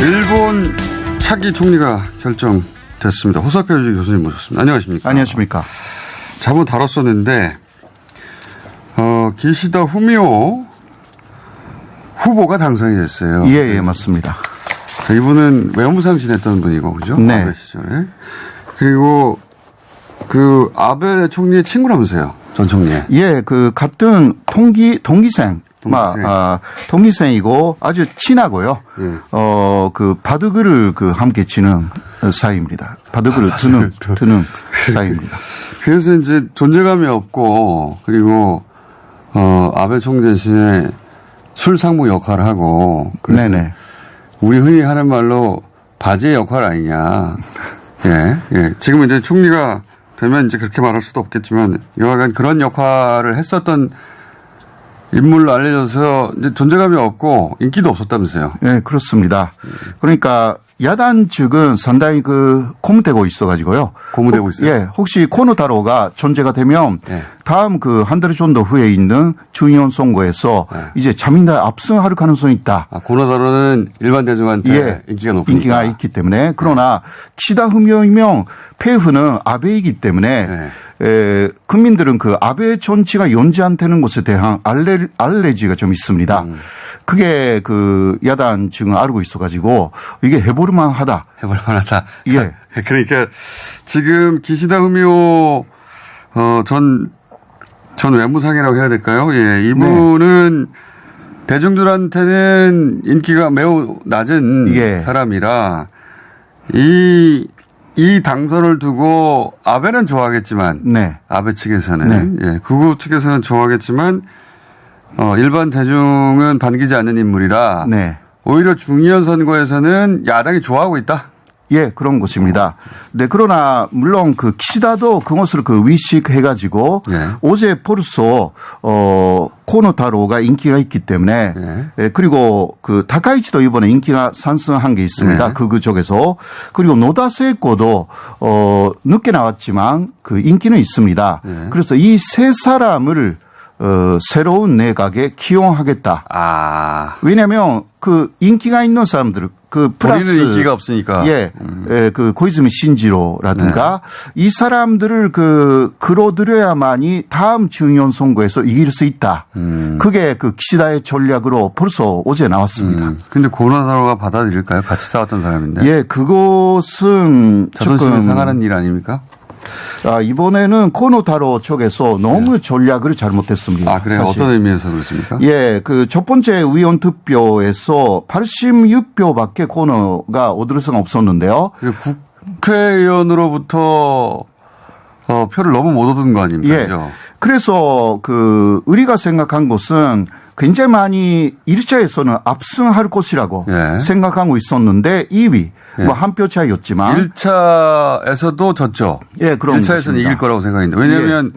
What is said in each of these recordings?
일본 차기 총리가 결정됐습니다. 호사카 유지 교수님 모셨습니다. 안녕하십니까? 안녕하십니까? 잘못 다뤘었는데 기시다 후미오 후보가 당선이 됐어요. 예, 맞습니다. 이분은 외무상 지냈던 분이고, 그죠? 네. 아베 시절에. 그리고 아베 총리의 친구라면서요, 전 총리의. 예, 같은 동기생이고 아주 친하고요. 예. 바둑을 함께 치는 사이입니다. 바둑을 드는 사이입니다. 그래서 이제 존재감이 없고, 그리고, 아베 총리 대신에 술상무 역할을 하고. 네네. 우리 흔히 하는 말로 바지의 역할 아니냐. 예. 지금 이제 총리가 되면 이제 그렇게 말할 수도 없겠지만, 여하간 그런 역할을 했었던 인물로 알려져서 이제 존재감이 없고 인기도 없었다면서요. 네, 그렇습니다. 그러니까 야단 측은 상당히 고무되고 있어가지고요. 고무되고 있어요? 예, 혹시 코노타로가 존재가 되면 네. 다음 한 달 정도 후에 있는 중의원 선거에서 이제 자민당 압승할 가능성이 있다. 코노타로는 일반 대중한테 인기가 높으니까. 인기가 있기 때문에. 그러나 기시다 후미오이면 폐후는 아베이기 때문에 국민들은 아베 정치가 연지한다는 것에 대한 알레지가 좀 있습니다. 그게 야단 지금 알고 있어가지고 이게 해볼만 하다. 예. 그러니까 지금 기시다 후미오 전 외무상이라고 해야 될까요? 예, 이분은 대중들한테는 인기가 매우 낮은 사람이라 이 당선을 두고 아베는 좋아하겠지만, 아베 측에서는, 예, 극우 측에서는 좋아하겠지만, 일반 대중은 반기지 않는 인물이라, 오히려 중의원 선거에서는 야당이 좋아하고 있다. 예, 그런 것입니다. 네, 그러나 물론 기시다도 그것을 위식해가지고 어제 벌써 코노타로가 인기가 있기 때문에 그리고 다카이치도 이번에 인기가 상승한 게 있습니다. 그쪽에서 그리고 노다 세이코도 늦게 나왔지만 인기는 있습니다. 그래서 이 세 사람을 새로운 내각에 기용하겠다. 왜냐하면 인기가 있는 사람들 플러스 본인은 인기가 없으니까. 고이즈미 신지로라든가 이 사람들을 끌어들여야만이 다음 중의원 선거에서 이길 수 있다. 그게 기시다의 전략으로 벌써 어제 나왔습니다. 근데 코노타로가 받아들일까요? 같이 싸웠던 사람인데. 예, 그것은 자존심을 상하는 일 아닙니까? 이번에는 코노타로 쪽에서 너무 전략을 잘못했습니다. 그래요? 사실. 어떤 의미에서 그렇습니까? 예, 첫 번째 의원 투표에서 86표밖에 코노가 얻을 수가 없었는데요. 국회의원으로부터 표를 너무 못 얻은 거 아닙니까? 예. 그죠? 그래서 우리가 생각한 것은 굉장히 많이 1차에서는 압승할 것이라고 생각하고 있었는데 2위. 한 표 차이였지만. 1차에서도 졌죠. 예, 그럼. 1차에서는 이길 거라고 생각했는데. 왜냐하면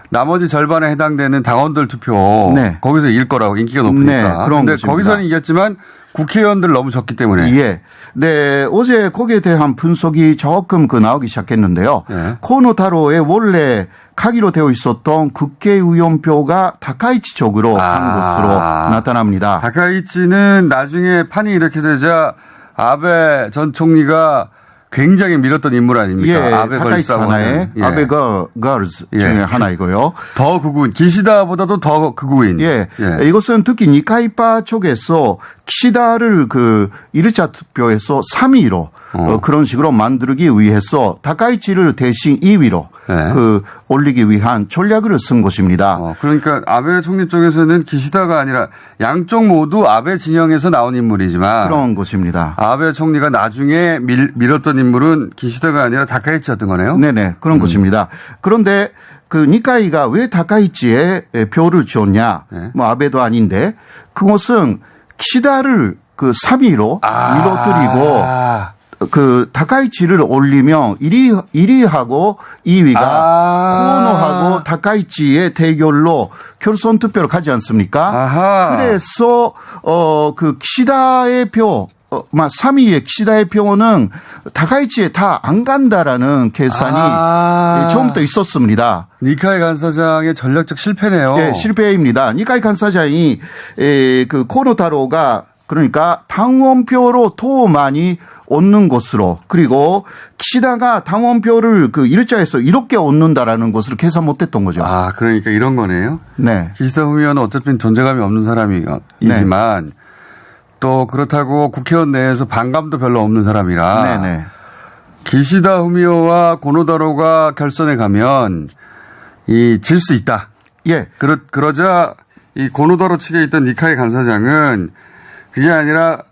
나머지 절반에 해당되는 당원들 투표. 거기서 이길 거라고 인기가 높으니까. 그런데 거기서는 이겼지만 국회의원들 너무 적기 때문에. 예. 네. 어제 거기에 대한 분석이 조금 나오기 시작했는데요. 코노타로의 원래 가기로 되어 있었던 국회의원표가 다카이치 쪽으로 간 것으로 나타납니다. 다카이치는 나중에 판이 이렇게 되자 아베 전 총리가 굉장히 밀었던 인물 아닙니까? 예, 아베 걸스 하나의 아베 걸스 중에 하나이고요. 더 극우인, 기시다보다도 더 극우인. 이것은 특히 니카이파 쪽에서 기시다를 1차 투표에서 3위로 그런 식으로 만들기 위해서 다카이치를 대신 2위로 올리기 위한 전략을 쓴 것입니다. 그러니까 아베 총리 쪽에서는 기시다가 아니라 양쪽 모두 아베 진영에서 나온 인물이지만 그런 것입니다. 아베 총리가 나중에 밀었던 인물은 기시다가 아니라 다카이치였던 거네요. 네네, 그런 것입니다. 그런데 니카이가 왜 다카이치에 표를 줬냐? 아베도 아닌데 그것은 기시다를 그 3위로 밀어드리고 그 다카이치를 올리면 1위하고 2위가 코노하고 다카이치의 대결로 결선 투표를 가지 않습니까? 그래서 그 키시다의 표 3위의 키시다의 표는 다카이치에 다 안 간다라는 계산이 처음부터 있었습니다. 니카이 간사장의 전략적 실패네요. 네, 실패입니다. 니카이 간사장이 그 코노타로가 그러니까 당원표로 더 많이 얻는 것으로 그리고 키시다가 당원표를 그 일자에서 이렇게 얻는다라는 것을 계산 못했던 거죠. 그러니까 이런 거네요. 네. 기시다 후미오는 어차피 존재감이 없는 사람이지만 네. 또 그렇다고 국회의원 내에서 반감도 별로 없는 사람이라 네네. 기시다 후미오와 고노다로가 결선에 가면 질 수 있다. 예. 그러자 이 고노다로 측에 있던 니카이 간사장은 그게 아니라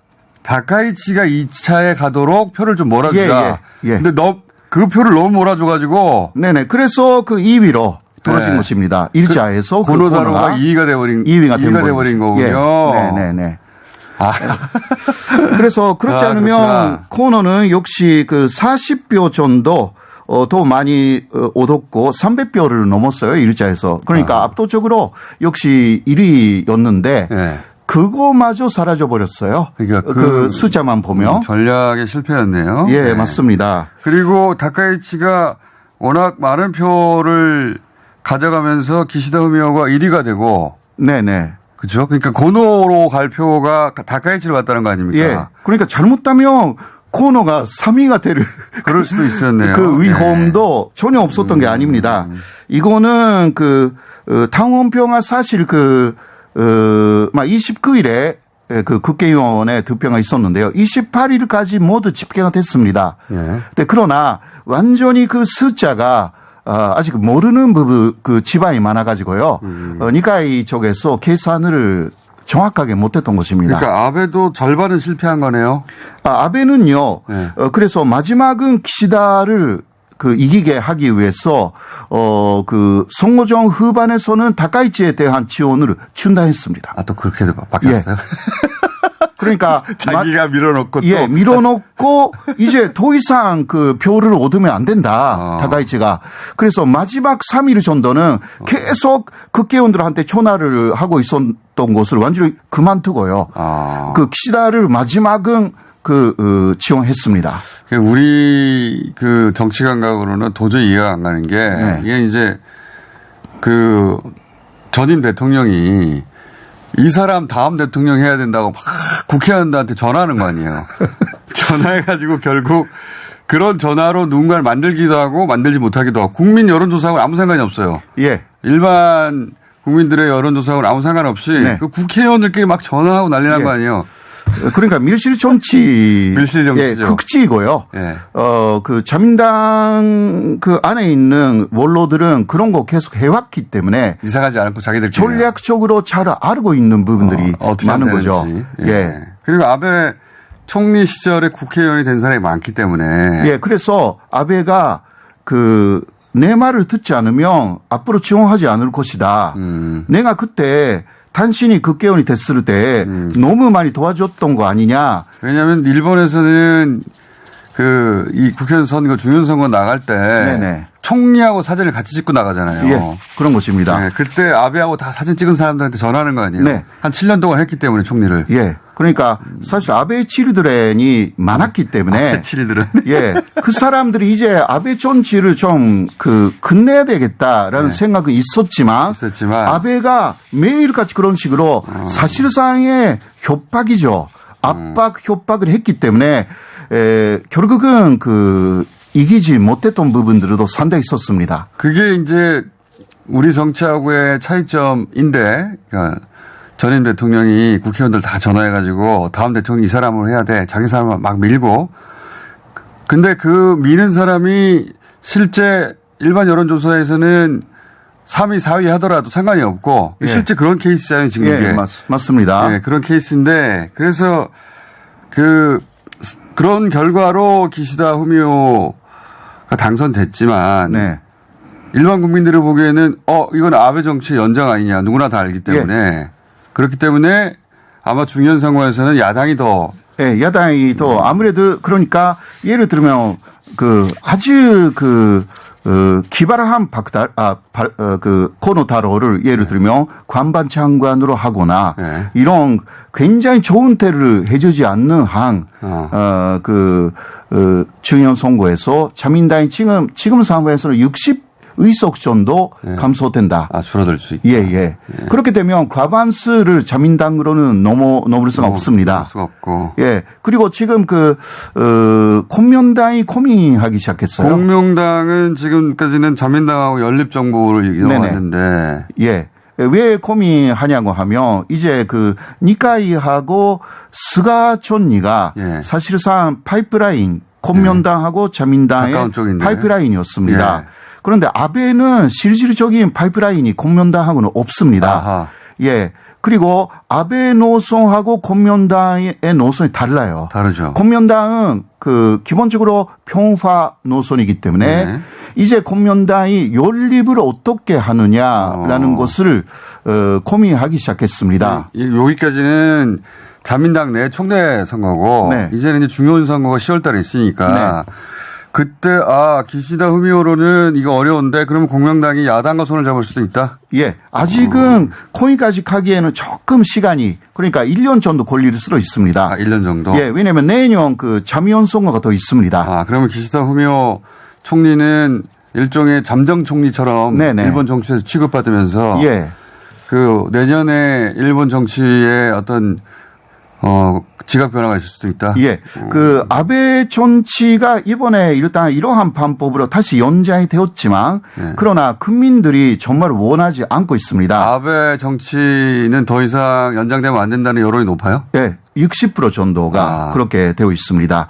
다카이치가 2차에 가도록 표를 좀 몰아주자. 예. 근데 그 표를 너무 몰아줘가지고. 네네. 그래서 그 2위로 떨어진 네. 것입니다. 1자에서 그 고노다로가 2위가 돼버린 거군요. 예. 네네네. 그래서 그렇지 않으면 그렇구나. 코너는 역시 그 40표 정도 더 많이 얻었고 300표를 넘었어요. 1자에서. 그러니까 압도적으로 역시 1위였는데 네. 그거마저 사라져 버렸어요. 그러니까 그 숫자만 보면. 전략의 실패였네요. 예, 네. 맞습니다. 그리고 다카이치가 워낙 많은 표를 가져가면서 기시다 후미오가 1위가 되고. 네네. 그렇죠. 그러니까 고노로 갈 표가 다카이치로 갔다는 거 아닙니까? 예. 그러니까 잘못하면 코너가 3위가 될 그럴 수도 있었네요. 그 위험도 전혀 없었던 게 아닙니다. 이거는 그 당원표가 사실 29일에 그 국회의원의 투표가 있었는데요. 28일까지 모두 집계가 됐습니다. 예. 근데 그러나 완전히 그 숫자가 아직 모르는 부분 그 지방이 많아가지고요. 니카이 쪽에서 계산을 정확하게 못했던 것입니다. 그러니까 아베도 절반은 실패한 거네요. 아베는요. 네. 그래서 마지막은 키시다를 그 이기게 하기 위해서 그 선거정 후반에서는 다카이치에 대한 지원을 준다했습니다. 또 그렇게 바뀌었어요. 예. 그러니까 자기가 밀어놓고 또 밀어놓고 이제 더 이상 그 표를 얻으면 안 된다. 다카이치가. 그래서 마지막 3일 정도는 계속 국회의원들한테 전화를 하고 있었던 것을 완전히 그만두고요. 그 키시다를 마지막은 지원했습니다. 우리 그 정치 감각으로는 도저히 이해가 안 가는 게 네. 이게 이제 그 전임 대통령이 이 사람 다음 대통령 해야 된다고 막 국회의원들한테 전화하는 거 아니에요. 전화해가지고 결국 그런 전화로 누군가를 만들기도 하고 만들지 못하기도 하고 국민 여론조사하고는 아무 상관이 없어요. 예. 일반 국민들의 여론조사하고는 아무 상관없이 네. 그 국회의원들끼리 막 전화하고 난리 난 거 아니에요. 그러니까 밀실 정치죠. 예, 극치이고요. 예. 그 자민당 그 안에 있는 원로들은 그런 거 계속 해왔기 때문에 이상하지 않고 자기들 전략적으로 잘 알고 있는 부분들이 많은 거죠. 예. 그리고 아베 총리 시절에 국회의원이 된 사람이 많기 때문에. 예. 그래서 아베가 내 말을 듣지 않으면 앞으로 지원하지 않을 것이다. 내가 그때 당신이 국회의원이 됐을 때 너무 많이 도와줬던 거 아니냐. 왜냐하면 일본에서는 이 국회의원 선거, 중요한 선거 나갈 때 네네. 총리하고 사진을 같이 찍고 나가잖아요. 예, 그런 것입니다. 네, 그때 아베하고 다 사진 찍은 사람들한테 전화하는 거 아니에요? 네. 한 7년 동안 했기 때문에 총리를. 예. 그러니까 사실 아베 치르드렌이 많았기 때문에. 아베 치르드렌. 예. 그 사람들이 이제 아베 정치를 좀 끝내야 되겠다라는 생각은 있었지만. 아베가 매일같이 그런 식으로 사실상의 협박이죠. 압박, 협박을 했기 때문에 결국은 이기지 못했던 부분들도 상당히 있었습니다. 그게 이제 우리 정치하고의 차이점인데, 그러니까 전임 대통령이 국회의원들 다 전화해가지고 다음 대통령 이 사람으로 해야 돼. 자기 사람을 막 밀고. 근데 그 미는 사람이 실제 일반 여론조사에서는 3위, 4위 하더라도 상관이 없고 예. 실제 그런 케이스잖아요. 지금 예, 이게. 맞습니다. 예, 그런 케이스인데 그래서 그런 결과로 기시다 후미오가 당선됐지만 네. 일반 국민들이 보기에는 이건 아베 정치 연장 아니냐 누구나 다 알기 때문에 그렇기 때문에 아마 중요한 선거에서는 야당이 더 예, 야당이 더 아무래도 그러니까 예를 들면 아주 기발한 코노타로를 예를 들면 관반 장관으로 하거나 네. 이런 굉장히 좋은 때를 해주지 않는 한 중요한 선거에서 자민당이 지금 상황에서는 60의석 정도 감소된다. 줄어들 수 있다. 예. 그렇게 되면 과반수를 자민당으로는 넘을 수가 없습니다. 넘을 수가 없고. 예. 그리고 지금 공명당이 고민하기 시작했어요. 공명당은 지금까지는 자민당하고 연립정부를 이뤄왔는데. 예. 왜 고민하냐고 하면 이제 니카이하고 스가촌니가 예. 사실상 파이프라인 공명당하고 자민당의 가까운 쪽인데. 파이프라인이었습니다. 예. 그런데 아베는 실질적인 파이프라인이 공명당하고는 없습니다. 아하. 예. 그리고 아베 노선하고 공명당의 노선이 달라요. 다르죠. 공명당은 기본적으로 평화 노선이기 때문에 네. 이제 공명당이 연립을 어떻게 하느냐라는 것을 고민하기 시작했습니다. 여기까지는 자민당 내 총대 선거고 네. 이제는 이제 중요한 선거가 10월 달에 있으니까 네. 그때 기시다 후미오로는 이거 어려운데 그러면 공명당이 야당과 손을 잡을 수도 있다? 예. 아직은 거기까지 가기에는 조금 시간이 그러니까 1년 정도 걸릴 수도 있습니다. 1년 정도? 예. 왜냐하면 내년 자미원 선거가 더 있습니다. 그러면 기시다 후미오 총리는 일종의 잠정 총리처럼 네네. 일본 정치에서 취급받으면서 예. 내년에 일본 정치의 어떤 지각 변화가 있을 수도 있다. 예. 아베 정치가 이번에 일단 이러한 방법으로 다시 연장이 되었지만 네. 그러나 국민들이 정말 원하지 않고 있습니다. 아베 정치는 더 이상 연장되면 안 된다는 여론이 높아요? 예. 60% 정도가 그렇게 되어 있습니다.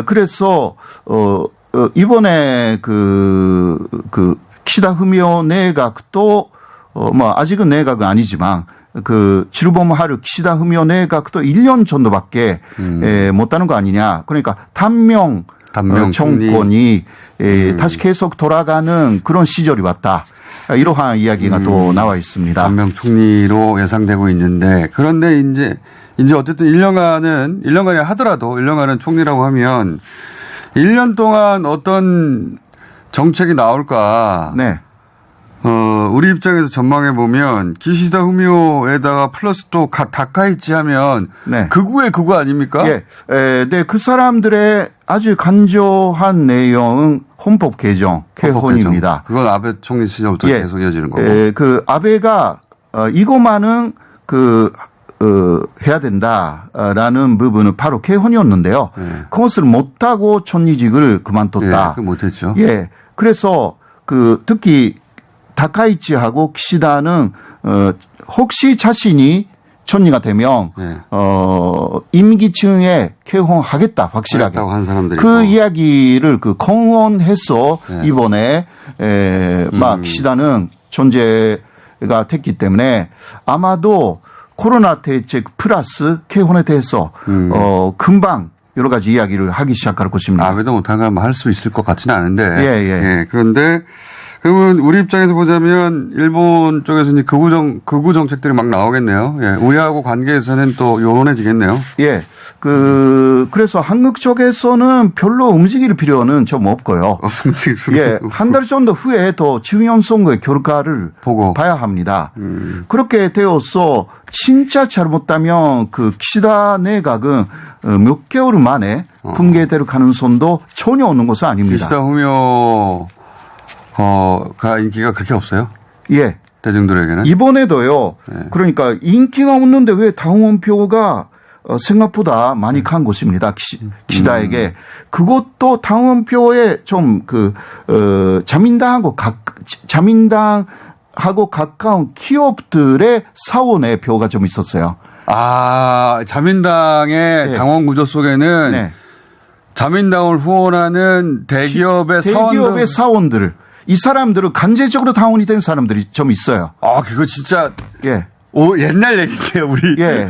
그래서 이번에 키시다 후미오 내각도 아직은 내각은 아니지만 지루범 하루 키시다 후미오 내각도 1년 정도밖에 못하는 거 아니냐. 그러니까 단명 정권이 다시 계속 돌아가는 그런 시절이 왔다. 이러한 이야기가 또 나와 있습니다. 단명 총리로 예상되고 있는데 그런데 이제 어쨌든 1년간이 하더라도 1년간은 총리라고 하면 1년 동안 어떤 정책이 나올까? 네. 우리 입장에서 전망해 보면 기시다 후미오에다가 플러스 또 다카이치 하면 네. 극우의 극우 아닙니까? 예. 네, 그 사람들의 아주 간조한 내용은 헌법 개정, 개헌입니다. 그건 아베 총리 시절부터 예. 계속 이어지는 거고. 아베가 이것만은 해야 된다라는 부분은 바로 개헌이었는데요. 그것을 못하고 총리직을 그만뒀다. 예, 못했죠. 예. 그래서 특히 다카이치하고 키시다는 혹시 자신이 총리가 되면 임기층에 개헌하겠다 확실하게 한 사람들이 이야기를 공언해서 이번에 키시다는 존재가 됐기 때문에 아마도 코로나 대책 플러스 개헌에 대해서 금방 여러 가지 이야기를 하기 시작할 것입니다. 아베도 못한 걸 할 수 있을 것 같지는 않은데. 예. 그런데 그러면 우리 입장에서 보자면 일본 쪽에서 이제 극우 정책들이 막 나오겠네요. 예. 우리하고 관계에서는 또 요원해지겠네요. 예. 그래서 한국 쪽에서는 별로 움직일 필요는 좀 없고요. 예. 한 달 정도 후에 더 중요한 선거의 결과를 보고 봐야 합니다. 그렇게 되어서 진짜 잘못하면 키시다 내각은 몇 개월 만에 붕괴될 가능성도 전혀 없는 것은 아닙니다. 기시다 후미오 가 인기가 그렇게 없어요? 예. 대중들에게는? 이번에도요. 그러니까 인기가 없는데 왜 당원표가 생각보다 많이 간 것입니다. 키시다에게. 그것도 당원표에 좀 자민당하고 가까운 기업들의 사원의 표가 좀 있었어요. 자민당의 당원 구조 속에는 자민당을 후원하는 대기업의 사원들. 이 사람들은 간접적으로 당원이 된 사람들이 좀 있어요. 그거 진짜. 예. 옛날 얘기인데요, 우리. 예.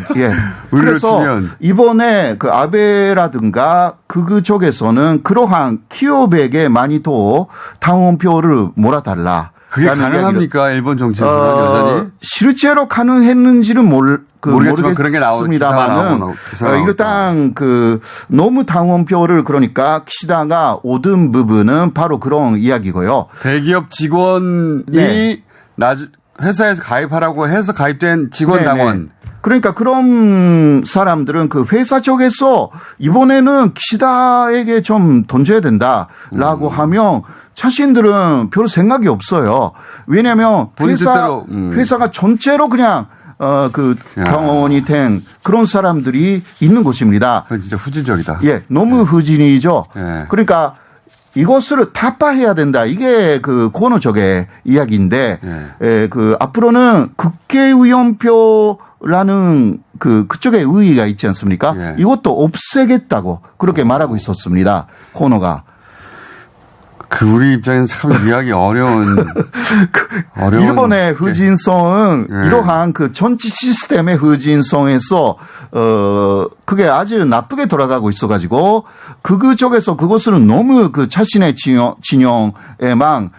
그래서 치면. 이번에 아베라든가 극우 쪽에서는 그러한 기업에게 많이 더 당원표를 몰아달라. 그게 가능합니까? 일본 정치에서는 여전히? 실제로 가능했는지는 모르겠지만 그런 게 모르겠습니다만은 일단 너무 당원표를 그러니까 키시다가 얻은 부분은 바로 그런 이야기고요. 대기업 직원이 네. 회사에서 가입하라고 해서 가입된 직원 네네. 당원. 그러니까 그런 사람들은 그 회사 쪽에서 이번에는 키시다에게 좀 돈 줘야 된다라고 하면 자신들은 별 생각이 없어요. 왜냐하면 회사가 전체로 그냥 당원이 된 그런 사람들이 있는 곳입니다. 그건 진짜 후진적이다. 예, 너무 후진이죠. 예. 그러니까 이것을 타파해야 된다. 이게 코너 쪽의 이야기인데, 앞으로는 국회의원표라는 그쪽에 의의가 있지 않습니까? 예. 이것도 없애겠다고 그렇게 말하고 있었습니다. 코너가. 우리 입장에서 참 이해하기 어려운. 일본의 후진성은 이러한 정치 시스템의 후진성에서 그게 아주 나쁘게 돌아가고 있어가지고 그쪽에서 그것을 너무 자신의 진영에만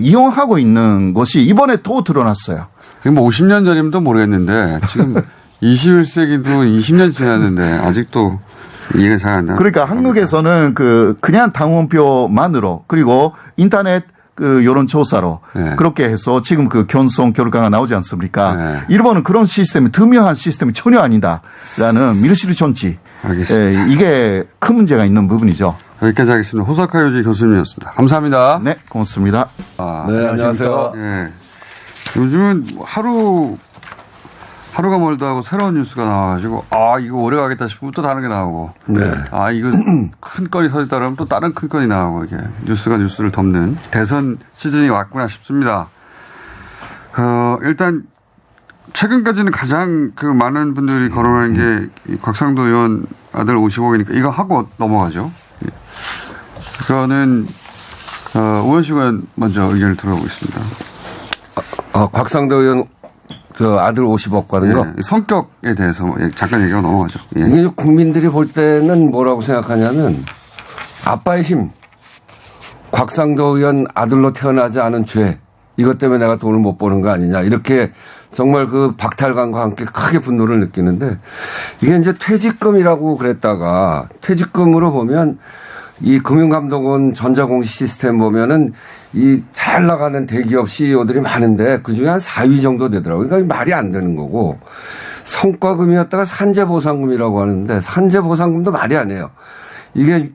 이용하고 있는 것이 이번에 또 드러났어요. 뭐 50년 전이면 또 모르겠는데 지금 21세기도 20년 지났는데 아직도 이해가 잘 안 나. 그러니까 한국에서는 그냥 당원표만으로 그리고 인터넷 여론조사로 그렇게 해서 지금 견성 결과가 나오지 않습니까? 일본은 그런 시스템이 드묘한 시스템이 전혀 아니다라는 밀실의 정치. 알겠습니다. 이게 큰 문제가 있는 부분이죠. 여기까지 하겠습니다. 호사카 요지 교수님이었습니다. 감사합니다. 네, 고맙습니다. 네, 안녕하세요. 네. 요즘은 하루가 멀다 하고 새로운 뉴스가 나와가지고 이거 오래 가겠다 싶으면 또 다른 게 나오고 이거 큰 건이 터졌다 그러면 또 다른 큰 건이 나오고 이게 뉴스가 뉴스를 덮는 대선 시즌이 왔구나 싶습니다. 일단 최근까지는 가장 많은 분들이 거론한 게 곽상도 의원 아들 50억이니까 이거 하고 넘어가죠. 그거는 우원식 의원 먼저 의견을 들어보겠습니다. 곽상도 의원 아들 50억 받은 거? 성격에 대해서 잠깐 얘기가 넘어가죠. 이게 국민들이 볼 때는 뭐라고 생각하냐면 아빠의 힘, 곽상도 의원 아들로 태어나지 않은 죄, 이것 때문에 내가 돈을 못 버는 거 아니냐, 이렇게 정말 박탈감과 함께 크게 분노를 느끼는데 이게 이제 퇴직금이라고 그랬다가 퇴직금으로 보면 이 금융감독원 전자공시 시스템 보면은 이 잘 나가는 대기업 CEO들이 많은데 그중에 한 4위 정도 되더라고요. 그러니까 말이 안 되는 거고 성과금이었다가 산재보상금이라고 하는데 산재보상금도 말이 안 해요. 이게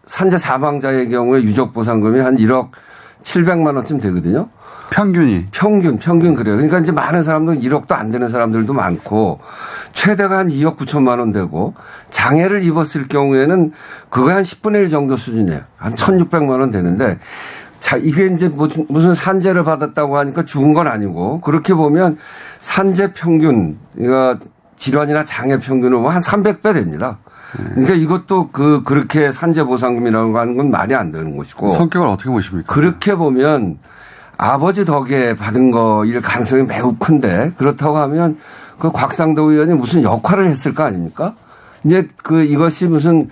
산재 사망자의 경우에 유족보상금이 한 1억 700만 원쯤 되거든요. 평균 그래요. 그러니까 이제 많은 사람들은 1억도 안 되는 사람들도 많고 최대가 한 2억 9천만 원 되고 장애를 입었을 경우에는 그거 한 10분의 1 정도 수준이에요. 한 1,600만 원 되는데 이게 이제 무슨 산재를 받았다고 하니까 죽은 건 아니고 그렇게 보면 산재 평균, 그러니까 질환이나 장애 평균은 한 300배 됩니다. 그러니까 이것도 그렇게 산재 보상금이라고 하는 건 말이 안 되는 것이고. 성격을 어떻게 보십니까? 그렇게 보면 아버지 덕에 받은 거일 가능성이 매우 큰데 그렇다고 하면 곽상도 의원이 무슨 역할을 했을 거 아닙니까? 이제 이것이 무슨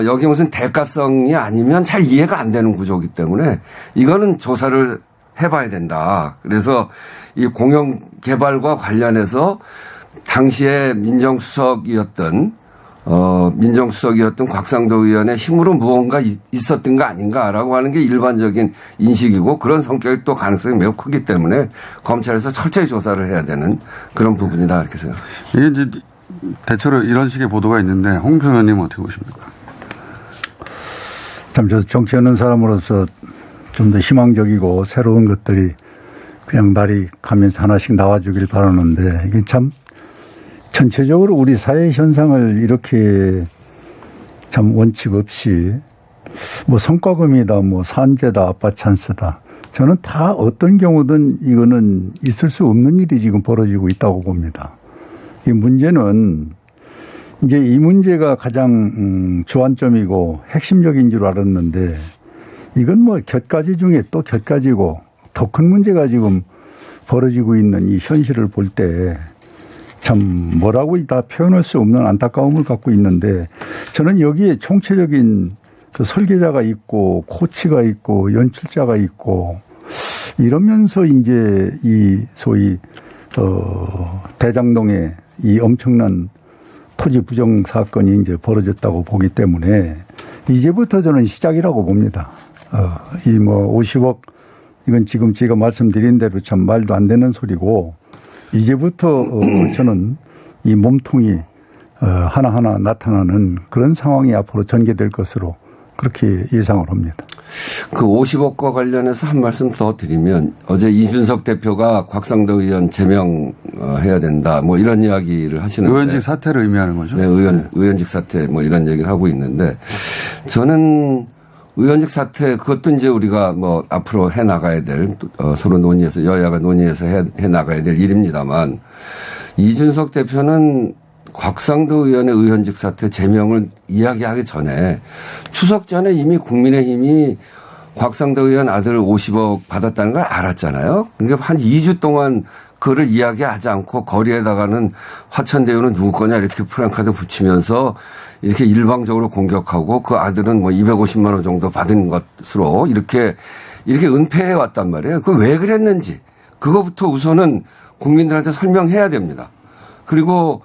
여기 무슨 대가성이 아니면 잘 이해가 안 되는 구조이기 때문에 이거는 조사를 해봐야 된다. 그래서 이 공영 개발과 관련해서 당시에 민정수석이었던 곽상도 의원의 힘으로 무언가 있었던 거 아닌가라고 하는 게 일반적인 인식이고 그런 성격이 또 가능성이 매우 크기 때문에 검찰에서 철저히 조사를 해야 되는 그런 부분이다 이렇게 생각합니다. 이게 이제 대체로 이런 식의 보도가 있는데 홍표 의원님은 어떻게 보십니까? 참 저 정치하는 사람으로서 좀 더 희망적이고 새로운 것들이 그냥 날이 가면서 하나씩 나와주길 바라는데 이게 참 전체적으로 우리 사회 현상을 이렇게 참 원칙 없이 뭐 성과금이다, 뭐 산재다, 아빠 찬스다. 저는 다 어떤 경우든 이거는 있을 수 없는 일이 지금 벌어지고 있다고 봅니다. 이 문제는 이제 이 문제가 가장 주안점이고 핵심적인 줄 알았는데 이건 뭐 곁가지 중에 또 곁가지고 더 큰 문제가 지금 벌어지고 있는 이 현실을 볼 때 참 뭐라고 다 표현할 수 없는 안타까움을 갖고 있는데 저는 여기에 총체적인 설계자가 있고 코치가 있고 연출자가 있고 이러면서 이제 이 소위 대장동에 이 엄청난 토지 부정 사건이 이제 벌어졌다고 보기 때문에 이제부터 저는 시작이라고 봅니다. 이 뭐 50억 이건 지금 제가 말씀드린 대로 참 말도 안 되는 소리고 이제부터 저는 이 몸통이 하나하나 나타나는 그런 상황이 앞으로 전개될 것으로 그렇게 예상을 합니다. 그 50억과 관련해서 한 말씀 더 드리면 어제 이준석 대표가 곽상도 의원 제명해야 된다 뭐 이런 이야기를 하시는데 의원직 사퇴를 의미하는 거죠? 네, 의원직 사퇴 뭐 이런 얘기를 하고 있는데 저는 의원직 사퇴 그것도 이제 우리가 뭐 앞으로 해 나가야 될 서로 논의해서 여야가 논의해서 해 나가야 될 일입니다만 이준석 대표는 곽상도 의원의 의원직 사퇴 제명을 이야기하기 전에 추석 전에 이미 국민의힘이 곽상도 의원 아들 50억 받았다는 걸 알았잖아요. 그러니까 한 2주 동안 그거를 이야기하지 않고 거리에다가는 화천대유는 누구 거냐 이렇게 프랜카드 붙이면서 이렇게 일방적으로 공격하고 그 아들은 뭐 250만 원 정도 받은 것으로 이렇게 은폐해 왔단 말이에요. 그 왜 그랬는지 그거부터 우선은 국민들한테 설명해야 됩니다. 그리고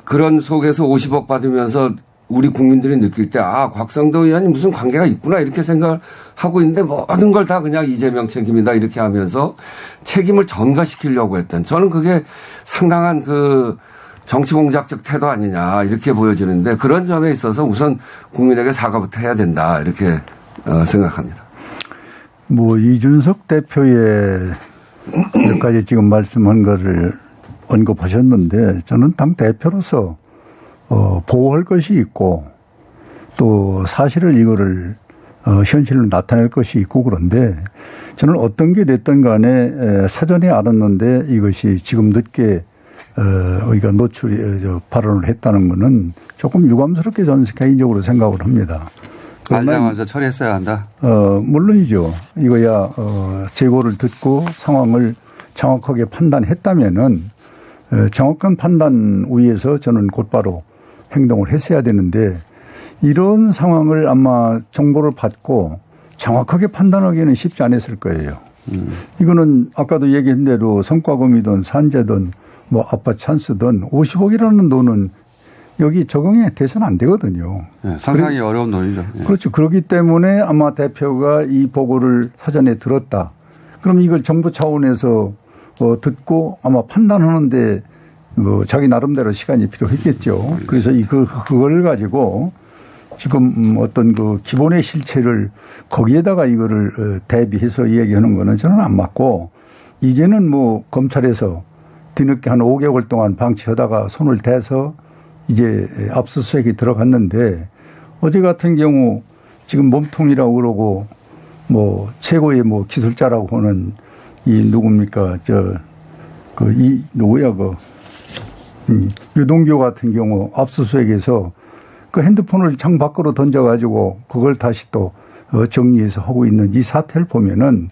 그런 속에서 50억 받으면서 우리 국민들이 느낄 때, 곽상도 의원이 무슨 관계가 있구나, 이렇게 생각을 하고 있는데, 모든 걸 다 그냥 이재명 책임이다, 이렇게 하면서 책임을 전가시키려고 했던, 저는 그게 상당한 정치공작적 태도 아니냐, 이렇게 보여지는데, 그런 점에 있어서 우선 국민에게 사과부터 해야 된다, 이렇게 생각합니다. 뭐, 이준석 대표의 몇 가지 지금 말씀한 거를 언급하셨는데 저는 당 대표로서 보호할 것이 있고 또 사실을 이거를 현실로 나타낼 것이 있고 그런데 저는 어떤 게 됐든 간에 사전에 알았는데 이것이 지금 늦게 우리가 발언을 했다는 거는 조금 유감스럽게 저는 개인적으로 생각을 합니다. 알자마자 처리했어야 한다? 물론이죠. 이거야 재고를 듣고 상황을 정확하게 판단했다면은 정확한 판단 위에서 저는 곧바로 행동을 했어야 되는데 이런 상황을 아마 정보를 받고 정확하게 판단하기는 쉽지 않았을 거예요. 이거는 아까도 얘기한 대로 성과금이든 산재든 뭐 아파트 찬스든 50억이라는 돈은 여기 적용이 돼서는 안 되거든요. 네, 상상하기 어려운 돈이죠. 네. 그렇죠. 그렇기 때문에 아마 대표가 이 보고를 사전에 들었다. 그럼 이걸 정부 차원에서 듣고 아마 판단하는데 자기 나름대로 시간이 필요했겠죠. 그래서 그걸 가지고 지금 어떤 기본의 실체를 거기에다가 이거를 대비해서 얘기하는 거는 저는 안 맞고 이제는 뭐 검찰에서 뒤늦게 한 5개월 동안 방치하다가 손을 대서 이제 압수수색이 들어갔는데 어제 같은 경우 지금 몸통이라고 그러고 뭐 최고의 뭐 기술자라고 하는 이 누굽니까 유동규 같은 경우 압수수색에서 그 핸드폰을 창 밖으로 던져가지고 그걸 다시 또 정리해서 하고 있는 이 사태를 보면은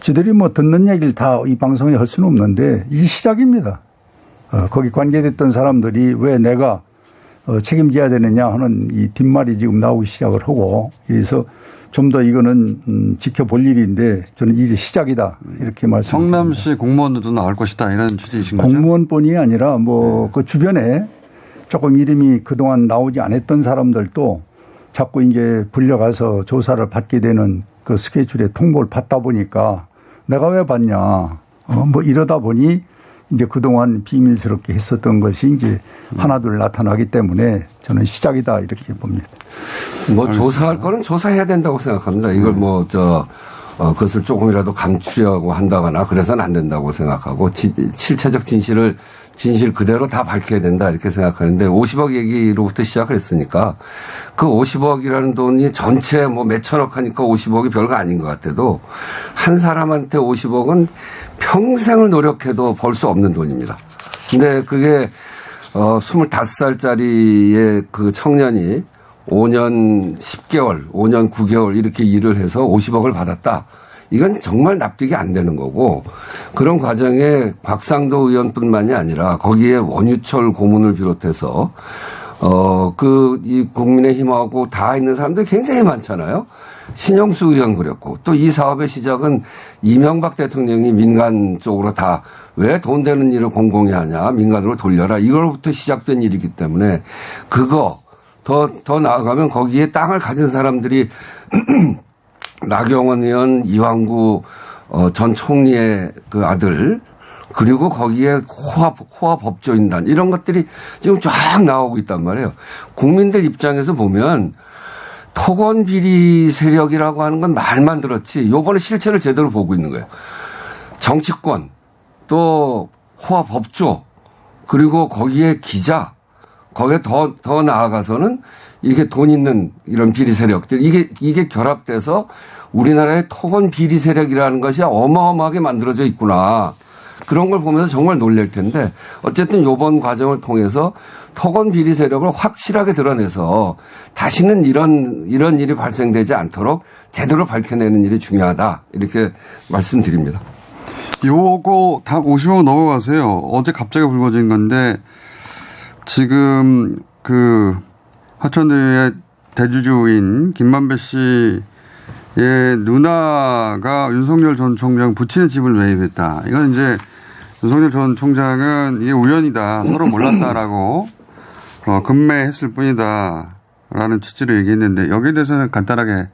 저들이 뭐 듣는 얘기를 다 이 방송에 할 수는 없는데 이게 시작입니다. 거기 관계됐던 사람들이 왜 내가 책임져야 되느냐 하는 이 뒷말이 지금 나오기 시작을 하고 그래서 좀 더 이거는 지켜볼 일인데 저는 이제 시작이다 이렇게 말씀드립니다. 성남시 공무원들도 나올 것이다 이런 취지이신 거죠? 공무원뿐이 아니라 뭐 그 주변에 조금 이름이 그동안 나오지 않았던 사람들도 자꾸 이제 불려가서 조사를 받게 되는 그 스케줄에 통보를 받다 보니까 내가 왜 받냐 뭐 이러다 보니 이제 그동안 비밀스럽게 했었던 것이 이제 하나둘 나타나기 때문에 저는 시작이다 이렇게 봅니다. 뭐 조사할 거는 조사해야 된다고 생각합니다. 이걸 그것을 조금이라도 감추려고 한다거나 그래서는 안 된다고 생각하고 실체적 진실 그대로 다 밝혀야 된다 이렇게 생각하는데 50억 얘기로부터 시작을 했으니까 그 50억이라는 돈이 전체 뭐 몇천억 하니까 50억이 별거 아닌 것 같아도 한 사람한테 50억은 평생을 노력해도 벌 수 없는 돈입니다. 근데 그게 25살짜리의 그 청년이 5년 10개월, 5년 9개월 이렇게 일을 해서 50억을 받았다. 이건 정말 납득이 안 되는 거고 그런 과정에 곽상도 의원뿐만이 아니라 거기에 원유철 고문을 비롯해서 이 국민의힘하고 다 있는 사람들이 굉장히 많잖아요. 신영수 의원 그랬고 또 이 사업의 시작은 이명박 대통령이 민간 쪽으로 다 왜 돈 되는 일을 공공히 하냐 민간으로 돌려라 이걸부터 시작된 일이기 때문에 그거 더 나아가면 거기에 땅을 가진 사람들이 나경원 의원, 이완구 전 총리의 그 아들 그리고 거기에 호화 법조인단 이런 것들이 지금 쫙 나오고 있단 말이에요. 국민들 입장에서 보면 토건 비리 세력이라고 하는 건 말만 들었지 요번에 실체를 제대로 보고 있는 거예요. 정치권 또 호화 법조 그리고 거기에 기자 거기에 더 나아가서는 이게 돈 있는 이런 비리 세력들 이게 결합돼서 우리나라의 토건 비리 세력이라는 것이 어마어마하게 만들어져 있구나. 그런 걸 보면서 정말 놀랄 텐데 어쨌든 이번 과정을 통해서 토건 비리 세력을 확실하게 드러내서 다시는 이런 일이 발생되지 않도록 제대로 밝혀내는 일이 중요하다. 이렇게 말씀드립니다. 요거 다 50억 넘어가세요. 어제 갑자기 불거진 건데 지금 그 화천대유의 대주주인 김만배 씨의 누나가 윤석열 전 총장 부친의 집을 매입했다. 이건 이제 윤석열 전 총장은 이게 우연이다. 서로 몰랐다라고 금매했을 뿐이다라는 취지로 얘기했는데 여기에 대해서는 간단하게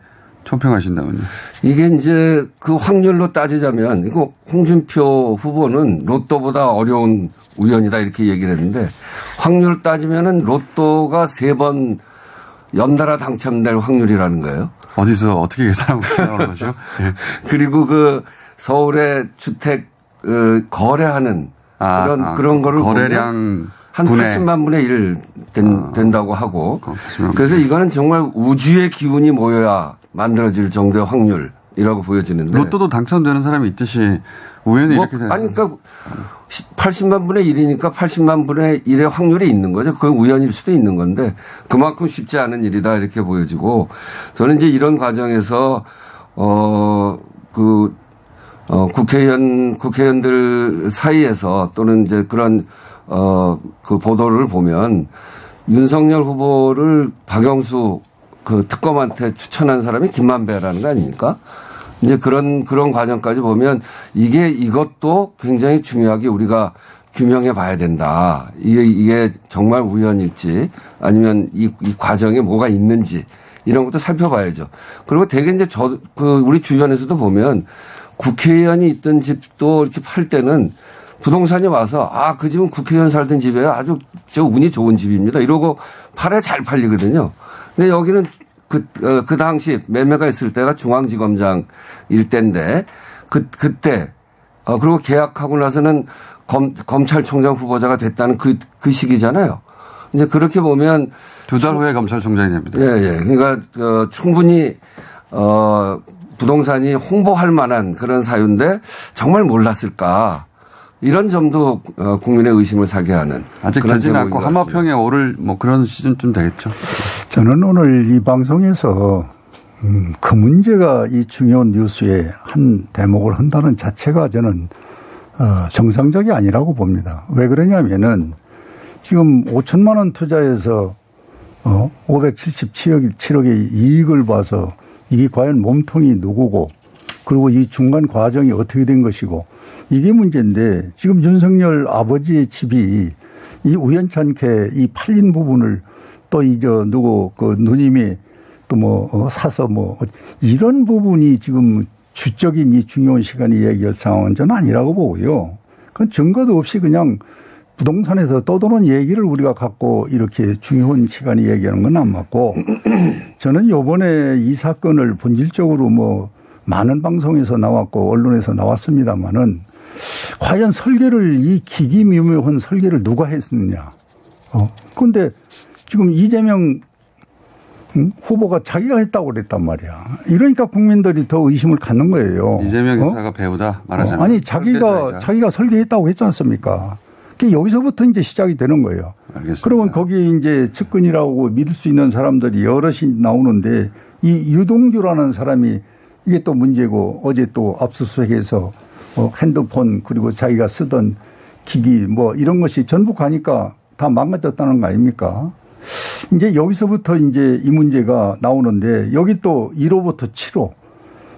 총평하신다면요. 이게 이제 그 확률로 따지자면 이거 홍준표 후보는 로또보다 어려운 우연이다 이렇게 얘기를 했는데 확률 따지면은 로또가 3번 연달아 당첨될 확률이라는 거예요. 어디서 어떻게 계산하고 있는 거죠? 네. 그리고 그 서울의 주택 거래하는 그런 거를 거래량 한 80만 분의 1 된다고 하고 그래서 이거는 정말 우주의 기운이 모여야 만들어질 정도의 확률이라고 보여지는데 로또도 당첨되는 사람이 있듯이 우연히 이렇게 되는 아니 그러니까 80만 분의 1이니까 80만 분의 1의 확률이 있는 거죠. 그건 우연일 수도 있는 건데 그만큼 쉽지 않은 일이다 이렇게 보여지고 저는 이제 이런 과정에서 국회의원들 사이에서 또는 이제 그런 그 보도를 보면 윤석열 후보를 박영수 그 특검한테 추천한 사람이 김만배라는 거 아닙니까? 이제 그런 과정까지 보면 이것도 굉장히 중요하게 우리가 규명해 봐야 된다. 이게 정말 우연일지 아니면 이 과정에 뭐가 있는지 이런 것도 살펴봐야죠. 그리고 되게 이제 우리 주변에서도 보면 국회의원이 있던 집도 이렇게 팔 때는 부동산이 와서 그 집은 국회의원 살던 집이에요. 아주 운이 좋은 집입니다. 이러고 팔에 잘 팔리거든요. 근데 여기는 그 당시 매매가 있을 때가 중앙지검장 일대인데 그때 그리고 계약하고 나서는 검찰총장 후보자가 됐다는 그 시기잖아요. 이제 그렇게 보면 2달 후에 검찰총장이 됩니다. 예. 그러니까 충분히 부동산이 홍보할 만한 그런 사유인데 정말 몰랐을까? 이런 점도 국민의 의심을 사게 하는. 아직 되지는 않고 하마평에 오를 그런 시즌쯤 되겠죠. 저는 오늘 이 방송에서 그 문제가 이 중요한 뉴스에 한 대목을 한다는 자체가 저는 정상적이 아니라고 봅니다. 왜 그러냐면은 지금 5천만 원 투자해서 577억의 이익을 봐서 이게 과연 몸통이 누구고 그리고 이 중간 과정이 어떻게 된 것이고 이게 문제인데 지금 윤석열 아버지의 집이 이 우연찮게 이 팔린 부분을 또 그 누님이 또 사서 이런 부분이 지금 주적인 이 중요한 시간이 얘기할 상황은 저는 아니라고 보고요. 그건 증거도 없이 그냥 부동산에서 떠도는 얘기를 우리가 갖고 이렇게 중요한 시간이 얘기하는 건 안 맞고 저는 요번에 이 사건을 본질적으로 많은 방송에서 나왔고 언론에서 나왔습니다만은 과연 설계를 이 기기묘묘한 설계를 누가 했느냐. 그런데 지금 이재명 후보가 자기가 했다고 그랬단 말이야. 이러니까 국민들이 더 의심을 갖는 거예요. 이재명 지사가 배우다 말하자면. 아니 자기가 설계했다고 했지 않습니까? 여기서부터 이제 시작이 되는 거예요. 알겠습니다. 그러면 거기에 이제 측근이라고 믿을 수 있는 사람들이 여럿이 나오는데 이 유동규라는 사람이 이게 또 문제고 어제 또 압수수색해서 핸드폰 그리고 자기가 쓰던 기기 이런 것이 전부 가니까 다 망가졌다는 거 아닙니까? 이제 여기서부터 이제 이 문제가 나오는데 여기 또 1호부터 7호.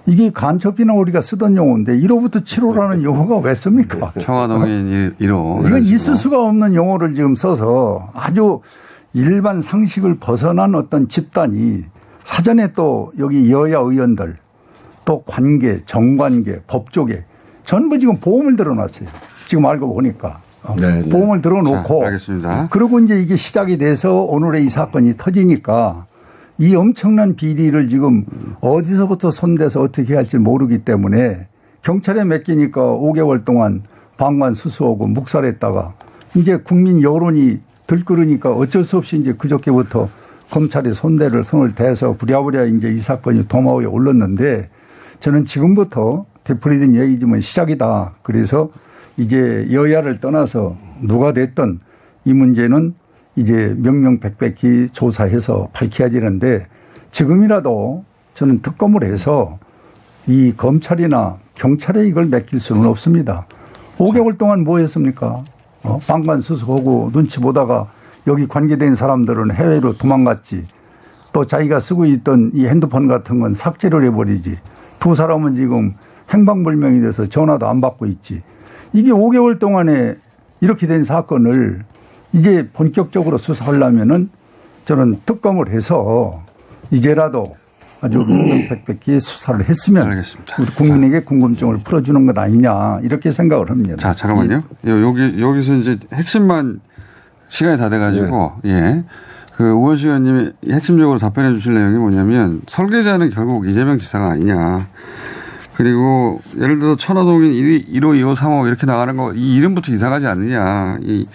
이게 간첩이나 우리가 쓰던 용어인데 1호부터 7호라는 용어가 왜 씁니까? 청와동인 1호. 이건 있을 수가 없는 용어를 지금 써서 아주 일반 상식을 벗어난 어떤 집단이 사전에 또 여기 여야 의원들 또 관계, 정관계, 법조계 전부 지금 보험을 들어놨어요. 지금 알고 보니까. 네, 보험을 들어놓고. 자, 알겠습니다. 그리고 이제 이게 시작이 돼서 오늘의 이 사건이 터지니까 이 엄청난 비리를 지금 어디서부터 손대서 어떻게 해야 할지 모르기 때문에 경찰에 맡기니까 5개월 동안 방관 수수하고 묵살했다가 이제 국민 여론이 들끓으니까 어쩔 수 없이 이제 그저께부터 검찰이 손을 대서 부랴부랴 이제 이 사건이 도마 위에 올랐는데 저는 지금부터 되풀이된 얘기지만 시작이다. 그래서 이제 여야를 떠나서 누가 됐든 이 문제는 이제 명명백백히 조사해서 밝혀야 되는데 지금이라도 저는 특검을 해서 이 검찰이나 경찰에 이걸 맡길 수는 없습니다. 5개월 동안 뭐 했습니까? 방관 수습하고 눈치 보다가 여기 관계된 사람들은 해외로 도망갔지. 또 자기가 쓰고 있던 이 핸드폰 같은 건 삭제를 해버리지. 두 사람은 지금 행방불명이 돼서 전화도 안 받고 있지. 이게 5개월 동안에 이렇게 된 사건을 이제 본격적으로 수사하려면은 저는 특검을 해서 이제라도 아주 명명백백히 수사를 했으면 알겠습니다. 우리 국민에게 궁금증을 풀어주는 것 아니냐 이렇게 생각을 합니다. 자, 잠깐만요. 여기서 이제 핵심만 시간이 다 돼가지고 예. 그 우원식 의원님이 핵심적으로 답변해 주실 내용이 뭐냐면 설계자는 결국 이재명 지사가 아니냐. 그리고 예를 들어 천호동인 1호, 2호, 3호 이렇게 나가는 거 이 이름부터 이상하지 않느냐. 이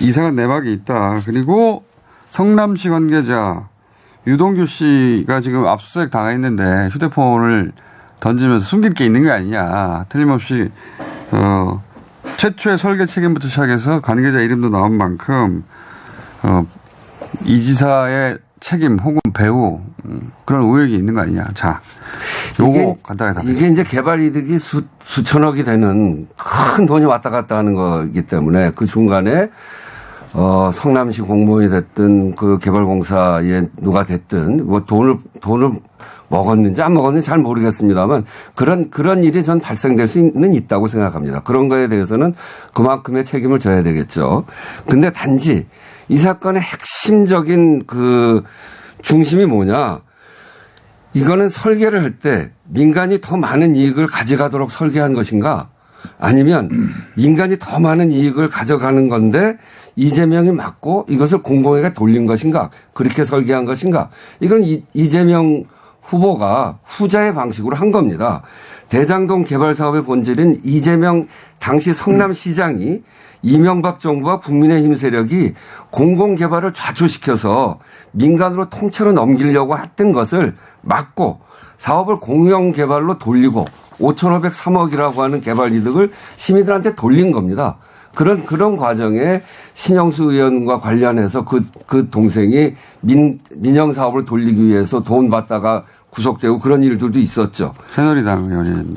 이상한 내막이 있다. 그리고 성남시 관계자 유동규 씨가 지금 압수수색 당했는데 휴대폰을 던지면서 숨길 게 있는 게 아니냐. 틀림없이 최초의 설계 책임부터 시작해서 관계자 이름도 나온 만큼 이 지사의 책임 혹은 배후 그런 의혹이 있는 거 아니냐. 자, 요거 간단하게 답변해. 이게 이제 개발 이득이 수천억이 되는 큰 돈이 왔다 갔다 하는 거기 때문에 그 중간에 성남시 공무원이 됐든 그 개발공사에 누가 됐든 뭐 돈을 먹었는지 안 먹었는지 잘 모르겠습니다만 그런 일이 전 발생될 수는 있다고 생각합니다. 그런 거에 대해서는 그만큼의 책임을 져야 되겠죠. 근데 단지 이 사건의 핵심적인 그 중심이 뭐냐. 이거는 설계를 할 때 민간이 더 많은 이익을 가져가도록 설계한 것인가 아니면 민간이 더 많은 이익을 가져가는 건데 이재명이 맞고 이것을 공공에게 돌린 것인가 그렇게 설계한 것인가 이건 이재명 후보가 후자의 방식으로 한 겁니다. 대장동 개발 사업의 본질은 이재명 당시 성남시장이 이명박 정부와 국민의힘 세력이 공공개발을 좌초시켜서 민간으로 통째로 넘기려고 했던 것을 막고 사업을 공영개발로 돌리고 5,503억이라고 하는 개발 이득을 시민들한테 돌린 겁니다. 그런 과정에 신영수 의원과 관련해서 그 동생이 민영 사업을 돌리기 위해서 돈 받다가 구속되고 그런 일들도 있었죠. 새누리당 의원님.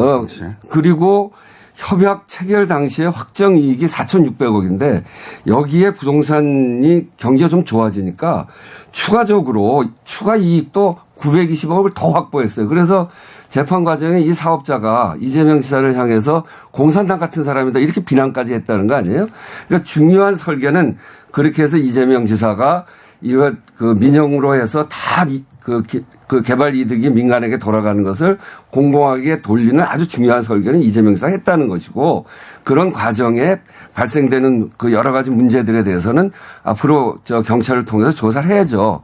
그리고 협약 체결 당시에 확정 이익이 4,600억인데 여기에 부동산이 경기가 좀 좋아지니까 추가적으로 추가 이익도 920억을 더 확보했어요. 그래서 재판 과정에 이 사업자가 이재명 지사를 향해서 공산당 같은 사람이다 이렇게 비난까지 했다는 거 아니에요? 그러니까 중요한 설계는 그렇게 해서 이재명 지사가 이거 그 민영으로 해서 다 그 개발 이득이 민간에게 돌아가는 것을 공공하게 돌리는 아주 중요한 설계는 이재명 지사가 했다는 것이고 그런 과정에 발생되는 그 여러 가지 문제들에 대해서는 앞으로 경찰을 통해서 조사를 해야죠.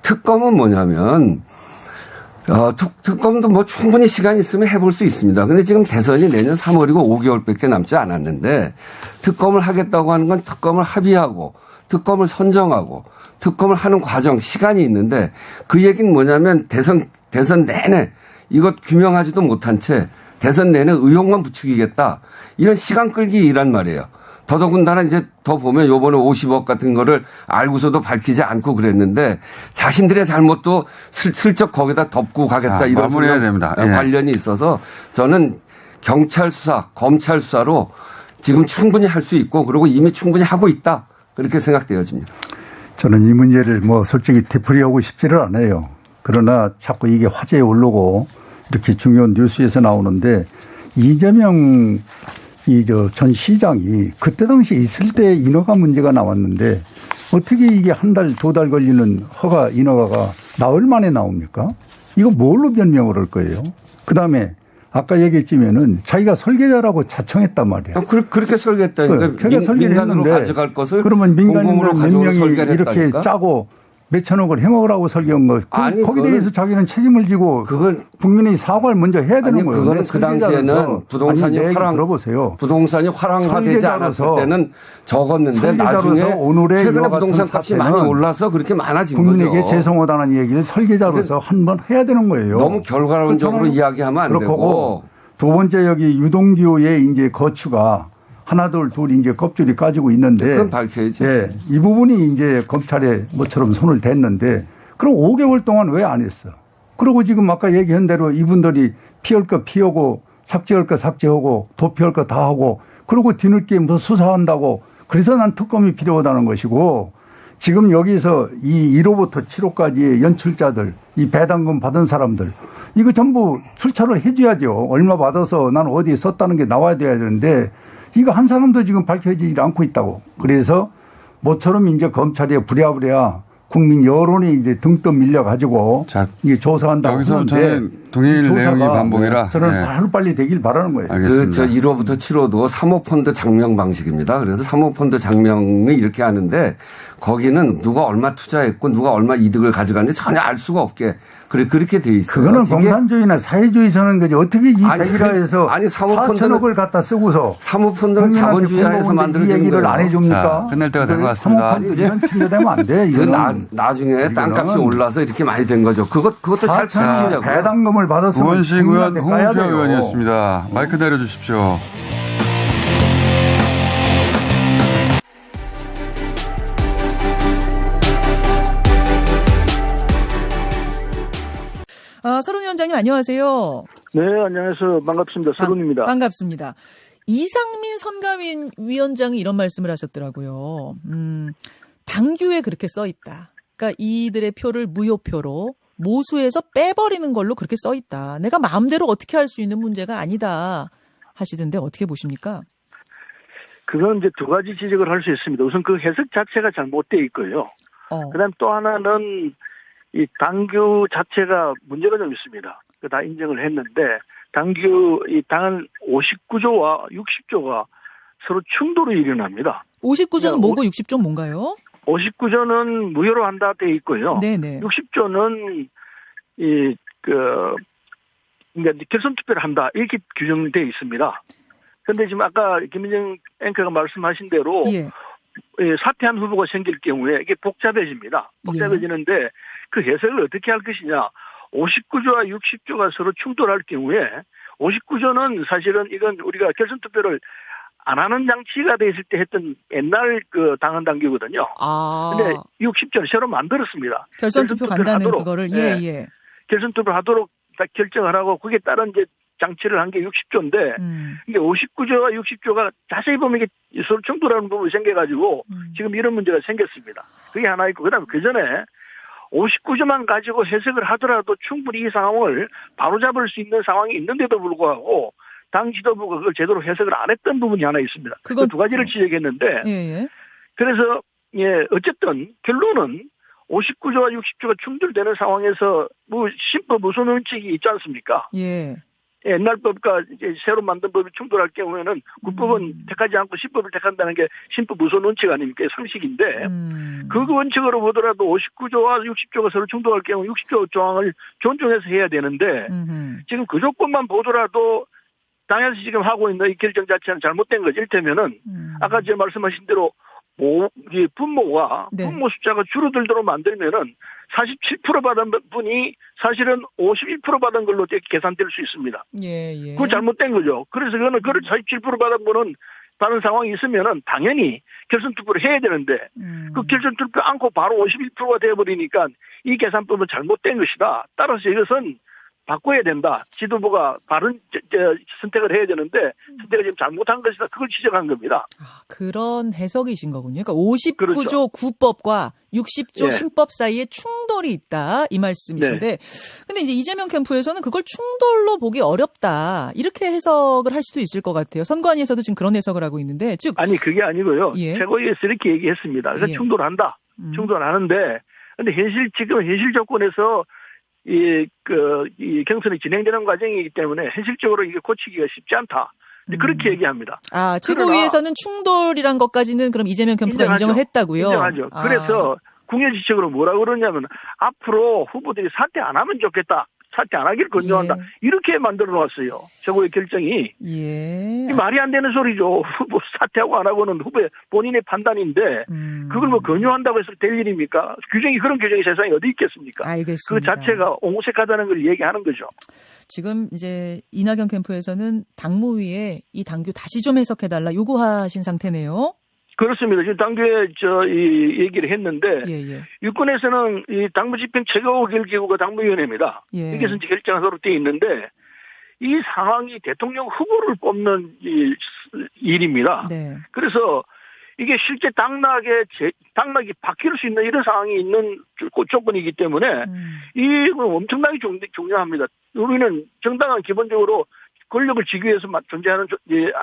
특검은 뭐냐면 특검도 뭐 충분히 시간이 있으면 해볼 수 있습니다. 근데 지금 대선이 내년 3월이고 5개월밖에 남지 않았는데 특검을 하겠다고 하는 건 특검을 합의하고 특검을 선정하고 특검을 하는 과정 시간이 있는데 그 얘기는 뭐냐면 대선 내내 이것 규명하지도 못한 채 대선 내내 의혹만 부추기겠다. 이런 시간 끌기 일란 말이에요. 더더군다나 이제 더 보면 요번에 50억 같은 거를 알고서도 밝히지 않고 그랬는데 자신들의 잘못도 슬쩍 거기다 덮고 가겠다 이런 마무리해야 됩니다. 관련이 있어서 저는 경찰 수사, 검찰 수사로 지금 충분히 할 수 있고 그리고 이미 충분히 하고 있다. 그렇게 생각되어집니다. 저는 이 문제를 뭐 솔직히 되풀이하고 싶지를 않아요. 그러나 자꾸 이게 화제에 오르고 이렇게 중요한 뉴스에서 나오는데 이재명 전 시장이 그때 당시 있을 때 인허가 문제가 나왔는데 어떻게 이게 한 달, 두 달 걸리는 인허가가 나흘 만에 나옵니까? 이거 뭘로 변명을 할 거예요? 그 다음에 아까 얘기했지만은 자기가 설계자라고 자청했단 말이에요. 그렇게 설계했다니까. 민간으로 가져갈 것을 그러면 민간인들 몇 명이 설계를 이렇게 했다니까? 짜고 몇천억을 해먹으라고 설계한 거. 아니, 거기에 대해서 자기는 책임을 지고 국민의 사과를 먼저 해야 되는 거예요. 그거는 그 당시에는 부동산이 들어보세요. 부동산이 활황화되지 않았을 때는 적었는데 나중에 오늘의 최근에 부동산 값이 많이 올라서 그렇게 많아진 국민에게 거죠. 죄송하다는 얘기를 설계자로서 한번 해야 되는 거예요. 너무 결과론적으로 이야기하면 안 되고. 두 번째 여기 유동규의 이제 거취가 하나 둘 이제 겁줄이 까지고 있는데. 그건 밝혀야지. 예, 이 부분이 이제 검찰에 뭐처럼 손을 댔는데 그럼 5개월 동안 왜 안 했어? 그리고 지금 아까 얘기한 대로 이분들이 피할 거 피하고 삭제할 거 삭제하고 도피할 거 다 하고 그리고 뒤늦게 뭐 수사한다고 그래서 난 특검이 필요하다는 것이고 지금 여기서 이 1호부터 7호까지의 연출자들 이 배당금 받은 사람들 이거 전부 출처를 해 줘야죠. 얼마 받아서 난 어디에 썼다는 게 나와야 돼야 되는데 이거 한 사람도 지금 밝혀지지 않고 있다고. 그래서 모처럼 이제 검찰이 부랴부랴 국민 여론이 이제 등떠 밀려가지고 이게 조사한다고 여기서 저는 동일 내용이 반복이라 저는 하루빨리 되길 바라는 거예요. 그 1호부터 7호도 사모펀드 장명 방식입니다. 그래서 사모펀드 장명을 이렇게 하는데 거기는 누가 얼마 투자했고 누가 얼마 이득을 가져갔는지 전혀 알 수가 없게 그렇게 돼 있어요. 그거는 공산주의나 사회주의에서는 거지 어떻게 이 백일화에서 4천억을 갖다 쓰고서 사모펀드는 자본주의에서 만들어진 거예요. 얘기를 안 해줍니까? 끝날 때가 된 것 같습니다. 사모펀드 핑계대면 안 돼. 나중에 땅값이 올라서 이렇게 많이 된 거죠. 그것도 잘 파악하자고요. 배당금을 받았으면 우원식 의원, 홍은표 의원이었습니다. 마이크 내려주십시오. 서른 위원장님 안녕하세요. 네, 안녕하세요. 반갑습니다. 서른입니다. 반갑습니다. 이상민 선감위원장이 이런 말씀을 하셨더라고요. 당규에 그렇게 써 있다. 그러니까 이들의 표를 무효표로 모수해서 빼버리는 걸로 그렇게 써 있다. 내가 마음대로 어떻게 할 수 있는 문제가 아니다 하시던데 어떻게 보십니까? 그건 이제 두 가지 지적을 할 수 있습니다. 우선 그 해석 자체가 잘못되어 있고요. 그다음 또 하나는 이 당규 자체가 문제가 좀 있습니다. 다 인정을 했는데 이 당은 59조와 60조가 서로 충돌이 일어납니다. 59조는 뭐고 60조는 뭔가요? 59조는 무효로 한다 되어 있고요. 네네. 60조는 그러니까 결선 투표를 한다 이렇게 규정되어 있습니다. 그런데 지금 아까 김민정 앵커가 말씀하신 대로 사퇴한 후보가 생길 경우에 이게 복잡해집니다. 복잡해지는데 그 해석을 어떻게 할 것이냐. 59조와 60조가 서로 충돌할 경우에 59조는 사실은 이건 우리가 결선 투표를 안 하는 장치가 돼 있을 때 했던 옛날 그 당헌 당규거든요. 근데 60조를 새로 만들었습니다. 결선 투표 간다는 그거를 결선 투표를 하도록 다 결정을 하고 거기에 따른 이제 장치를 한 게 60조인데 이게 59조와 60조가 자세히 보면 이게 서로 충돌하는 부분이 생겨가지고 지금 이런 문제가 생겼습니다. 그게 하나 있고 그다음에 그 전에 59조만 가지고 해석을 하더라도 충분히 이 상황을 바로잡을 수 있는 상황이 있는데도 불구하고 당 지도부가 그걸 제대로 해석을 안 했던 부분이 하나 있습니다. 그 두 가지를 지적했는데 그래서 어쨌든 결론은 59조와 60조가 충돌되는 상황에서 뭐 신법 우선 원칙이 있지 않습니까? 옛날 법과 이제 새로 만든 법이 충돌할 경우에는 국법은 택하지 않고 신법을 택한다는 게 신법 우선 원칙 아닙니까? 상식인데 그 원칙으로 보더라도 59조와 60조가 서로 충돌할 경우 60조 조항을 존중해서 해야 되는데 지금 그 조건만 보더라도 당에서 지금 하고 있는 이 결정 자체는 잘못된 거지. 이를테면은 아까 제가 말씀하신 대로 분모가 분모 숫자가 줄어들도록 만들면은 47% 받은 분이 사실은 51% 받은 걸로 계산될 수 있습니다. 그거 잘못된 거죠. 그래서 그거는 47% 받은 분은 다른 상황이 있으면은 당연히 결선 투표를 해야 되는데 그 결선 투표 않고 바로 51%가 되어버리니까 이 계산법은 잘못된 것이다. 따라서 이것은 바꿔야 된다. 지도부가 바른 선택을 해야 되는데 선택을 지금 잘못한 것이다. 그걸 지적한 겁니다. 아, 그런 해석이신 거군요. 그러니까 59조 그렇죠. 구법과 60조 예. 신법 사이에 충돌이 있다 이 말씀이신데 근데 이제 이재명 캠프에서는 그걸 충돌로 보기 어렵다. 이렇게 해석을 할 수도 있을 것 같아요. 선관위에서도 지금 그런 해석을 하고 있는데 즉 아니 그게 아니고요. 예. 최고위에서 이렇게 얘기했습니다. 그래서 예. 충돌한다. 충돌하는데 근데 지금 현실 조건에서 이 경선이 진행되는 과정이기 때문에 현실적으로 이게 고치기가 쉽지 않다. 그렇게 얘기합니다. 아, 최고위에서는 충돌이란 것까지는 그럼 이재명 캠프가 인정을 했다고요? 인정하죠. 아. 그래서 궁여지책으로 뭐라고 그러냐면 앞으로 후보들이 사퇴 안 하면 좋겠다. 사퇴 안 하기를 권유한다. 예. 이렇게 만들어 놨어요. 최고의 결정이. 예. 이 말이 안 되는 소리죠. 후보 사퇴하고 안 하고는 후보의 본인의 판단인데 그걸 뭐 권유한다고 해서 될 일입니까? 그런 규정이 세상에 어디 있겠습니까? 알겠습니다. 그 자체가 옹색하다는 걸 얘기하는 거죠. 지금 이제 이낙연 캠프에서는 당무위에 이 당규 다시 좀 해석해달라 요구하신 상태네요. 그렇습니다. 지금 당규에 이 얘기를 했는데 예. 유권에서는 이 당무집행 최고결기구가 당무위원회입니다. 예. 여기서 이제 결정하도록 되어 있는데 이 상황이 대통령 후보를 뽑는 일입니다. 네. 그래서 이게 실제 당락이 바뀔 수 있는 이런 상황이 있는 조건이기 때문에 이건 엄청나게 중요합니다. 우리는 정당은 기본적으로 권력을 지기 위해서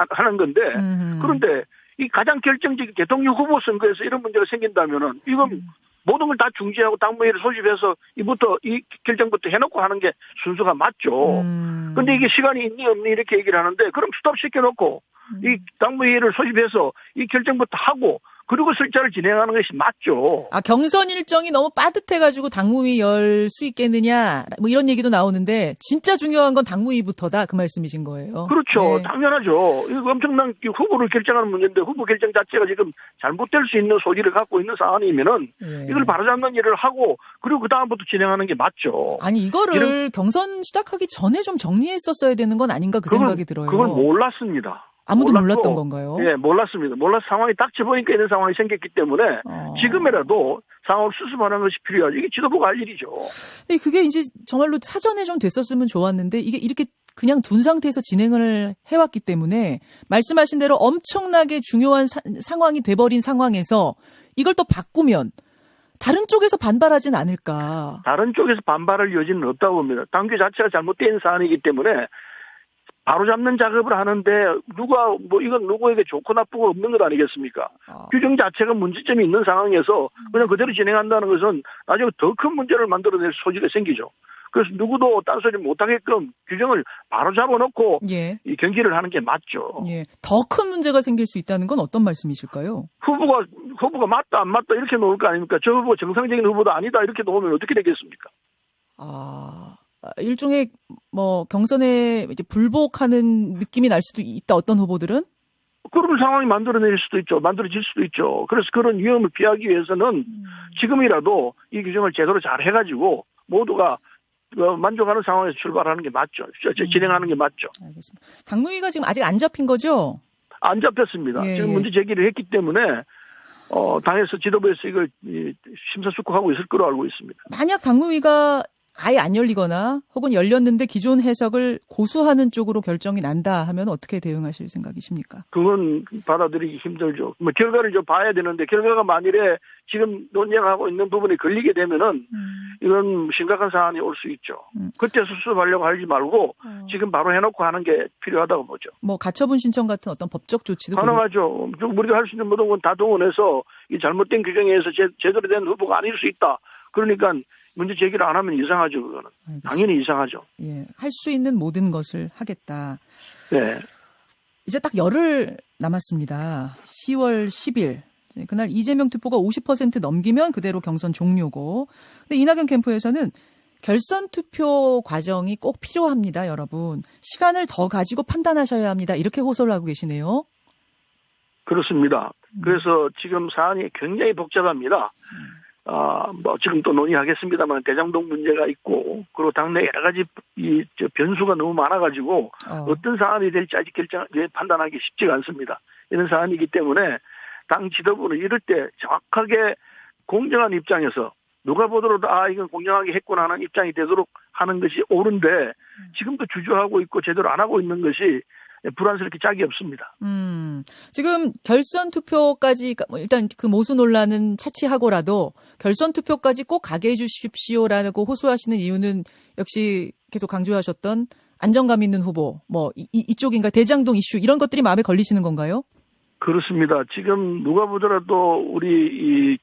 하는 건데 그런데 이 가장 결정적인 대통령 후보 선거에서 이런 문제가 생긴다면은 이건 모든 걸 다 중지하고 당무회를 소집해서 이 결정부터 해놓고 하는 게 순서가 맞죠. 근데 이게 시간이 있니 없니 이렇게 얘기를 하는데 그럼 스톱시켜놓고 이 당무회를 소집해서 이 결정부터 하고 그리고 설자를 진행하는 것이 맞죠. 아, 경선 일정이 너무 빠듯해가지고 당무위 열 수 있겠느냐, 뭐 이런 얘기도 나오는데, 진짜 중요한 건 당무위부터다, 그 말씀이신 거예요. 그렇죠. 네. 당연하죠. 이거 엄청난 후보를 결정하는 문제인데, 후보 결정 자체가 지금 잘못될 수 있는 소지를 갖고 있는 사안이면은, 예. 이걸 바로잡는 일을 하고, 그리고 그다음부터 진행하는 게 맞죠. 아니, 이거를 경선 시작하기 전에 좀 정리했었어야 되는 건 아닌가 그 생각이 들어요. 그걸 몰랐습니다. 아무도 몰랐고, 몰랐던 건가요? 예, 몰랐습니다. 상황이 닥쳐보니까 이런 상황이 생겼기 때문에 지금이라도 상황을 수습하는 것이 필요하죠. 이게 지도부가 할 일이죠. 근데 그게 이제 정말로 사전에 좀 됐었으면 좋았는데 이게 이렇게 그냥 둔 상태에서 진행을 해왔기 때문에 말씀하신 대로 엄청나게 중요한 상황이 돼버린 상황에서 이걸 또 바꾸면 다른 쪽에서 반발하진 않을까. 다른 쪽에서 반발할 여지는 없다고 봅니다. 당규 자체가 잘못된 사안이기 때문에 바로잡는 작업을 하는데 이건 누구에게 좋고 나쁘고 없는 것 아니겠습니까? 규정 자체가 문제점이 있는 상황에서 그냥 그대로 진행한다는 것은 나중에 더 큰 문제를 만들어낼 소지가 생기죠. 그래서 누구도 딴소리 못하게끔 규정을 바로 잡아놓고 예. 이 경기를 하는 게 맞죠. 예. 더 큰 문제가 생길 수 있다는 건 어떤 말씀이실까요? 후보가 맞다 안 맞다 이렇게 놓을 거 아닙니까? 저 후보 정상적인 후보도 아니다 이렇게 놓으면 어떻게 되겠습니까? 일종의 경선에 이제 불복하는 느낌이 날 수도 있다. 어떤 후보들은? 그런 상황이 만들어질 수도 있죠. 그래서 그런 위험을 피하기 위해서는 지금이라도 이 규정을 제대로 잘 해가지고 모두가 만족하는 상황에서 출발하는 게 맞죠. 진행하는 게 맞죠. 알겠습니다. 당무위가 지금 아직 안 잡힌 거죠? 안 잡혔습니다. 예, 지금 문제 제기를 했기 때문에 당에서 지도부에서 이걸 심사숙고하고 있을 거로 알고 있습니다. 만약 당무위가 아예 안 열리거나 혹은 열렸는데 기존 해석을 고수하는 쪽으로 결정이 난다 하면 어떻게 대응하실 생각이십니까? 그건 받아들이기 힘들죠. 결과를 좀 봐야 되는데 결과가 만일에 지금 논쟁하고 있는 부분이 걸리게 되면은 이건 심각한 사안이 올 수 있죠. 그때 수습하려고 하지 말고 지금 바로 해놓고 하는 게 필요하다고 보죠. 가처분 신청 같은 어떤 법적 조치도 가능하죠. 우리가 할 수 있는 모든 건 다 동원해서 이 잘못된 규정에 의해서 제대로 된 후보가 아닐 수 있다. 그러니까 문제 제기를 안 하면 이상하죠, 그거는. 알겠습니다. 당연히 이상하죠. 예, 할 수 있는 모든 것을 하겠다. 네. 이제 딱 열흘 남았습니다. 10월 10일. 그날 이재명 투표가 50% 넘기면 그대로 경선 종료고. 근데 이낙연 캠프에서는 결선 투표 과정이 꼭 필요합니다, 여러분. 시간을 더 가지고 판단하셔야 합니다. 이렇게 호소를 하고 계시네요. 그렇습니다. 그래서 지금 사안이 굉장히 복잡합니다. 지금 또 논의하겠습니다만 대장동 문제가 있고 그리고 당내 여러 가지 변수가 너무 많아가지고 어떤 사안이 될지 아직 판단하기 쉽지가 않습니다. 이런 사안이기 때문에 당 지도부는 이럴 때 정확하게 공정한 입장에서 누가 보더라도 이건 공정하게 했구나 하는 입장이 되도록 하는 것이 옳은데 지금도 주저하고 있고 제대로 안 하고 있는 것이 불안스럽게 짝이 없습니다. 지금 결선 투표까지 일단 그 모수 논란은 차치하고라도 결선 투표까지 꼭 가게 해주십시오라고 호소하시는 이유는 역시 계속 강조하셨던 안정감 있는 후보, 이쪽인가 대장동 이슈 이런 것들이 마음에 걸리시는 건가요? 그렇습니다. 지금 누가 보더라도 우리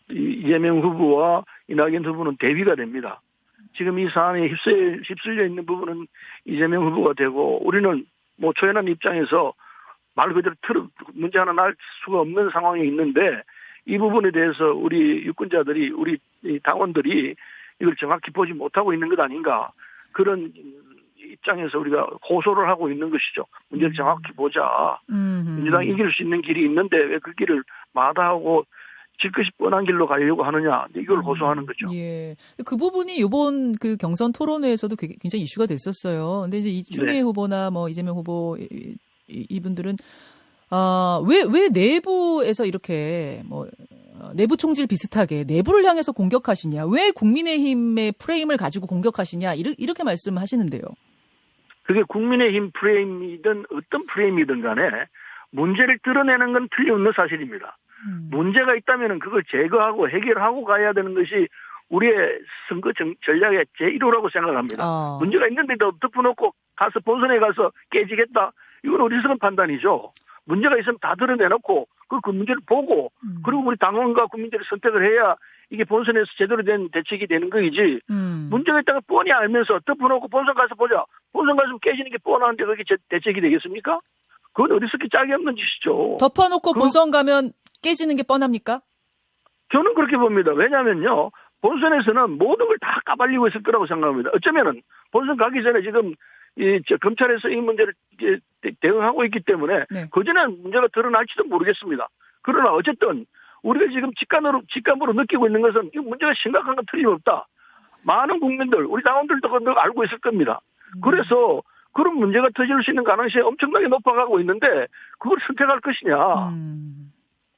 이재명 후보와 이낙연 후보는 대비가 됩니다. 지금 이 사안에 휩쓸려 있는 부분은 이재명 후보가 되고 우리는 초연한 입장에서 말 그대로 문제 하나 날 수가 없는 상황에 있는데 이 부분에 대해서 우리 유권자들이 우리 당원들이 이걸 정확히 보지 못하고 있는 것 아닌가 그런 입장에서 우리가 호소를 하고 있는 것이죠. 문제를 정확히 보자. 민주당이 이길 수 있는 길이 있는데 왜 그 길을 마다하고 질 것이 뻔한 길로 가려고 하느냐. 이걸 호소하는 거죠. 예. 그 부분이 이번 그 경선 토론회에서도 굉장히 이슈가 됐었어요. 근데 이제 추미애 후보나 이재명 후보 이분들은 왜 내부에서 이렇게 내부 총질 비슷하게 내부를 향해서 공격하시냐? 왜 국민의힘의 프레임을 가지고 공격하시냐? 이렇게 말씀하시는데요. 그게 국민의힘 프레임이든 어떤 프레임이든 간에 문제를 드러내는 건 틀림없는 사실입니다. 문제가 있다면 그걸 제거하고 해결하고 가야 되는 것이 우리의 선거 전략의 제1호라고 생각합니다. 문제가 있는데도 덮어놓고 가서 본선에 가서 깨지겠다. 이건 어리석은 판단이죠. 문제가 있으면 다 드러내놓고 그 문제를 보고 그리고 우리 당원과 국민들이 선택을 해야 이게 본선에서 제대로 된 대책이 되는 거이지. 문제가 있다가 뻔히 알면서 덮어놓고 본선 가서 보자. 본선 가서 깨지는 게 뻔한데 그게 대책이 되겠습니까? 그건 어리석기 짝이 없는 짓이죠. 덮어놓고 본선 가면 깨지는 게 뻔합니까? 저는 그렇게 봅니다. 왜냐면요. 본선에서는 모든 걸 다 까발리고 있을 거라고 생각합니다. 어쩌면은 본선 가기 전에 지금 검찰에서 이 문제를 대응하고 있기 때문에 그전엔 문제가 드러날지도 모르겠습니다. 그러나 어쨌든 우리가 지금 직감으로 느끼고 있는 것은 이 문제가 심각한 건 틀림없다. 많은 국민들, 우리 당원들도 그걸 알고 있을 겁니다. 그래서 그런 문제가 터질 수 있는 가능성이 엄청나게 높아가고 있는데 그걸 선택할 것이냐.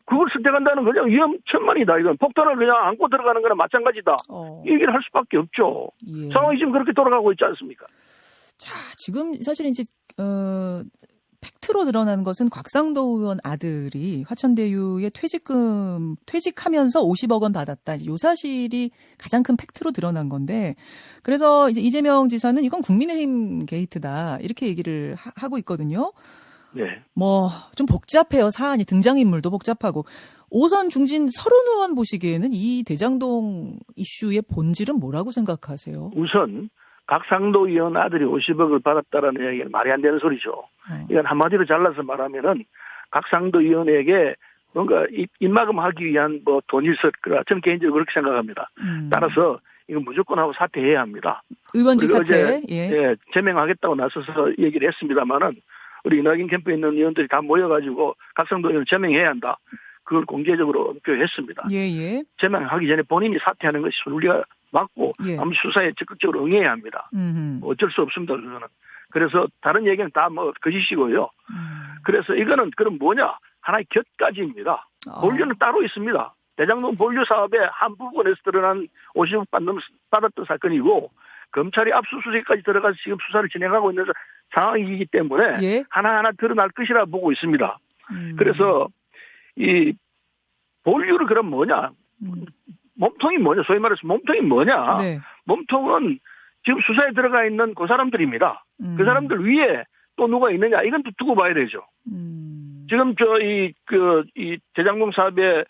그걸 선택한다는 그냥 위험천만이다. 이건 폭탄을 그냥 안고 들어가는 거나 마찬가지다. 이 얘기를 할 수밖에 없죠. 예. 상황이 지금 그렇게 돌아가고 있지 않습니까? 자, 지금 사실 이제 팩트로 드러나는 것은 곽상도 의원 아들이 화천대유의 퇴직하면서 50억 원 받았다. 이 사실이 가장 큰 팩트로 드러난 건데, 그래서 이제 이재명 지사는 이건 국민의힘 게이트다 이렇게 얘기를 하고 있거든요. 네. 좀 복잡해요. 사안이 등장인물도 복잡하고. 오선 중진 서른 의원 보시기에는 이 대장동 이슈의 본질은 뭐라고 생각하세요? 우선 곽상도 의원 아들이 50억을 받았다라는 이야기는 말이 안 되는 소리죠. 이건 한마디로 잘라서 말하면은 곽상도 의원에게 뭔가 입막음하기 위한 돈일설 거라 저는 개인적으로 그렇게 생각합니다. 따라서 이건 무조건 하고 사퇴해야 합니다. 의원직 사퇴. 예, 제명하겠다고 나서서 얘기를 했습니다만은 우리 이낙연 캠프에 있는 의원들이 다 모여가지고 곽상도 의원을 제명해야 한다. 그걸 공개적으로 발표했습니다. 예. 제명하기 전에 본인이 사퇴하는 것이 우리가 맞고 아무 수사에 적극적으로 응해야 합니다. 어쩔 수 없습니다. 그거는. 그래서 다른 얘기는 다 거짓이고요. 그래서 이거는 그럼 뭐냐? 하나의 곁가지입니다. 본류는 따로 있습니다. 대장동 본류 사업의 한 부분에서 드러난 50억 받았던 사건이고 검찰이 압수수색까지 들어가서 지금 수사를 진행하고 있는 상황이기 때문에 하나하나 드러날 것이라 보고 있습니다. 그래서 이 본류를 그럼 뭐냐? 몸통이 뭐냐? 소위 말해서 몸통이 뭐냐? 몸통은 지금 수사에 들어가 있는 그 사람들입니다. 그 사람들 위에 또 누가 있느냐? 이건 또 두고 봐야 되죠. 지금 이 대장동 사업의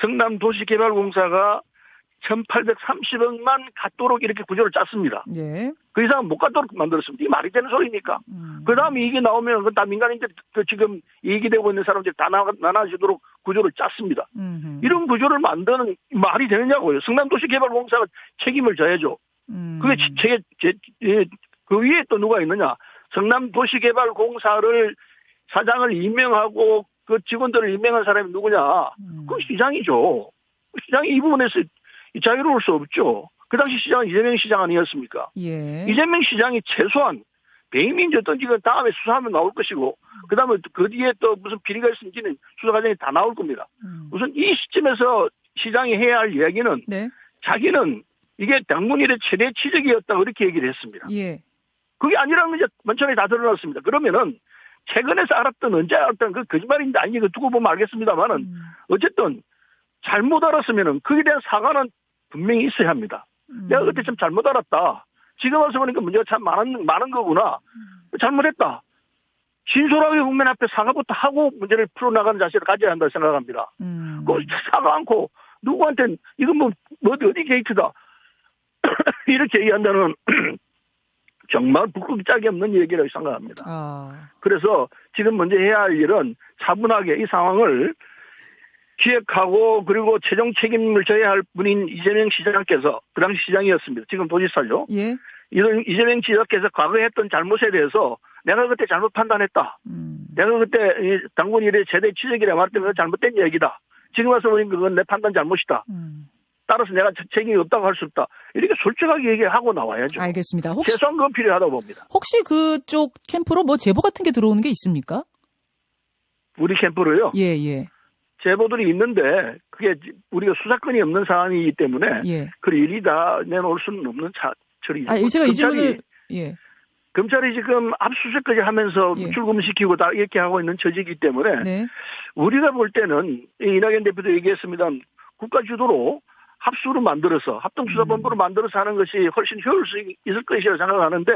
성남도시개발공사가 1,830억만 갖도록 이렇게 구조를 짰습니다. 그 이상은 못 갖도록 만들었습니다. 이게 말이 되는 소리입니까? 그 다음에 이게 나오면 그건 다 민간인들 지금 이익이 되고 있는 사람들이 다 나눠주도록 구조를 짰습니다. 이런 구조를 만드는 말이 되느냐고요. 성남도시개발공사가 책임을 져야죠. 그게 그 위에 또 누가 있느냐? 성남도시개발공사를 사장을 임명하고 그 직원들을 임명한 사람이 누구냐? 그건 시장이죠. 시장이 이 부분에서 자유로울 수 없죠. 그 당시 시장은 이재명 시장 아니었습니까? 이재명 시장이 최소한 배임인지 어떤지 다음에 수사하면 나올 것이고 그 다음에 그 뒤에 또 무슨 비리가 있는지는 수사 과정이 다 나올 겁니다. 우선 이 시점에서 시장이 해야 할 이야기는 자기는 이게 당문일의 최대 치적이었다고 이렇게 얘기를 했습니다. 예. 그게 아니라는 게 먼저에 다 드러났습니다. 그러면은 최근에서 알았던 언제 알았던 그 거짓말인지 아닌지 두고 보면 알겠습니다만은 어쨌든 잘못 알았으면은 그에 대한 사과는 분명히 있어야 합니다. 내가 그때 좀 잘못 알았다. 지금 와서 보니까 문제가 참 많은 거구나. 잘못했다. 진솔하게 국민 앞에 사과부터 하고 문제를 풀어나가는 자세를 가져야 한다고 생각합니다. 그 사과 않고 누구한테 이건 뭐 어디 게이트다 이렇게 얘기한다는 정말 북극 짝이 없는 얘기라고 생각합니다. 그래서 지금 먼저 해야 할 일은 차분하게 이 상황을 기획하고 그리고 최종 책임을 져야 할 분인 이재명 시장께서 그 당시 시장이었습니다. 지금 도지사죠. 예. 이재명 지사께서 과거에 했던 잘못에 대해서 내가 그때 잘못 판단했다. 내가 그때 당군 일의 최대 취적이라 말했던 건 잘못된 얘기다. 지금 와서 보니까 그건 내 판단 잘못이다. 따라서 내가 책임이 없다고 할 수 없다. 이렇게 솔직하게 얘기하고 나와야죠. 알겠습니다. 최소한 그건 필요하다고 봅니다. 혹시 그쪽 캠프로 뭐 제보 같은 게 들어오는 게 있습니까? 우리 캠프로요? 예, 예. 제보들이 있는데 그게 우리가 수사권이 없는 사안이기 때문에 예. 그 일이 다 내놓을 수는 없는 처리죠. 제가 이 질문을 예. 검찰이 지금 압수수색까지 하면서 예. 출금시키고 다 이렇게 하고 있는 처지이기 때문에 네. 우리가 볼 때는 이낙연 대표도 얘기했습니다. 국가 주도로 합수를 만들어서 합동수사본부를 만들어서 하는 것이 훨씬 효율성이 있을 것이라고 생각하는데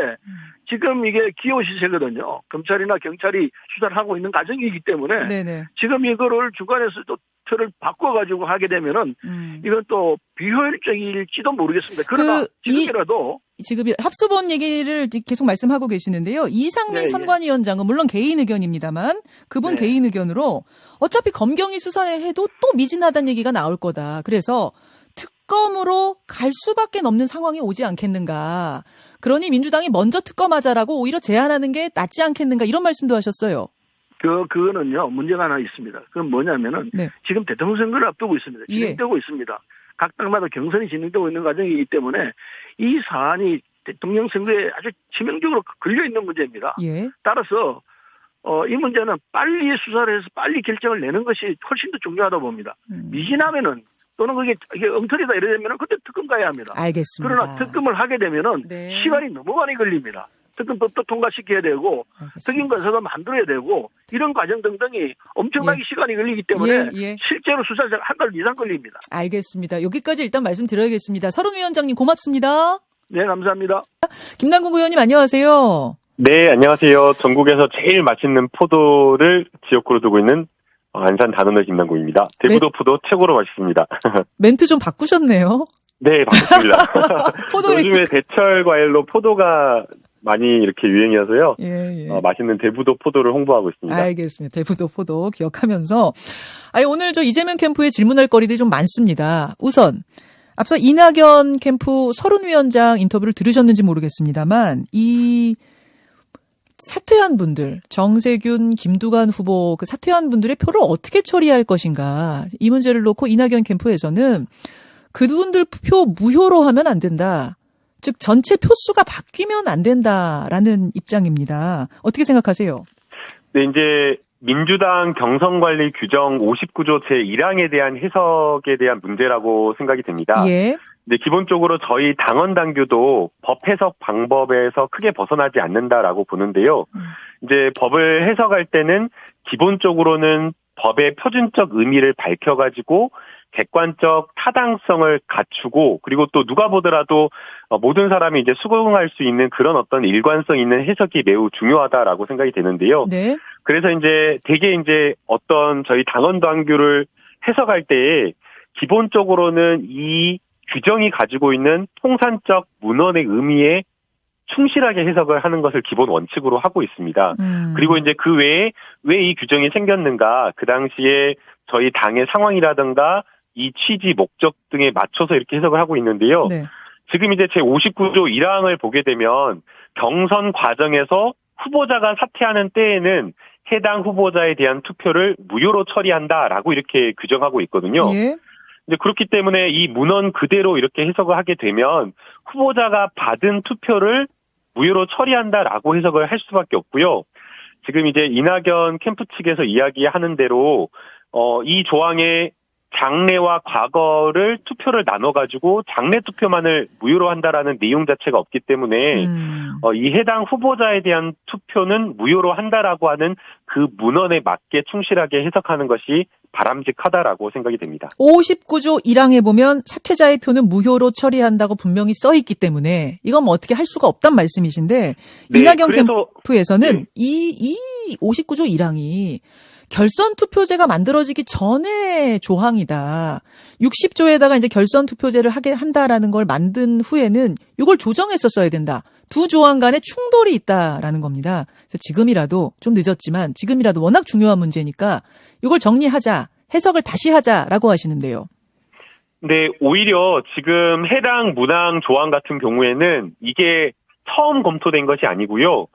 지금 이게 기호시세거든요. 검찰이나 경찰이 수사를 하고 있는 과정이기 때문에 네네. 지금 이거를 주관해서 또 틀을 바꿔가지고 하게 되면은 이건 또 비효율적일지도 모르겠습니다. 그러나 지금이라도 지금 합수본 얘기를 계속 말씀하고 계시는데요. 이상민 네, 선관위원장은 물론 개인 의견입니다만 그분 네. 개인 의견으로 어차피 검경이 수사해도 또 미진하다는 얘기가 나올 거다. 그래서 특검으로 갈 수밖에 없는 상황이 오지 않겠는가. 그러니 민주당이 먼저 특검하자라고 오히려 제안하는 게 낫지 않겠는가 이런 말씀도 하셨어요. 그거는요 문제가 하나 있습니다. 그건 뭐냐면은 네. 지금 대통령 선거를 앞두고 있습니다. 진행되고 있습니다. 각 당마다 경선이 진행되고 있는 과정이기 때문에 이 사안이 대통령 선거에 아주 치명적으로 걸려 있는 문제입니다. 예. 따라서 이 문제는 빨리 수사를 해서 빨리 결정을 내는 것이 훨씬 더 중요하다고 봅니다. 미진하면은 또는 이게 엉터리다 이러면은 그때 특검 가야 합니다. 알겠습니다. 그러나 특검을 하게 되면은 네. 시간이 너무 많이 걸립니다. 특검법도 통과시켜야 되고 특임관서도 만들어야 되고 이런 과정 등등이 엄청나게 시간이 걸리기 때문에 실제로 수사가 한 달 이상 걸립니다. 알겠습니다. 여기까지 일단 말씀드려야겠습니다. 서른 위원장님 고맙습니다. 네, 감사합니다. 김남국 의원님 안녕하세요. 네, 안녕하세요. 전국에서 제일 맛있는 포도를 지역구로 두고 있는 안산 단원의 김남국입니다. 대구도 포도 최고로 맛있습니다. 멘트 좀 바꾸셨네요. 네, 바꿨습니다. 포도 요즘에 대철 과일로 포도가 많이 이렇게 유행이어서요. 맛있는 대부도 포도를 홍보하고 있습니다. 알겠습니다. 대부도 포도 기억하면서 오늘 저 이재명 캠프에 질문할 거리들이 좀 많습니다. 우선 앞서 이낙연 캠프 서른 위원장 인터뷰를 들으셨는지 모르겠습니다만 이 사퇴한 분들, 정세균, 김두관 후보 그 사퇴한 분들의 표를 어떻게 처리할 것인가 이 문제를 놓고 이낙연 캠프에서는 그분들 표 무효로 하면 안 된다. 즉 전체 표수가 바뀌면 안 된다라는 입장입니다. 어떻게 생각하세요? 네, 이제 민주당 경선관리 규정 59조 제1항에 대한 해석에 대한 문제라고 생각이 됩니다. 예. 근데 기본적으로 저희 당원 당규도 법 해석 방법에서 크게 벗어나지 않는다라고 보는데요. 이제 법을 해석할 때는 기본적으로는 법의 표준적 의미를 밝혀가지고 객관적 타당성을 갖추고 그리고 또 누가 보더라도 모든 사람이 이제 수긍할 수 있는 그런 어떤 일관성 있는 해석이 매우 중요하다라고 생각이 되는데요. 네. 그래서 이제 되게 이제 어떤 저희 당원 당규를 해석할 때에 기본적으로는 이 규정이 가지고 있는 통산적 문헌의 의미에 충실하게 해석을 하는 것을 기본 원칙으로 하고 있습니다. 그리고 이제 그 외에 왜 이 규정이 생겼는가, 그 당시에 저희 당의 상황이라든가 이 취지, 목적 등에 맞춰서 이렇게 해석을 하고 있는데요. 네. 지금 이제 제59조 1항을 보게 되면 경선 과정에서 후보자가 사퇴하는 때에는 해당 후보자에 대한 투표를 무효로 처리한다라고 이렇게 규정하고 있거든요. 예. 이제 그렇기 때문에 이 문헌 그대로 이렇게 해석을 하게 되면 후보자가 받은 투표를 무효로 처리한다라고 해석을 할 수밖에 없고요. 지금 이제 이낙연 캠프 측에서 이야기하는 대로 이 조항에 장래와 과거를 투표를 나눠가지고 장래 투표만을 무효로 한다라는 내용 자체가 없기 때문에 이 해당 후보자에 대한 투표는 무효로 한다라고 하는 그 문헌에 맞게 충실하게 해석하는 것이 바람직하다라고 생각이 됩니다. 59조 1항에 보면 사퇴자의 표는 무효로 처리한다고 분명히 써 있기 때문에 이건 뭐 어떻게 할 수가 없단 말씀이신데 네, 이낙연 그래서, 캠프에서는 네. 이 59조 1항이 결선 투표제가 만들어지기 전에 조항이다. 60조에다가 이제 결선 투표제를 하게 한다라는 걸 만든 후에는 이걸 조정했었어야 된다. 두 조항 간에 충돌이 있다라는 겁니다. 그래서 지금이라도 좀 늦었지만 지금이라도 워낙 중요한 문제니까 이걸 정리하자. 해석을 다시 하자라고 하시는데요. 네, 오히려 지금 해당 문항 조항 같은 경우에는 이게 처음 검토된 것이 아니고요.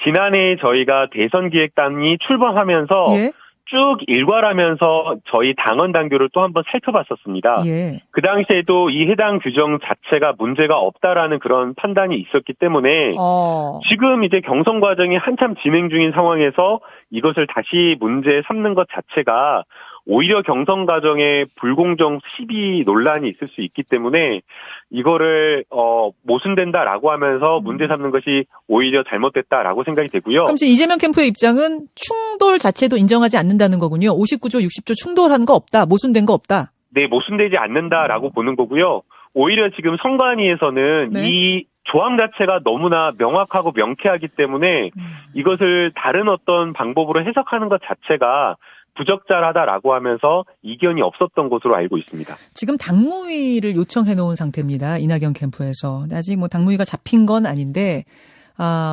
지난해 저희가 대선기획단이 출범하면서 예. 쭉 일괄하면서 저희 당원 당규를 또 한번 살펴봤었습니다. 예. 그 당시에도 이 해당 규정 자체가 문제가 없다라는 그런 판단이 있었기 때문에 지금 이제 경선 과정이 한참 진행 중인 상황에서 이것을 다시 문제 삼는 것 자체가 오히려 경선 과정에 불공정 시비 논란이 있을 수 있기 때문에 이거를 모순된다라고 하면서 문제 삼는 것이 오히려 잘못됐다라고 생각이 되고요. 그럼 지금 이재명 캠프의 입장은 충돌 자체도 인정하지 않는다는 거군요. 59조, 60조 충돌한 거 없다. 모순된 거 없다. 네, 모순되지 않는다라고 보는 거고요. 오히려 지금 선관위에서는 네. 이 조항 자체가 너무나 명확하고 명쾌하기 때문에 이것을 다른 어떤 방법으로 해석하는 것 자체가 부적절하다라고 하면서 이견이 없었던 것으로 알고 있습니다. 지금 당무위를 요청해 놓은 상태입니다. 이낙연 캠프에서. 아직 뭐 당무위가 잡힌 건 아닌데,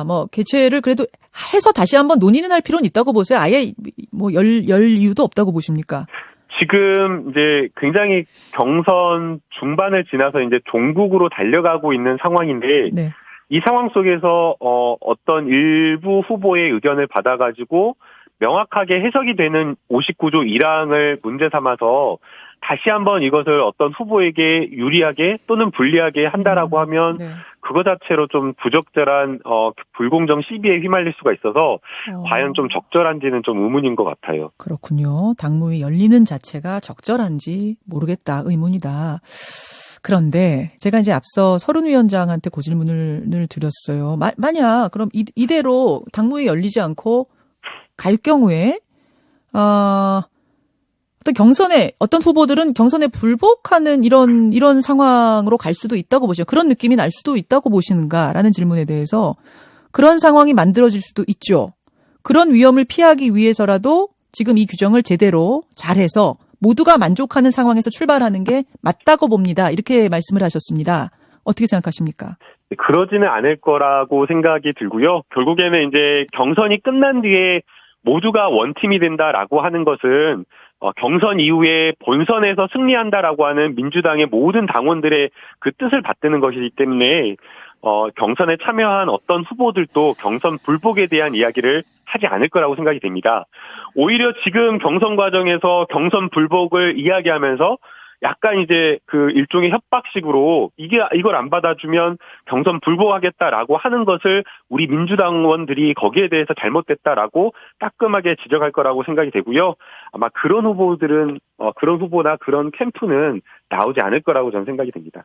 뭐 개최를 그래도 해서 다시 한번 논의는 할 필요는 있다고 보세요. 아예 뭐 열 이유도 없다고 보십니까? 지금 이제 굉장히 경선 중반을 지나서 이제 종국으로 달려가고 있는 상황인데, 네. 이 상황 속에서 어떤 일부 후보의 의견을 받아가지고 명확하게 해석이 되는 59조 1항을 문제 삼아서 다시 한번 이것을 어떤 후보에게 유리하게 또는 불리하게 한다라고 하면 네. 그거 자체로 좀 부적절한 불공정 시비에 휘말릴 수가 있어서 과연 좀 적절한지는 좀 의문인 것 같아요. 그렇군요. 당무위 열리는 자체가 적절한지 모르겠다. 의문이다. 그런데 제가 이제 앞서 서른 위원장한테 그 질문을 드렸어요. 만약 그럼 이대로 당무위 열리지 않고 갈 경우에 어떤 경선에 어떤 후보들은 경선에 불복하는 이런 상황으로 갈 수도 있다고 보시죠. 그런 느낌이 날 수도 있다고 보시는가라는 질문에 대해서 그런 상황이 만들어질 수도 있죠. 그런 위험을 피하기 위해서라도 지금 이 규정을 제대로 잘해서 모두가 만족하는 상황에서 출발하는 게 맞다고 봅니다. 이렇게 말씀을 하셨습니다. 어떻게 생각하십니까? 그러지는 않을 거라고 생각이 들고요. 결국에는 이제 경선이 끝난 뒤에 모두가 원팀이 된다라고 하는 것은 경선 이후에 본선에서 승리한다라고 하는 민주당의 모든 당원들의 그 뜻을 받드는 것이기 때문에 경선에 참여한 어떤 후보들도 경선 불복에 대한 이야기를 하지 않을 거라고 생각이 됩니다. 오히려 지금 경선 과정에서 경선 불복을 이야기하면서 약간 이제 그 일종의 협박식으로 이걸 안 받아주면 경선 불복하겠다라고 하는 것을 우리 민주당원들이 거기에 대해서 잘못됐다라고 따끔하게 지적할 거라고 생각이 되고요. 아마 그런 후보들은 그런 후보나 그런 캠프는 나오지 않을 거라고 저는 생각이 됩니다.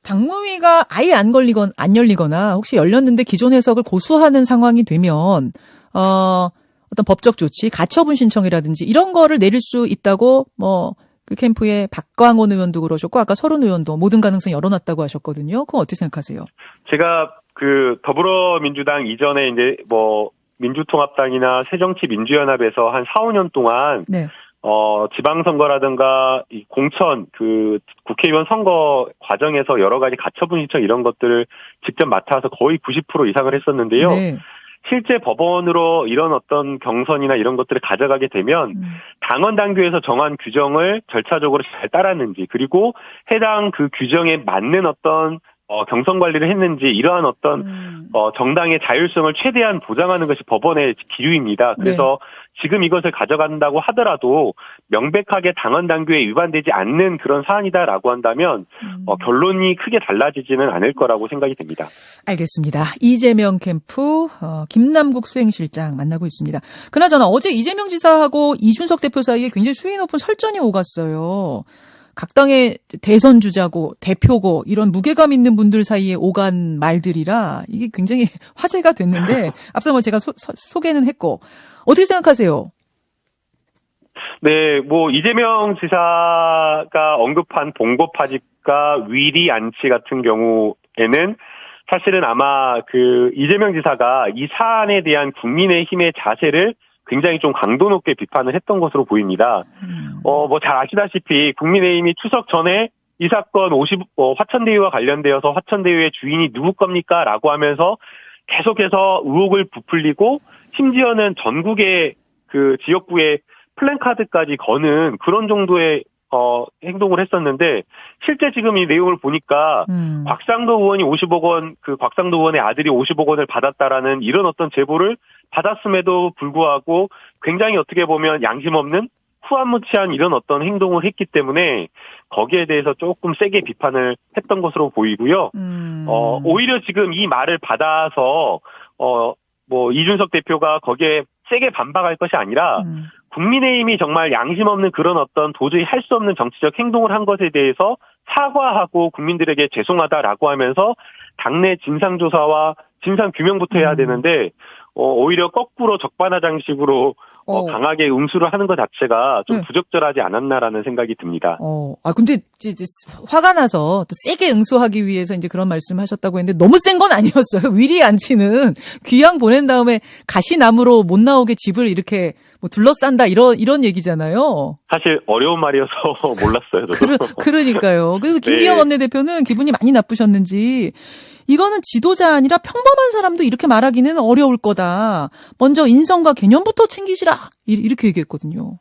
당무위가 아예 안 열리거나 혹시 열렸는데 기존 해석을 고수하는 상황이 되면 어떤 법적 조치, 가처분 신청이라든지 이런 거를 내릴 수 있다고 그 캠프의 박광원 의원도 그러셨고 아까 서른 의원도 모든 가능성 열어놨다고 하셨거든요. 그건 어떻게 생각하세요? 제가 그 더불어민주당 이전에 이제 민주통합당이나 새정치민주연합에서 한 4, 5년 동안 네. 지방선거라든가 이 공천 그 국회의원 선거 과정에서 여러 가지 가처분 신청 이런 것들을 직접 맡아서 거의 90% 이상을 했었는데요. 네. 실제 법원으로 이런 어떤 경선이나 이런 것들을 가져가게 되면 당원 당규에서 정한 규정을 절차적으로 잘 따랐는지 그리고 해당 그 규정에 맞는 어떤 경선 관리를 했는지 이러한 어떤 정당의 자율성을 최대한 보장하는 것이 법원의 기류입니다. 그래서 지금 이것을 가져간다고 하더라도 명백하게 당헌 당규에 위반되지 않는 그런 사안이다라고 한다면 결론이 크게 달라지지는 않을 거라고 생각이 됩니다. 알겠습니다. 이재명 캠프 김남국 수행실장 만나고 있습니다. 그나저나 어제 이재명 지사하고 이준석 대표 사이에 굉장히 수위 높은 설전이 오갔어요. 각 당의 대선 주자고 대표고 이런 무게감 있는 분들 사이에 오간 말들이라 이게 굉장히 화제가 됐는데 앞서 뭐 제가 소개는 했고 어떻게 생각하세요? 네, 뭐 이재명 지사가 언급한 봉고파집과 위리 안치 같은 경우에는 사실은 아마 그 이재명 지사가 이 사안에 대한 국민의힘의 자세를 굉장히 좀 강도 높게 비판을 했던 것으로 보입니다. 뭐 잘 아시다시피 국민의힘이 추석 전에 이 사건 화천대유와 관련되어서 화천대유의 주인이 누구 겁니까? 라고 하면서 계속해서 의혹을 부풀리고 심지어는 전국의 그 지역구에 플랜카드까지 거는 그런 정도의 행동을 했었는데 실제 지금 이 내용을 보니까 곽상도 의원이 50억 원, 그 곽상도 의원의 아들이 50억 원을 받았다라는 이런 어떤 제보를 받았음에도 불구하고 굉장히 어떻게 보면 양심 없는 후안무치한 이런 어떤 행동을 했기 때문에 거기에 대해서 조금 세게 비판을 했던 것으로 보이고요. 오히려 지금 이 말을 받아서 뭐 이준석 대표가 거기에 세게 반박할 것이 아니라 국민의힘이 정말 양심 없는 그런 어떤 도저히 할 수 없는 정치적 행동을 한 것에 대해서 사과하고 국민들에게 죄송하다라고 하면서 당내 진상조사와 진상규명부터 해야 되는데 오히려 거꾸로 적반하장식으로 강하게 응수를 하는 것 자체가 좀 부적절하지 않았나라는 생각이 듭니다. 근데 이제 화가 나서 또 세게 응수하기 위해서 이제 그런 말씀하셨다고 했는데 너무 센 건 아니었어요. 위리 안치는 귀양 보낸 다음에 가시나무로 못 나오게 집을 이렇게 뭐 둘러싼다 이런 얘기잖아요. 사실 어려운 말이어서 몰랐어요. 저도. 그러니까요. 그래서 김기현 원내대표는 기분이 많이 나쁘셨는지 이거는 지도자 아니라 평범한 사람도 이렇게 말하기는 어려울 거다. 먼저 인성과 개념부터 챙기시라. 이렇게 얘기했거든요.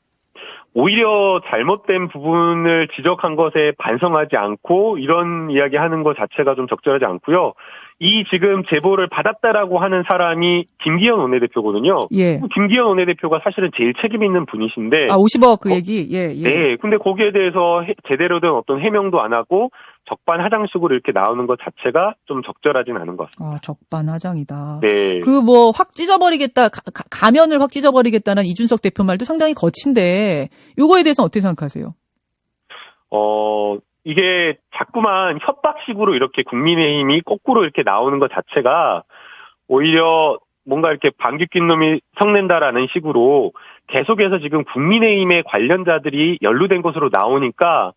오히려 잘못된 부분을 지적한 것에 반성하지 않고 이런 이야기하는 것 자체가 좀 적절하지 않고요. 이 지금 제보를 받았다라고 하는 사람이 김기현 원내대표거든요. 예. 김기현 원내대표가 사실은 제일 책임 있는 분이신데. 50억 그 얘기. 예. 네. 근데 거기에 대해서 제대로 된 어떤 해명도 안 하고 적반하장식으로 이렇게 나오는 것 자체가 좀 적절하진 않은 것 같습니다. 적반하장이다. 네. 그 뭐 확 찢어버리겠다, 가면을 확 찢어버리겠다는 이준석 대표 말도 상당히 거친데 요거에 대해서 어떻게 생각하세요? 이게 자꾸만 협박식으로 이렇게 국민의힘이 거꾸로 이렇게 나오는 것 자체가 오히려 뭔가 이렇게 방귀 낀 놈이 성낸다라는 식으로 계속해서 지금 국민의힘의 관련자들이 연루된 것으로 나오니까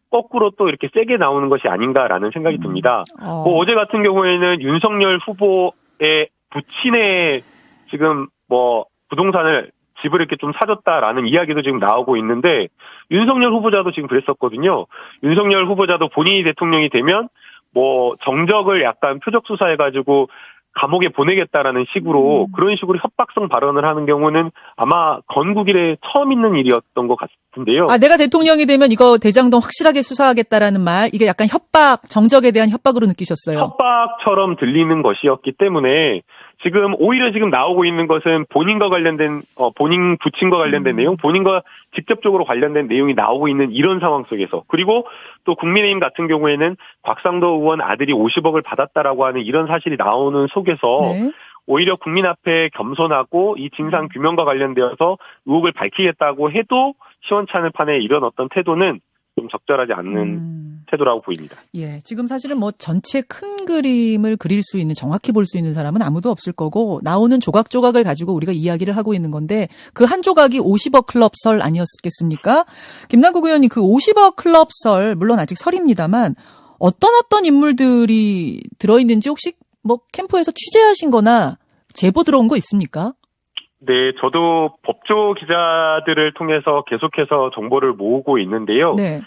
거꾸로 또 이렇게 세게 나오는 것이 아닌가라는 생각이 듭니다. 어제 같은 경우에는 윤석열 후보의 부친의 지금 뭐 부동산을 집을 이렇게 좀 사줬다라는 이야기도 지금 나오고 있는데 윤석열 후보자도 지금 그랬었거든요. 윤석열 후보자도 본인이 대통령이 되면 뭐 정적을 약간 표적 수사해가지고 감옥에 보내겠다라는 식으로 그런 식으로 협박성 발언을 하는 경우는 아마 건국 이래 처음 있는 일이었던 것 같은데요. 내가 대통령이 되면 이거 대장동 확실하게 수사하겠다라는 말, 이게 약간 협박, 정적에 대한 협박으로 느끼셨어요? 협박처럼 들리는 것이었기 때문에 지금 오히려 지금 나오고 있는 것은 본인과 관련된 본인 부친과 관련된 내용, 본인과 직접적으로 관련된 내용이 나오고 있는 이런 상황 속에서, 그리고 또 국민의힘 같은 경우에는 곽상도 의원 아들이 50억을 받았다라고 하는 이런 사실이 나오는 속에서 오히려 국민 앞에 겸손하고 이 진상 규명과 관련되어서 의혹을 밝히겠다고 해도 시원찮을 판에 이런 어떤 태도는 좀 적절하지 않는 태도라고 보입니다. 예, 지금 사실은 뭐 전체 큰 그림을 그릴 수 있는, 정확히 볼 수 있는 사람은 아무도 없을 거고 나오는 조각조각을 가지고 우리가 이야기를 하고 있는 건데 그 한 조각이 50억 클럽 설 아니었겠습니까? 김남국 의원님, 그 50억 클럽 설, 물론 아직 설입니다만 어떤 인물들이 들어있는지 혹시 뭐 캠프에서 취재하신 거나 제보 들어온 거 있습니까? 네, 저도 법조 기자들을 통해서 계속해서 정보를 모으고 있는데요. 네.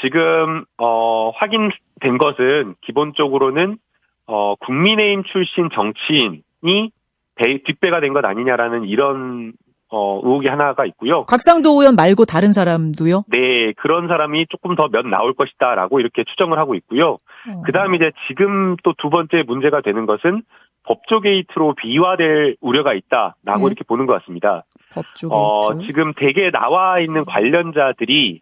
지금 확인된 것은 기본적으로는 국민의힘 출신 정치인이 뒷배가 된 것 아니냐라는 이런 의혹이 하나가 있고요. 곽상도 의원 말고 다른 사람도요? 네, 그런 사람이 조금 더 몇 나올 것이다라고 이렇게 추정을 하고 있고요. 그다음에 이제 지금 또 두 번째 문제가 되는 것은 법조 게이트로 비화될 우려가 있다라고 이렇게 보는 것 같습니다. 법조 게이트. 지금 대개 나와 있는 관련자들이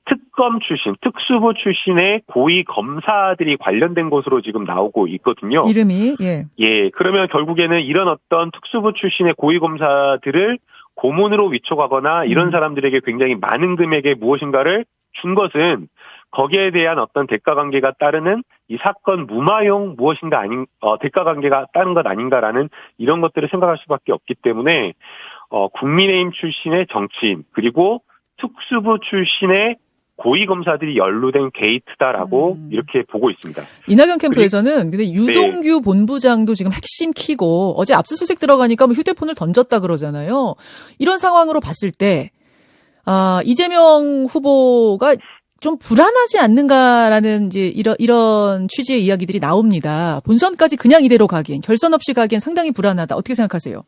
특검 출신, 특수부 출신의 고위 검사들이 관련된 것으로 지금 나오고 있거든요. 이름이 예, 그러면 결국에는 이런 어떤 특수부 출신의 고위 검사들을 고문으로 위촉하거나 이런 사람들에게 굉장히 많은 금액의 무엇인가를 준 것은 거기에 대한 어떤 대가 관계가 따르는 이 사건 무마용 무엇인가 대가 관계가 따른 것 아닌가라는 이런 것들을 생각할 수밖에 없기 때문에 국민의힘 출신의 정치인 그리고 특수부 출신의 고위검사들이 연루된 게이트다라고 이렇게 보고 있습니다. 이낙연 캠프에서는 근데 유동규 본부장도 지금 핵심 키고 어제 압수수색 들어가니까 뭐 휴대폰을 던졌다 그러잖아요. 이런 상황으로 봤을 때 이재명 후보가 좀 불안하지 않는가라는 이제 이런 취지의 이야기들이 나옵니다. 본선까지 그냥 이대로 가기엔 결선 없이 가기엔 상당히 불안하다. 어떻게 생각하세요?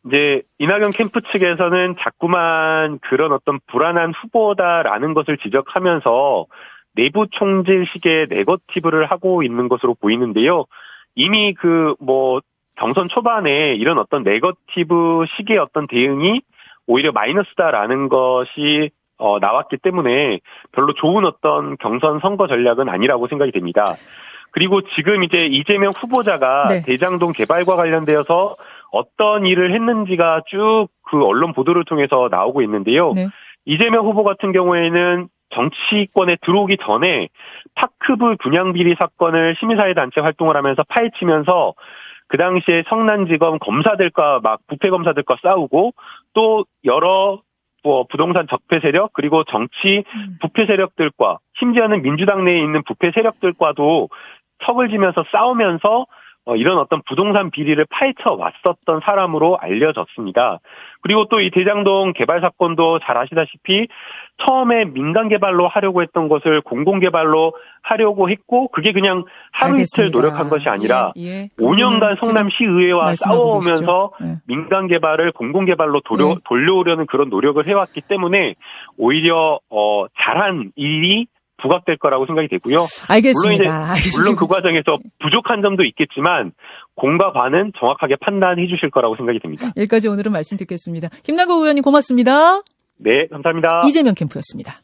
이제 이낙연 캠프 측에서는 자꾸만 그런 어떤 불안한 후보다라는 것을 지적하면서 내부 총질식의 네거티브를 하고 있는 것으로 보이는데요. 이미 경선 초반에 이런 어떤 네거티브 식의 어떤 대응이 오히려 마이너스다라는 것이 나왔기 때문에 별로 좋은 어떤 경선 선거 전략은 아니라고 생각이 됩니다. 그리고 지금 이제 이재명 후보자가 대장동 개발과 관련되어서 어떤 일을 했는지가 쭉 그 언론 보도를 통해서 나오고 있는데요. 이재명 후보 같은 경우에는 정치권에 들어오기 전에 파크부 분양 비리 사건을 시민사회단체 활동을 하면서 파헤치면서 그 당시에 성남지검 검사들과 부패 검사들과 싸우고 또 여러 부동산 적폐 세력 그리고 정치 부패 세력들과 심지어는 민주당 내에 있는 부패 세력들과도 척을 지면서 싸우면서 이런 어떤 부동산 비리를 파헤쳐 왔었던 사람으로 알려졌습니다. 그리고 또 이 대장동 개발 사건도 잘 아시다시피 처음에 민간 개발로 하려고 했던 것을 공공 개발로 하려고 했고 그게 그냥 하루 이틀 노력한 것이 아니라 5년간 성남시의회와 싸워오면서 민간 개발을 공공 개발로 돌려오려는 그런 노력을 해왔기 때문에 오히려 잘한 일이 부각될 거라고 생각이 되고요. 알겠습니다. 물론 그 과정에서 부족한 점도 있겠지만 공과 반은 정확하게 판단해 주실 거라고 생각이 됩니다. 여기까지 오늘은 말씀 듣겠습니다. 김남국 의원님 고맙습니다. 네, 감사합니다. 이재명 캠프였습니다.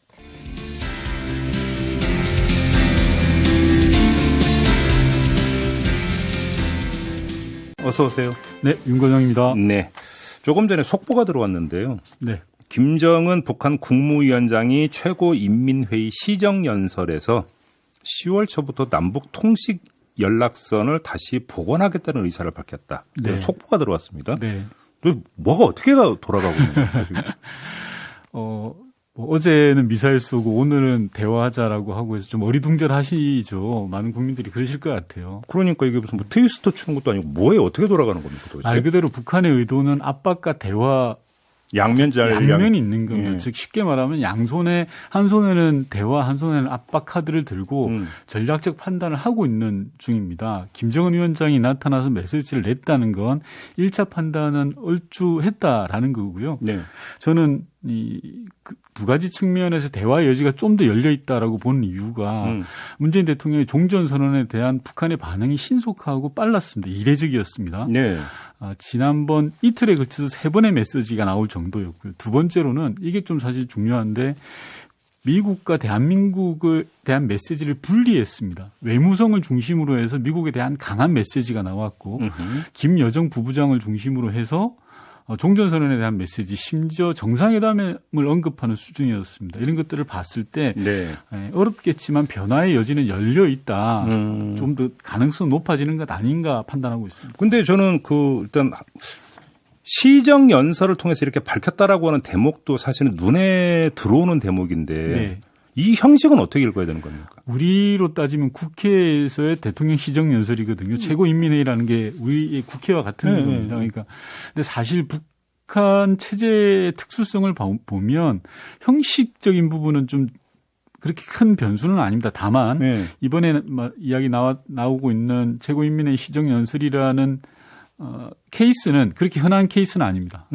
어서 오세요. 네, 윤건영입니다. 네. 조금 전에 속보가 들어왔는데요. 네. 김정은 북한 국무위원장이 최고인민회의 시정연설에서 10월 초부터 남북 통식 연락선을 다시 복원하겠다는 의사를 밝혔다. 네. 속보가 들어왔습니다. 네. 뭐가 어떻게 돌아가고 있는 거예요? 어제는 미사일 쏘고 오늘은 대화하자라고 하고 해서 좀 어리둥절하시죠. 많은 국민들이 그러실 것 같아요. 그러니까 이게 무슨 트위스터 추는 것도 아니고 뭐에 어떻게 돌아가는 겁니까? 도대체? 말 그대로 북한의 의도는 압박과 대화 양면이 있는 겁니다. 즉 쉽게 말하면 양손에 한 손에는 대화, 한 손에는 압박 카드를 들고 전략적 판단을 하고 있는 중입니다. 김정은 위원장이 나타나서 메시지를 냈다는 건 1차 판단은 얼추했다라는 거고요. 네. 저는 두 가지 측면에서 대화의 여지가 좀 더 열려 있다라고 보는 이유가 문재인 대통령의 종전선언에 대한 북한의 반응이 신속하고 빨랐습니다. 이례적이었습니다. 네. 지난번 이틀에 걸쳐서 3번의 메시지가 나올 정도였고요. 두 번째로는 이게 좀 사실 중요한데 미국과 대한민국에 대한 메시지를 분리했습니다. 외무성을 중심으로 해서 미국에 대한 강한 메시지가 나왔고 김여정 부부장을 중심으로 해서 종전선언에 대한 메시지, 심지어 정상회담을 언급하는 수준이었습니다. 이런 것들을 봤을 때 어렵겠지만 변화의 여지는 열려 있다. 좀 더 가능성 높아지는 것 아닌가 판단하고 있습니다. 근데 저는 일단 시정 연설을 통해서 이렇게 밝혔다라고 하는 대목도 사실은 눈에 들어오는 대목인데 이 형식은 어떻게 읽어야 되는 겁니까? 우리로 따지면 국회에서의 대통령 시정연설이거든요. 최고인민회의라는 게 우리의 국회와 같은 겁니다. 그러니까 근데 사실 북한 체제의 특수성을 보면 형식적인 부분은 좀 그렇게 큰 변수는 아닙니다. 다만 이번에 이야기 나오고 있는 최고인민회의 시정연설이라는 케이스는 그렇게 흔한 케이스는 아닙니다.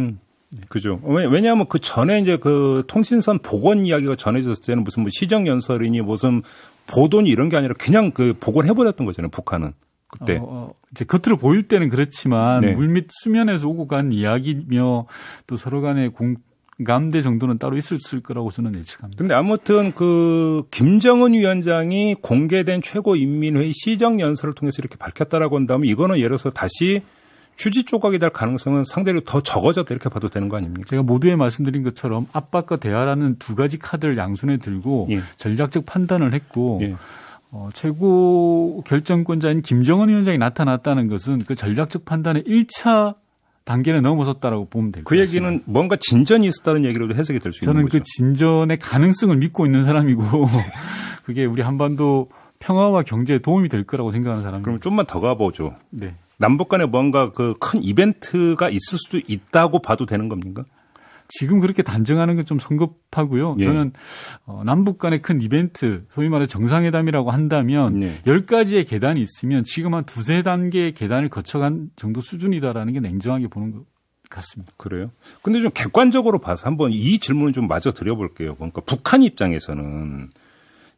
그죠. 왜냐하면 그 전에 이제 그 통신선 복원 이야기가 전해졌을 때는 무슨 뭐 시정연설이니 무슨 보도니 이런 게 아니라 그냥 그 복원해버렸던 거잖아요. 북한은. 그때. 이제 겉으로 보일 때는 그렇지만 네. 물밑 수면에서 오고 간 이야기며 또 서로 간의 공감대 정도는 따로 있었을 거라고 저는 예측합니다. 근데 아무튼 그 김정은 위원장이 공개된 최고인민회의 시정연설을 통해서 이렇게 밝혔다라고 한다면 이거는 예를 들어서 다시 휴지 조각이 될 가능성은 상대로 더 적어졌다 이렇게 봐도 되는 거 아닙니까? 제가 모두에 말씀드린 것처럼 압박과 대화라는 두 가지 카드를 양손에 들고 예. 전략적 판단을 했고 예. 최고 결정권자인 김정은 위원장이 나타났다는 것은 그 전략적 판단의 1차 단계는 넘어섰다라고 보면 될 것 그 같습니다. 얘기는 뭔가 진전이 있었다는 얘기로도 해석이 될 수 있는 저는 거죠. 그 진전의 가능성을 믿고 있는 사람이고 그게 우리 한반도 평화와 경제에 도움이 될 거라고 생각하는 사람입니다. 그럼 좀만 더 가보죠. 네. 남북 간에 뭔가 그 큰 이벤트가 있을 수도 있다고 봐도 되는 겁니까? 지금 그렇게 단정하는 건 좀 성급하고요. 예. 저는 남북 간의 큰 이벤트, 소위 말해 정상회담이라고 한다면 예. 10가지의 계단이 있으면 지금 한 두세 단계의 계단을 거쳐간 정도 수준이다라는 게 냉정하게 보는 것 같습니다. 그래요? 근데 좀 객관적으로 봐서 한번 이 질문을 좀 마저 드려볼게요. 그러니까 북한 입장에서는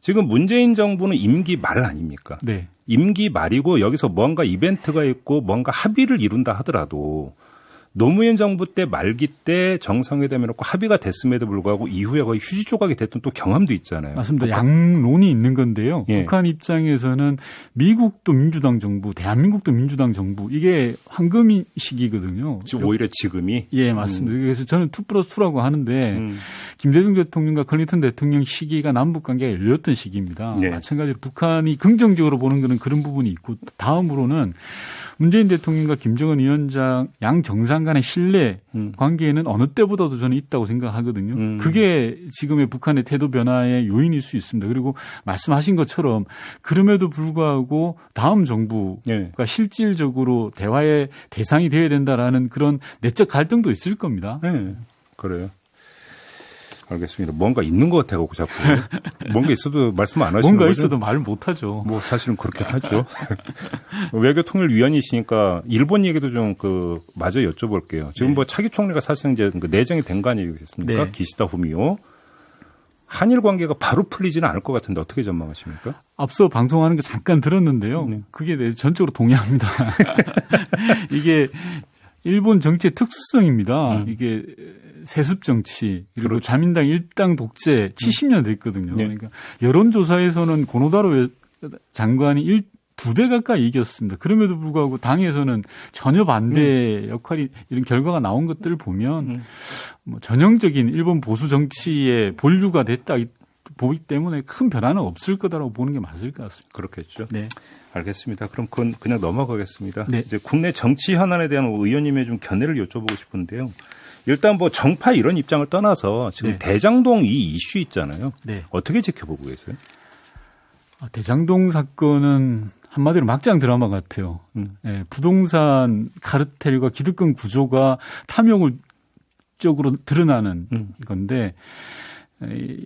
지금 문재인 정부는 임기 말 아닙니까? 네. 임기 말이고 여기서 뭔가 이벤트가 있고 뭔가 합의를 이룬다 하더라도 노무현 정부 때 말기 때 정상회담 해놓고 합의가 됐음에도 불구하고 이후에 거의 휴지 조각이 됐던 또 경험도 있잖아요. 맞습니다. 양론이 있는 건데요. 예. 북한 입장에서는 미국도 민주당 정부, 대한민국도 민주당 정부 이게 황금 시기거든요. 지금 오히려 지금이. 예, 맞습니다. 그래서 저는 2+2라고 하는데 김대중 대통령과 클린턴 대통령 시기가 남북 관계가 열렸던 시기입니다. 네. 마찬가지로 북한이 긍정적으로 보는 것은 그런 부분이 있고 다음으로는 문재인 대통령과 김정은 위원장 양 정상 간의 신뢰 관계에는 어느 때보다도 저는 있다고 생각하거든요. 그게 지금의 북한의 태도 변화의 요인일 수 있습니다. 그리고 말씀하신 것처럼 그럼에도 불구하고 다음 정부가 네. 실질적으로 대화의 대상이 되어야 된다라는 그런 내적 갈등도 있을 겁니다. 네. 그래요. 알겠습니다. 뭔가 있는 것 같아요, 자꾸. 뭔가 있어도 말씀 안 하시는 거죠? 뭔가 있어도 말 못하죠. 뭐 사실은 그렇게 하죠. 외교통일위원이시니까 일본 얘기도 좀 마저 여쭤볼게요. 지금 네. 뭐 차기 총리가 사실은 이제 내정이 된 거 아니겠습니까? 네. 기시다 후미오. 한일 관계가 바로 풀리지는 않을 것 같은데 어떻게 전망하십니까? 앞서 방송하는 거 잠깐 들었는데요. 네. 그게 전적으로 동의합니다. 이게 일본 정치의 특수성입니다. 이게 세습 정치 그리고 그렇죠. 자민당 일당 독재 70년 됐거든요. 네. 그러니까 여론조사에서는 고노다로 장관이 2배 가까이 이겼습니다. 그럼에도 불구하고 당에서는 전혀 반대 역할이 이런 결과가 나온 것들을 보면 뭐 전형적인 일본 보수 정치의 본류가 됐다 보기 때문에 큰 변화는 없을 거다라고 보는 게 맞을 것 같습니다. 그렇겠죠. 네. 알겠습니다. 그럼 그건 그냥 넘어가겠습니다. 네. 이제 국내 정치 현안에 대한 의원님의 좀 견해를 여쭤보고 싶은데요. 일단 뭐 정파 이런 입장을 떠나서 지금 네. 대장동 이 이슈 있잖아요. 네. 어떻게 지켜보고 계세요? 대장동 사건은 한마디로 막장 드라마 같아요. 예, 부동산 카르텔과 기득권 구조가 탐욕적으로 드러나는 건데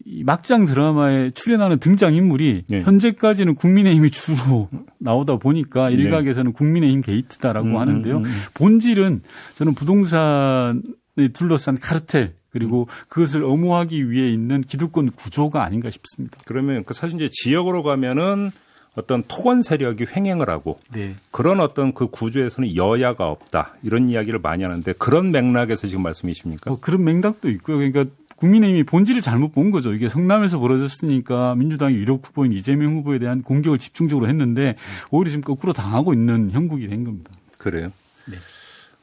이 막장 드라마에 출연하는 등장인물이 네. 현재까지는 국민의힘이 주로 나오다 보니까 일각에서는 국민의힘 게이트다라고 하는데요. 본질은 저는 부동산에 둘러싼 카르텔 그리고 그것을 엄호하기 위해 있는 기득권 구조가 아닌가 싶습니다. 그러면 사실 이제 지역으로 가면은 어떤 토건 세력이 횡행을 하고 네. 그런 어떤 그 구조에서는 여야가 없다 이런 이야기를 많이 하는데 그런 맥락에서 지금 말씀이십니까? 그런 맥락도 있고요. 그러니까 국민의힘이 본질을 잘못 본 거죠. 이게 성남에서 벌어졌으니까 민주당이 유력 후보인 이재명 후보에 대한 공격을 집중적으로 했는데 오히려 지금 거꾸로 당하고 있는 형국이 된 겁니다. 그래요. 네.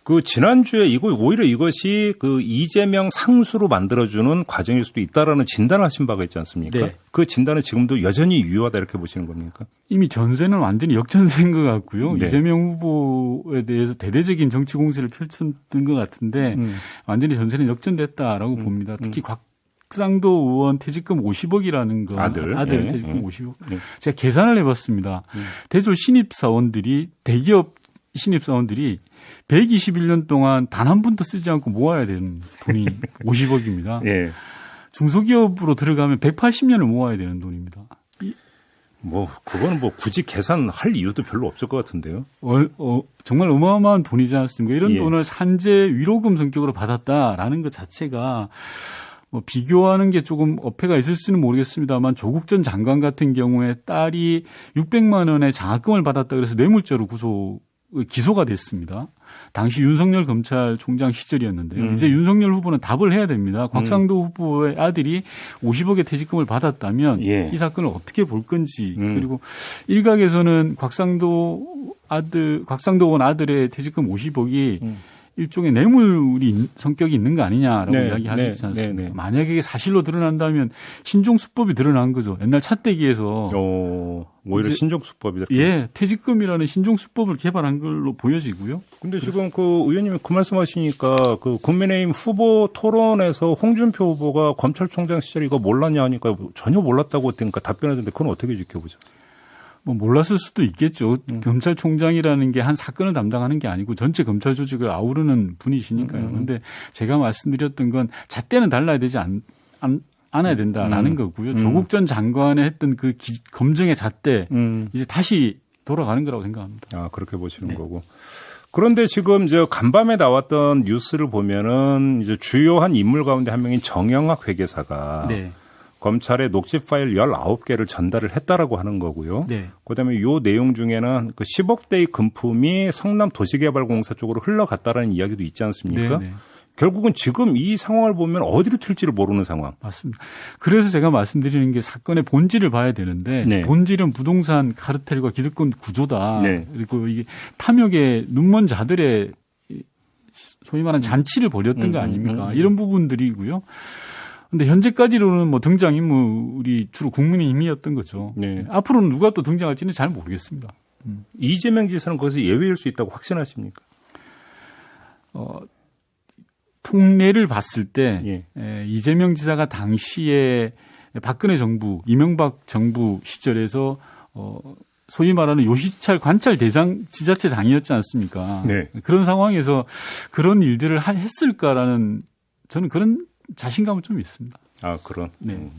그 지난주에 오히려 이것이 그 이재명 상수로 만들어주는 과정일 수도 있다라는 진단을 하신 바가 있지 않습니까? 네. 그 진단은 지금도 여전히 유효하다 이렇게 보시는 겁니까? 이미 전세는 완전히 역전된 것 같고요. 네. 이재명 후보에 대해서 대대적인 정치 공세를 펼쳤던 것 같은데 완전히 전세는 역전됐다라고 봅니다. 특히 곽상도 의원 퇴직금 50억이라는 거. 아들 네. 퇴직금 50억. 네. 제가 계산을 해봤습니다. 대졸 신입사원들이 대기업 신입사원들이 121년 동안 단 한 푼도 쓰지 않고 모아야 되는 돈이 50억입니다. 예. 중소기업으로 들어가면 180년을 모아야 되는 돈입니다. 뭐 그거는 뭐 굳이 계산할 이유도 별로 없을 것 같은데요. 정말 어마어마한 돈이지 않습니까? 이런 예. 돈을 산재 위로금 성격으로 받았다라는 것 자체가 뭐 비교하는 게 조금 어폐가 있을지는 모르겠습니다만 조국 전 장관 같은 경우에 딸이 600만 원의 장학금을 받았다 그래서 뇌물죄로 기소가 됐습니다. 당시 윤석열 검찰총장 시절이었는데요. 이제 윤석열 후보는 답을 해야 됩니다. 곽상도 후보의 아들이 50억의 퇴직금을 받았다면 예. 이 사건을 어떻게 볼 건지 그리고 일각에서는 곽상도 원 아들의 퇴직금 50억이 일종의 뇌물이 성격이 있는 거 아니냐라고 네, 이야기하지 않습니까? 네. 만약에 이게 사실로 드러난다면 신종수법이 드러난 거죠. 옛날 차떼기에서 오히려 신종수법이다. 예, 퇴직금이라는 신종수법을 개발한 걸로 보여지고요. 근데 지금 그 의원님이 그 말씀하시니까 그 국민의힘 후보 토론에서 홍준표 후보가 검찰총장 시절 이거 몰랐냐 하니까 전혀 몰랐다고 그러니까 답변하던데 그건 어떻게 지켜보셨어요? 뭐 몰랐을 수도 있겠죠. 검찰총장이라는 게 한 사건을 담당하는 게 아니고 전체 검찰 조직을 아우르는 분이시니까요. 그런데 제가 말씀드렸던 건 잣대는 달라야 되지 않아야 된다라는 거고요. 조국 전 장관의 했던 그 검증의 잣대 이제 다시 돌아가는 거라고 생각합니다. 아, 그렇게 보시는 거고. 그런데 지금 간밤에 나왔던 뉴스를 보면은 이제 주요한 인물 가운데 한 명인 정영학 회계사가 네. 검찰에 녹취 파일 19개를 전달을 했다라고 하는 거고요. 네. 그다음에 요 내용 중에는 그 10억대의 금품이 성남 도시개발공사 쪽으로 흘러갔다라는 이야기도 있지 않습니까? 네. 결국은 지금 이 상황을 보면 어디로 튈지를 모르는 상황. 맞습니다. 그래서 제가 말씀드리는 게 사건의 본질을 봐야 되는데 네. 본질은 부동산 카르텔과 기득권 구조다. 네. 그리고 이게 탐욕에 눈먼 자들의 소위 말하는 잔치를 벌였던 거 아닙니까? 이런 부분들이고요. 근데 현재까지로는 뭐 등장인물이 주로 국민의힘이었던 거죠. 네. 앞으로는 누가 또 등장할지는 잘 모르겠습니다. 이재명 지사는 거기서 예외일 수 있다고 확신하십니까? 통례를 봤을 때 예. 이재명 지사가 당시에 박근혜 정부, 이명박 정부 시절에서 소위 말하는 요시찰 관찰 대상 지자체장이었지 않습니까? 네. 그런 상황에서 그런 일들을 했을까라는 저는 그런 자신감은 좀 있습니다. 아, 그런. 네.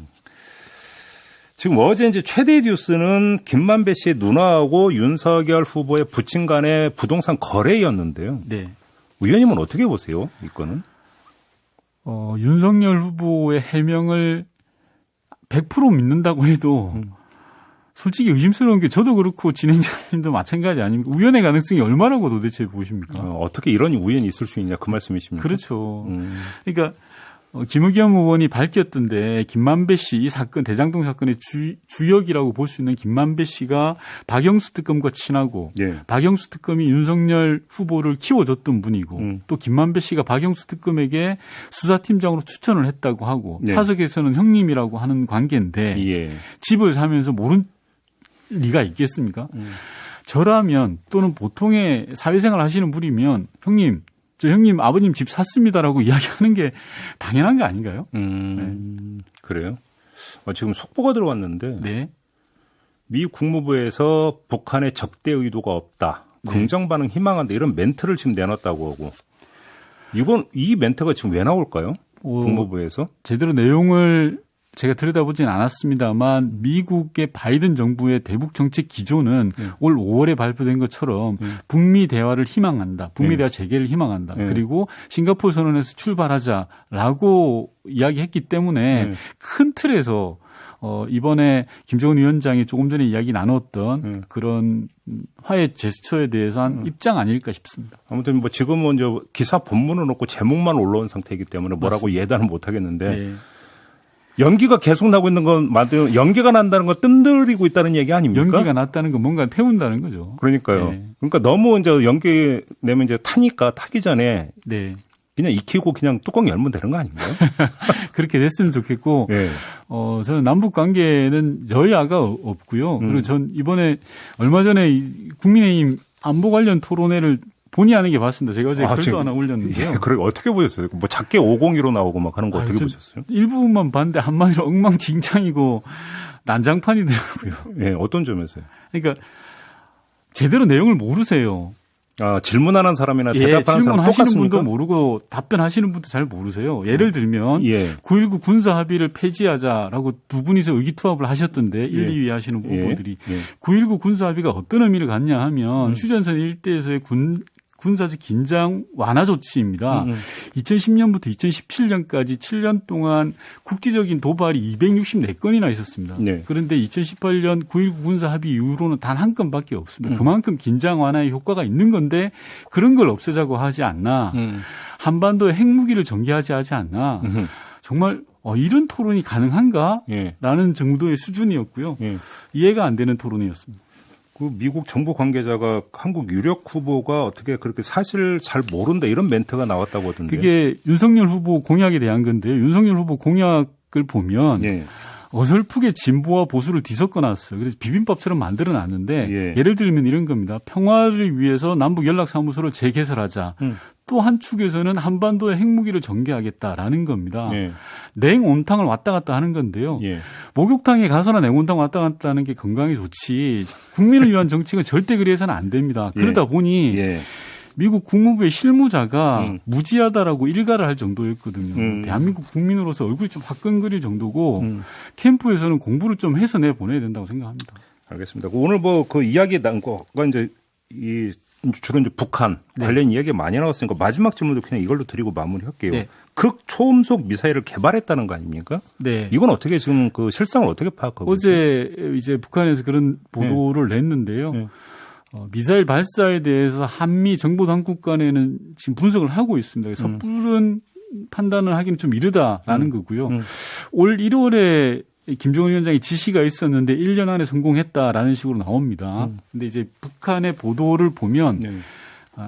지금 어제 이제 최대 뉴스는 김만배 씨의 누나하고 윤석열 후보의 부친 간의 부동산 거래였는데요. 네. 의원님은 어떻게 보세요? 이거는? 윤석열 후보의 해명을 100% 믿는다고 해도 솔직히 의심스러운 게 저도 그렇고 진행자님도 마찬가지 아닙니까? 우연의 가능성이 얼마라고 도대체 보십니까? 어떻게 이런 우연이 있을 수 있냐 그 말씀이십니까? 그렇죠. 그러니까 김의겸 의원이 밝혔던데 김만배 씨 이 사건 대장동 사건의 주역이라고 볼 수 있는 김만배 씨가 박영수 특검과 친하고 예. 박영수 특검이 윤석열 후보를 키워줬던 분이고 또 김만배 씨가 박영수 특검에게 수사팀장으로 추천을 했다고 하고 네. 사석에서는 형님이라고 하는 관계인데 예. 집을 사면서 모른 리가 있겠습니까? 저라면 또는 보통의 사회생활 하시는 분이면 형님 아버님 집 샀습니다라고 이야기하는 게 당연한 거 아닌가요? 그래요? 지금 속보가 들어왔는데 네. 미 국무부에서 북한의 적대 의도가 없다. 긍정 반응 희망한다. 이런 멘트를 지금 내놨다고 하고 이 멘트가 지금 왜 나올까요? 국무부에서? 제대로 내용을 제가 들여다보진 않았습니다만 미국의 바이든 정부의 대북 정책 기조는 올 5월에 발표된 것처럼 북미 대화를 희망한다. 북미 대화 재개를 희망한다. 그리고 싱가포르 선언에서 출발하자라고 이야기했기 때문에 큰 틀에서 이번에 김정은 위원장이 조금 전에 이야기 나눴던 그런 화해 제스처에 대해서는 입장 아닐까 싶습니다. 아무튼 뭐 지금은 이제 기사 본문은 없고 제목만 올라온 상태이기 때문에 뭐라고 맞습니다. 예단은 못 하겠는데 네. 연기가 계속 나고 있는 건 연기가 난다는 건 뜸들이고 있다는 얘기 아닙니까? 연기가 났다는 건 뭔가 태운다는 거죠. 그러니까요. 네. 그러니까 너무 이제 연기 내면 이제 타기 전에 네. 그냥 익히고 그냥 뚜껑 열면 되는 거 아닌가요? 그렇게 됐으면 좋겠고, 네. 저는 남북 관계는 여야가 없고요. 그리고 전 이번에 얼마 전에 국민의힘 안보 관련 토론회를 본의 아니게 봤습니다. 제가 어제 글도 하나 올렸는데요. 예, 그래 어떻게 보셨어요? 뭐 작게 502로 나오고 막 하는 거 어떻게 보셨어요? 일부분만 봤는데 한마디로 엉망진창이고 난장판이더라고요. 예, 어떤 점에서요? 그러니까 제대로 내용을 모르세요. 질문하는 사람이나 예, 대답하는 사람 질문하시는 똑같습니까? 분도 모르고 답변하시는 분도 잘 모르세요. 예를 들면 예. 9.19 군사 합의를 폐지하자라고 두 분이서 의기투합을 하셨던데 1, 예. 2위 하시는 후보들이 예. 9.19 군사 합의가 어떤 의미를 갖냐 하면 휴전선 일대에서의 군사적 긴장 완화 조치입니다. 2010년부터 2017년까지 7년 동안 국지적인 도발이 264건이나 있었습니다. 네. 그런데 2018년 9.19 군사 합의 이후로는 단 한 건밖에 없습니다. 그만큼 긴장 완화의 효과가 있는 건데 그런 걸 없애자고 하지 않나. 한반도에 핵무기를 전개하지 하지 않나. 정말 이런 토론이 가능한가? 예. 라는 정도의 수준이었고요. 예. 이해가 안 되는 토론이었습니다. 그 미국 정부 관계자가 한국 유력 후보가 어떻게 그렇게 사실을 잘 모른다 이런 멘트가 나왔다고 하던데. 그게 윤석열 후보 공약에 대한 건데요. 윤석열 후보 공약을 보면 예. 어설프게 진보와 보수를 뒤섞어놨어요. 그래서 비빔밥처럼 만들어놨는데 예. 예를 들면 이런 겁니다. 평화를 위해서 남북 연락사무소를 재개설하자. 또 한 축에서는 한반도에 핵무기를 전개하겠다라는 겁니다. 예. 냉온탕을 왔다 갔다 하는 건데요. 예. 목욕탕에 가서나 냉온탕 왔다 갔다 하는 게 건강에 좋지 국민을 위한 정책은 절대 그래서는 안 됩니다. 그러다 보니 예. 미국 국무부의 실무자가 무지하다라고 일가를 할 정도였거든요. 대한민국 국민으로서 얼굴이 좀 화끈거릴 정도고 캠프에서는 공부를 좀 해서 내보내야 된다고 생각합니다. 알겠습니다. 오늘 그 이야기 나온 거가 이제 주로 이제 북한 관련 이야기 많이 나왔으니까 마지막 질문도 그냥 이걸로 드리고 마무리할게요. 네. 극초음속 미사일을 개발했다는 거 아닙니까? 네. 이건 어떻게 지금 그 실상을 어떻게 파악하고 어제 이제 북한에서 그런 보도를 냈는데요. 네. 미사일 발사에 대해서 한미 정보 당국 간에는 지금 분석을 하고 있습니다. 섣부른 판단을 하기는 좀 이르다라는 거고요. 올 1월에 김정은 위원장의 지시가 있었는데 1년 안에 성공했다라는 식으로 나옵니다. 근데 이제 북한의 보도를 보면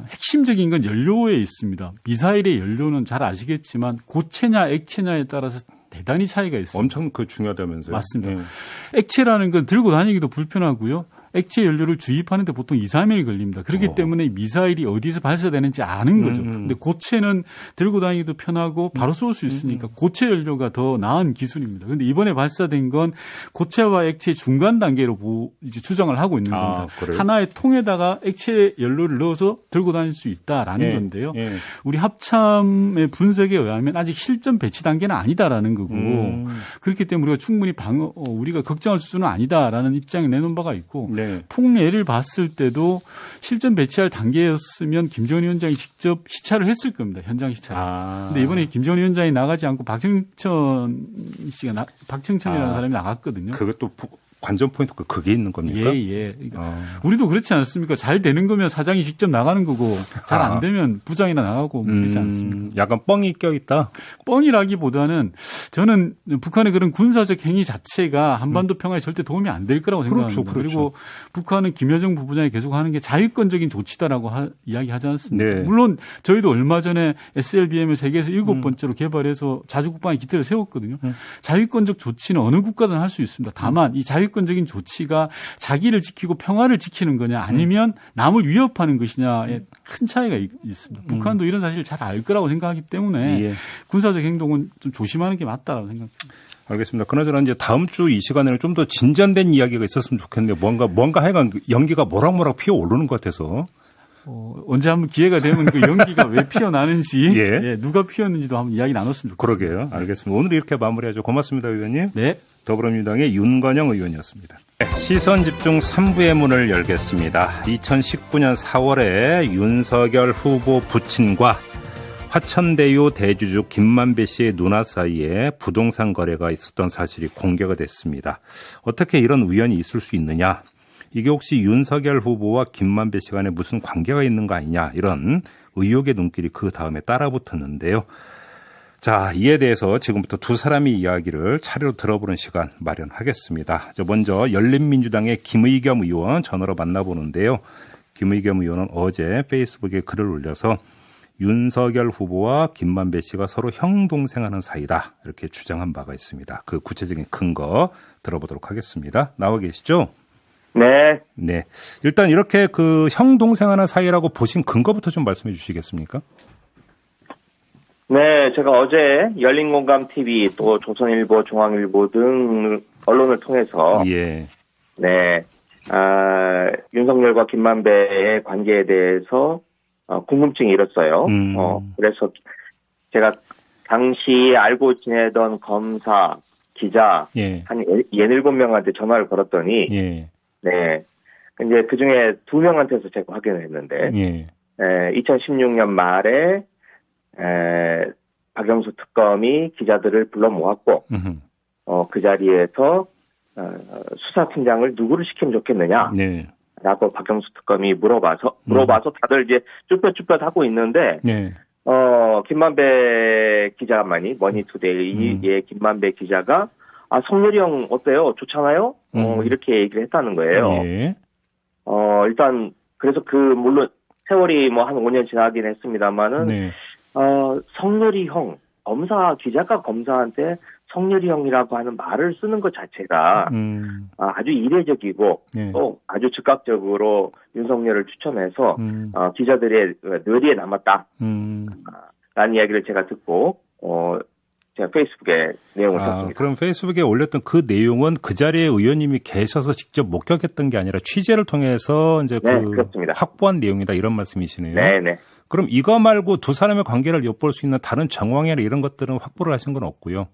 핵심적인 건 연료에 있습니다. 미사일의 연료는 잘 아시겠지만 고체냐 액체냐에 따라서 대단히 차이가 있습니다. 엄청 중요하다면서요? 맞습니다. 네. 액체라는 건 들고 다니기도 불편하고요. 액체 연료를 주입하는데 보통 2, 3일 걸립니다. 그렇기 때문에 미사일이 어디서 발사되는지 아는 거죠. 근데 고체는 들고 다니기도 편하고 바로 쏠 수 있으니까 고체 연료가 더 나은 기술입니다. 그런데 이번에 발사된 건 고체와 액체 중간 단계로 이제 추정을 하고 있는 겁니다. 하나의 통에다가 액체 연료를 넣어서 들고 다닐 수 있다라는 건데요. 우리 합참의 분석에 의하면 아직 실전 배치 단계는 아니다라는 거고 그렇기 때문에 우리가 충분히 우리가 걱정할 수준은 아니다라는 입장을 내놓은 바가 있고 통례를 봤을 때도 실전 배치할 단계였으면 김정은 위원장이 직접 시찰을 했을 겁니다. 현장 시찰. 근데 이번에 김정은 위원장이 나가지 않고 박정천이라는 사람이 나갔거든요. 그것도 관전 포인트가 그게 있는 겁니까? 예. 우리도 그렇지 않습니까? 잘 되는 거면 사장이 직접 나가는 거고 잘 안 되면 부장이나 나가고 그렇지 않습니까? 약간 뻥이 껴있다? 뻥이라기보다는 저는 북한의 그런 군사적 행위 자체가 한반도 평화에 절대 도움이 안 될 거라고 생각합니다. 그렇죠. 그리고 북한은 김여정 부부장이 계속 하는 게 자유권적인 조치다라고 이야기하지 않습니까? 네. 물론 저희도 얼마 전에 SLBM을 세계에서 7번째로 개발해서 자주국방의 기틀을 세웠거든요. 자유권적 조치는 어느 국가든 할 수 있습니다. 다만 이 자유권적인 조치가 자기를 지키고 평화를 지키는 거냐 아니면 남을 위협하는 것이냐에 큰 차이가 있습니다. 북한도 이런 사실을 잘 알 거라고 생각하기 때문에 군사적 행동은 좀 조심하는 게 맞다라고 생각합니다. 알겠습니다. 그나저나 이제 다음 주 이 시간에는 좀 더 진전된 이야기가 있었으면 좋겠는데 뭔가 하여간 연기가 모락모락 피어오르는 것 같아서. 언제 한번 기회가 되면 그 연기가 왜 피어나는지 누가 피웠는지도 한번 이야기 나눴으면 좋겠습니다. 그러게요. 알겠습니다. 오늘 이렇게 마무리하죠. 고맙습니다, 의원님. 네. 더불어민주당의 윤건영 의원이었습니다. 시선집중 3부의 문을 열겠습니다. 2019년 4월에 윤석열 후보 부친과 화천대유 대주주 김만배 씨의 누나 사이에 부동산 거래가 있었던 사실이 공개가 됐습니다. 어떻게 이런 우연이 있을 수 있느냐? 이게 혹시 윤석열 후보와 김만배 씨 간에 무슨 관계가 있는 거 아니냐? 이런 의혹의 눈길이 그 다음에 따라붙었는데요. 자, 이에 대해서 지금부터 두 사람의 이야기를 차례로 들어보는 시간 마련하겠습니다. 먼저 열린민주당의 김의겸 의원 전화로 만나보는데요. 김의겸 의원은 어제 페이스북에 글을 올려서 윤석열 후보와 김만배 씨가 서로 형 동생하는 사이다 이렇게 주장한 바가 있습니다. 그 구체적인 근거 들어보도록 하겠습니다. 나와 계시죠? 네. 일단 이렇게 그 형 동생하는 사이라고 보신 근거부터 좀 말씀해 주시겠습니까? 네, 제가 어제 열린공감TV 또 조선일보, 중앙일보 등 언론을 통해서 윤석열과 김만배의 관계에 대해서 궁금증이 일었어요. 그래서 제가 당시 알고 지내던 검사, 기자 한 17명한테 전화를 걸었더니 네. 이제 그 중에 2명한테서 제가 확인을 했는데 2016년 말에 박영수 특검이 기자들을 불러 모았고 그 자리에서 수사팀장을 누구를 시키면 좋겠느냐 라고 박영수 특검이 물어봐서 다들 이제 쭈뼛쭈뼛 하고 있는데 김만배 기자만이 머니투데이의 김만배 기자가 성렬이 형 어때요? 좋잖아요? 이렇게 얘기를 했다는 거예요. 일단 그래서 물론 세월이 뭐 한 5년 지나긴 했습니다만은 성렬이 형 기자가 검사한테 성렬이 형이라고 하는 말을 쓰는 것 자체가 아주 이례적이고 또 아주 즉각적으로 윤석열을 추천해서 기자들의 뇌리에 남았다 라는 이야기를 제가 듣고 제가 페이스북에 내용을 썼습니다. 그럼 페이스북에 올렸던 그 내용은 그 자리에 의원님이 계셔서 직접 목격했던 게 아니라 취재를 통해서 이제 그렇습니다. 확보한 내용이다 이런 말씀이시네요. 네네. 그럼 이거 말고 두 사람의 관계를 엿볼 수 있는 다른 정황이나 이런 것들은 확보를 하신 건 없고요.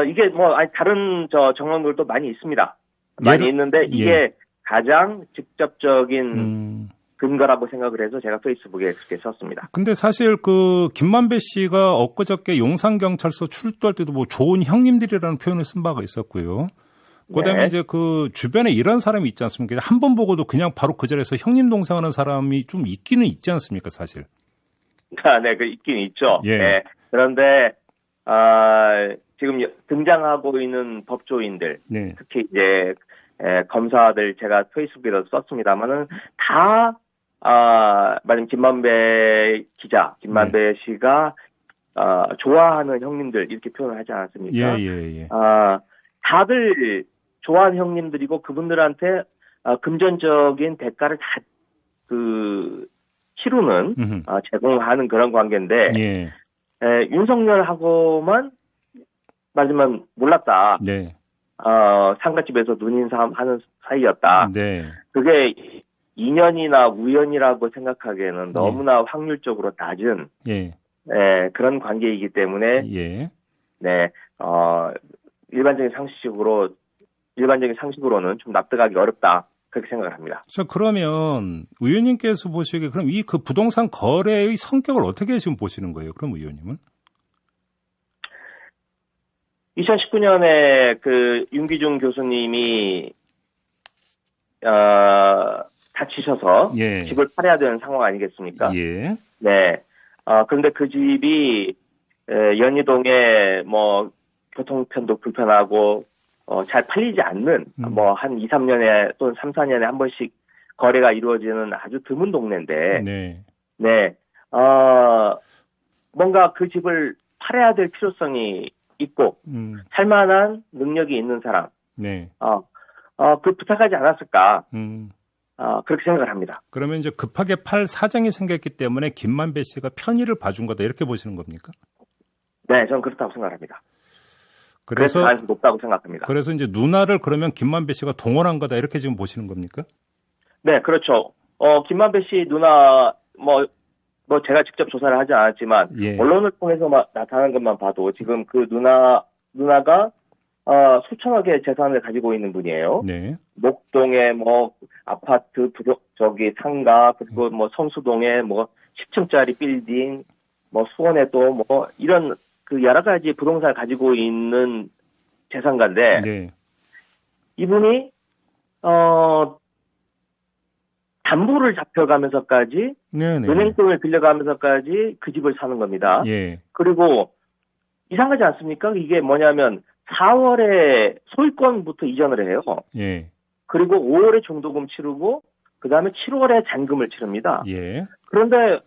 이게 다른 정황들도 많이 있습니다. 많이 있는데 이게 가장 직접적인 근거라고 생각을 해서 제가 페이스북에 그렇게 썼습니다. 근데 사실 김만배 씨가 엊그저께 용산경찰서 출두할 때도 뭐 좋은 형님들이라는 표현을 쓴 바가 있었고요. 그다음에 이제 주변에 이런 사람이 있지 않습니까? 한 번 보고도 그냥 바로 그 자리에서 형님 동생 하는 사람이 좀 있기는 있지 않습니까, 사실? 네, 있긴 있죠. 네. 그런데, 지금 등장하고 있는 법조인들, 특히 이제, 검사들 제가 페이스북에도 썼습니다만은 다, 말하자면 김만배 기자, 김만배 씨가, 좋아하는 형님들 이렇게 표현을 하지 않았습니까? 다들 좋아하는 형님들이고 그분들한테 금전적인 대가를 다 치르는 제공하는 그런 관계인데 윤석열하고만 말하자면 몰랐다. 상가집에서 눈인사 하는 사이였다. 그게 인연이나 우연이라고 생각하기에는 너무나 확률적으로 낮은 그런 관계이기 때문에 일반적인 상식으로는 좀 납득하기 어렵다. 그렇게 생각을 합니다. 자, 그러면 의원님께서 보시기에 그럼 그 부동산 거래의 성격을 어떻게 지금 보시는 거예요? 그럼 의원님은? 2019년에 윤기중 교수님이 다치셔서 집을 팔아야 되는 상황 아니겠습니까? 그런데 그 집이 연희동에 교통편도 불편하고 잘 팔리지 않는 한 2, 3년에 또는 3, 4년에 한 번씩 거래가 이루어지는 아주 드문 동네인데 뭔가 그 집을 팔아야 될 필요성이 있고 살만한 능력이 있는 사람 부탁하지 않았을까 그렇게 생각을 합니다. 그러면 이제 급하게 팔 사정이 생겼기 때문에 김만배 씨가 편의를 봐준 거다 이렇게 보시는 겁니까? 네, 저는 그렇다고 생각합니다. 그래서 가능성이 높다고 생각합니다. 그래서 이제 누나를 그러면 김만배 씨가 동원한 거다 이렇게 지금 보시는 겁니까? 네, 그렇죠. 김만배 씨 누나 제가 직접 조사를 하지 않았지만 언론을 통해서 나타난 것만 봐도 지금 그 누나가 수천억의 재산을 가지고 있는 분이에요. 목동에 아파트 상가 그리고 성수동에 10층짜리 빌딩 수원에 또 이런 여러 가지 부동산을 가지고 있는 재산가인데 이분이 담보를 잡혀가면서까지 은행돈을 빌려가면서까지 그 집을 사는 겁니다. 그리고 이상하지 않습니까? 이게 뭐냐면 4월에 소유권부터 이전을 해요. 그리고 5월에 중도금 치르고 그 다음에 7월에 잔금을 치릅니다. 그런데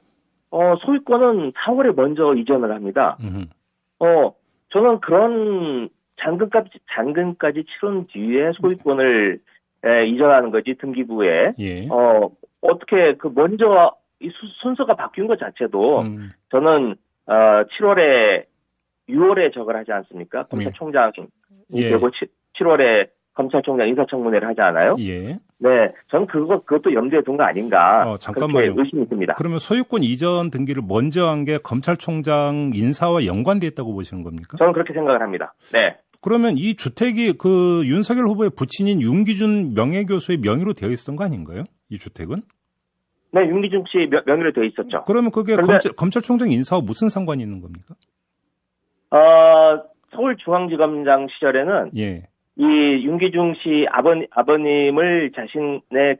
소유권은 4월에 먼저 이전을 합니다. 저는 그런 잔금까지 치른 뒤에 소유권을 이전하는 거지 등기부에 어떻게 먼저 이 순서가 바뀐 것 자체도 저는 6월에 저걸 하지 않습니까? 검찰총장이 되고 7월에 검찰총장 인사청문회를 하지 않아요? 예. 네, 저는 그것도 염두에 둔 거 아닌가. 잠깐만요. 그렇게 의심이 듭니다. 그러면 소유권 이전 등기를 먼저 한 게 검찰총장 인사와 연관돼 있다고 보시는 겁니까? 저는 그렇게 생각을 합니다. 네. 그러면 이 주택이 그 윤석열 후보의 부친인 윤기준 명예교수의 명의로 되어 있었던 거 아닌가요? 이 주택은? 네, 윤기준 씨 명의로 되어 있었죠. 그러면 그게 검찰총장 인사와 무슨 상관이 있는 겁니까? 서울중앙지검장 시절에는 예. 이 윤기중 씨 아버님을 자신의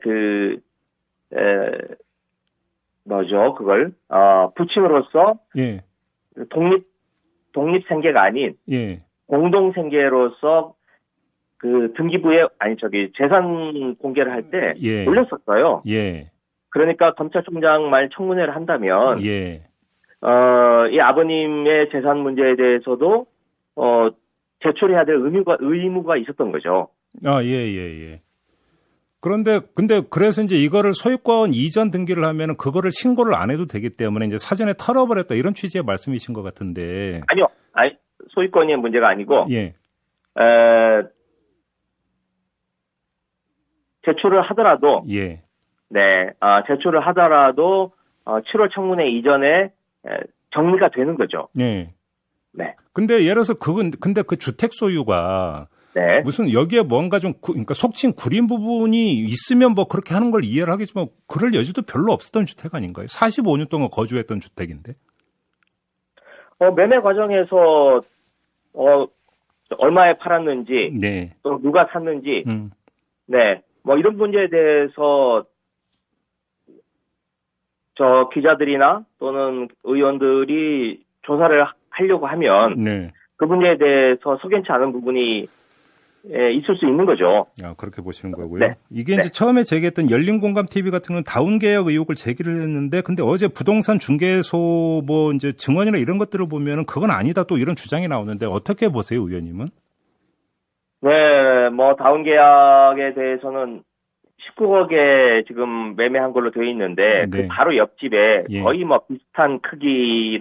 부친으로서 예. 독립 생계가 아닌 예. 공동 생계로서 그 등기부에 재산 공개를 할 때 예. 올렸었어요. 예. 그러니까 검찰총장 말 청문회를 한다면 예. 이 아버님의 재산 문제에 대해서도 제출해야 될 의무가 있었던 거죠. 예. 근데 그래서 이제 이거를 소유권 이전 등기를 하면은 그거를 신고를 안 해도 되기 때문에 이제 사전에 털어버렸다 이런 취지의 말씀이신 것 같은데. 아니요. 소유권이 문제가 아니고. 예. 제출을 하더라도. 예. 네. 제출을 하더라도 7월 청문회 이전에 정리가 되는 거죠. 예. 네. 근데 예를 들어서 근데 그 주택 소유가 네. 무슨 여기에 뭔가 좀 그러니까 속칭 구린 부분이 있으면 뭐 그렇게 하는 걸 이해를 하겠지만 그럴 여지도 별로 없었던 주택 아닌가요? 45년 동안 거주했던 주택인데. 매매 과정에서 얼마에 팔았는지, 네. 또 누가 샀는지, 네, 뭐 이런 문제에 대해서 기자들이나 또는 의원들이 조사를 하려고 하면 네. 그 문제에 대해서 석연치 않은 부분이 있을 수 있는 거죠. 그렇게 보시는 거고요. 네. 이게 이제 처음에 제기했던 열린공감 TV 같은 건 다운 계약 의혹을 제기를 했는데, 근데 어제 부동산 중개소 뭐 이제 증언이나 이런 것들을 보면은 그건 아니다 또 이런 주장이 나오는데 어떻게 보세요, 의원님은? 네, 뭐 다운 계약에 대해서는 19억에 지금 매매한 걸로 되어 있는데, 네. 그 바로 옆집에 예. 거의 뭐 비슷한 크기에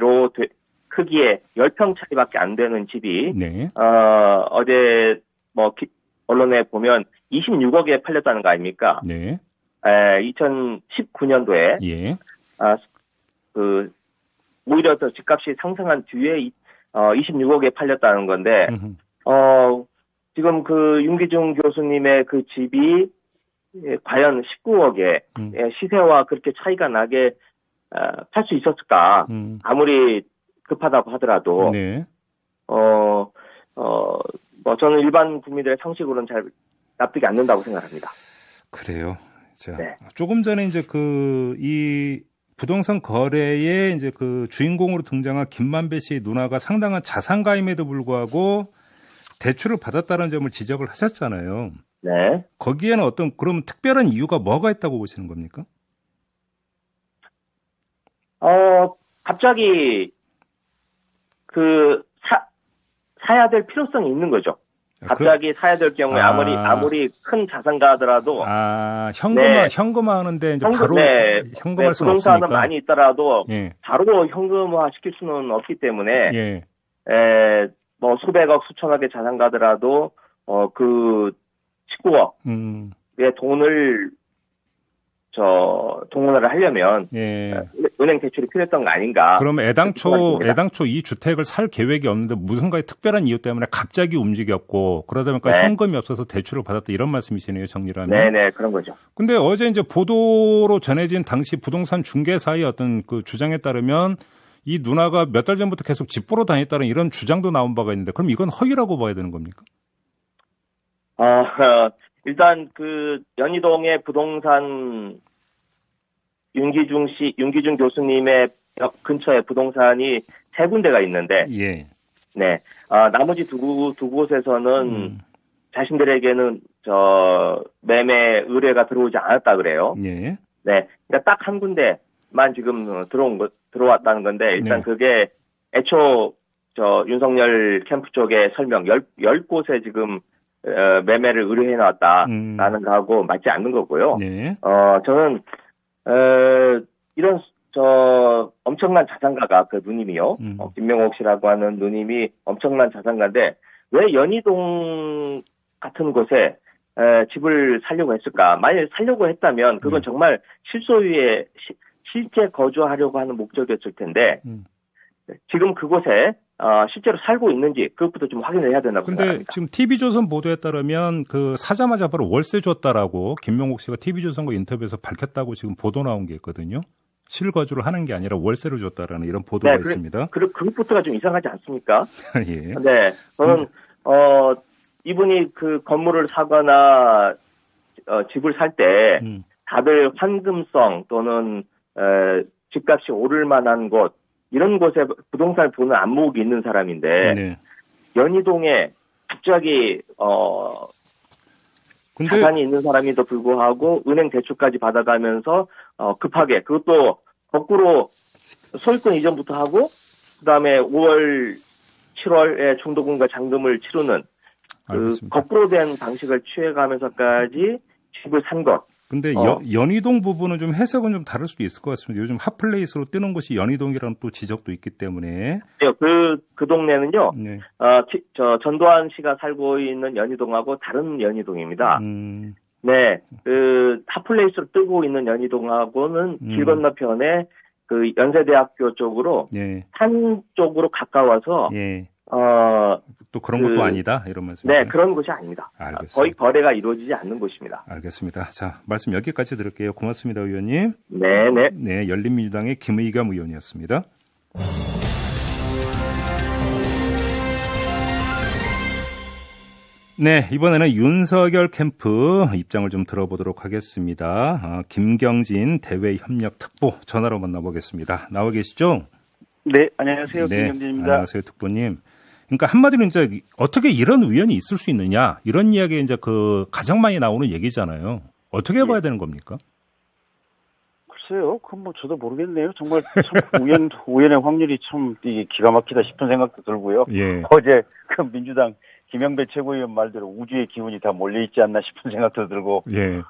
10평 차이밖에 안 되는 집이, 네. 어제 뭐 언론에 보면 26억에 팔렸다는 거 아닙니까? 네. 2019년도에, 예. 오히려 더 집값이 상승한 뒤에 26억에 팔렸다는 건데, 지금 그 윤기중 교수님의 그 집이 과연 19억에 시세와 그렇게 차이가 나게 팔 수 있었을까? 아무리 급하다고 하더라도. 네. 뭐 저는 일반 국민들의 상식으로는 잘 납득이 안 된다고 생각합니다. 그래요. 자, 네. 조금 전에 이제 이 부동산 거래에 이제 그 주인공으로 등장한 김만배 씨의 누나가 상당한 자산가임에도 불구하고 대출을 받았다는 점을 지적을 하셨잖아요. 네. 거기에는 그럼 특별한 이유가 뭐가 있다고 보시는 겁니까? 갑자기 사야 될 필요성이 있는 거죠. 갑자기 사야 될 경우에 아무리 큰 자산가 하더라도. 현금화하는데 이제 바로 현금할 수는 부동산은 없으니까. 많이 있더라도 예. 바로 현금화 시킬 수는 없기 때문에. 예. 뭐 수백억, 수천억의 자산가더라도 그 19억의 돈을 동원을 하려면 은행 대출이 필요했던 거 아닌가. 그럼 애당초 이 주택을 살 계획이 없는데 무슨가의 특별한 이유 때문에 갑자기 움직였고 그러다 보니까 현금이 없어서 대출을 받았다 이런 말씀이시네요, 정리를 하면. 네네, 그런 거죠. 근데 어제 이제 보도로 전해진 당시 부동산 중개사의 어떤 그 주장에 따르면 이 누나가 몇 달 전부터 계속 집 보러 다녔다는 이런 주장도 나온 바가 있는데 그럼 이건 허위라고 봐야 되는 겁니까? 일단 그 연희동의 부동산 윤기중 교수님의 근처에 부동산이 3군데가 있는데, 예. 네, 나머지 두 곳에서는 자신들에게는 매매 의뢰가 들어오지 않았다 그래요. 예. 네, 그러니까 딱 한 군데만 지금 들어왔다는 건데 일단 그게 애초 윤석열 캠프 쪽의 설명 10곳에 지금 매매를 의뢰해 놨다라는 거하고 맞지 않는 거고요. 네. 저는 이런 엄청난 자산가가 그 누님이요. 김명옥 씨라고 하는 누님이 엄청난 자산가인데 왜 연희동 같은 같은 곳에 집을 살려고 했을까? 만약 살려고 했다면 그건 정말 실소유에 실제 거주하려고 하는 목적이었을 텐데 지금 그곳에 실제로 살고 있는지 그것부터 좀 확인을 해야 된다고 생각합니다. 근데 지금 TV조선 보도에 따르면 그 사자마자 바로 월세 줬다라고 김명옥 씨가 TV조선과 인터뷰에서 밝혔다고 지금 보도 나온 게 있거든요. 실거주를 하는 게 아니라 월세를 줬다라는 이런 보도가 있습니다. 그것부터가 좀 이상하지 않습니까? 예. 네, 저는 이분이 그 건물을 사거나 집을 살 때 다들 환금성 또는 집값이 오를 만한 곳 이런 곳에 부동산을 보는 안목이 있는 사람인데 네. 연희동에 갑자기 자산이 있는 사람에도 불구하고 은행 대출까지 받아가면서 급하게 그것도 거꾸로 소유권 이전부터 하고 그다음에 5월 7월에 중도금과 잔금을 치르는 그 거꾸로 된 방식을 취해가면서까지 집을 산 것. 근데 연희동 부분은 좀 해석은 좀 다를 수도 있을 것 같습니다. 요즘 핫플레이스로 뜨는 곳이 연희동이라는 또 지적도 있기 때문에. 네, 그 동네는요. 네. 전두환 씨가 살고 있는 연희동하고 다른 연희동입니다. 네, 그 핫플레이스로 뜨고 있는 연희동하고는 길 건너편에 그 연세대학교 쪽으로 산 쪽으로 가까워서. 또 그런 것도 아니다 이런 말씀이죠. 네, 그런 곳이 아닙니다. 알겠습니다. 거의 거래가 이루어지지 않는 곳입니다. 알겠습니다. 자, 말씀 여기까지 들을게요. 고맙습니다, 의원님. 네네. 네, 열린민주당의 김의겸 의원이었습니다. 네, 이번에는 윤석열 캠프 입장을 좀 들어보도록 하겠습니다. 김경진 대외협력특보 전화로 만나보겠습니다. 나와 계시죠? 네, 안녕하세요. 네, 김경진입니다. 안녕하세요, 특보님. 그러니까 한마디로 이제 어떻게 이런 의원이 있을 수 있느냐 이런 이야기 이제 그 가장 많이 나오는 얘기잖아요. 어떻게 봐야 되는 겁니까? 글쎄요, 그건 뭐 저도 모르겠네요. 정말 참 우연의 확률이 참 이게 기가 막히다 싶은 생각도 들고요. 예. 어제 그 민주당 김영배 최고위원 말대로 우주의 기운이 다 몰려 있지 않나 싶은 생각도 들고. 예.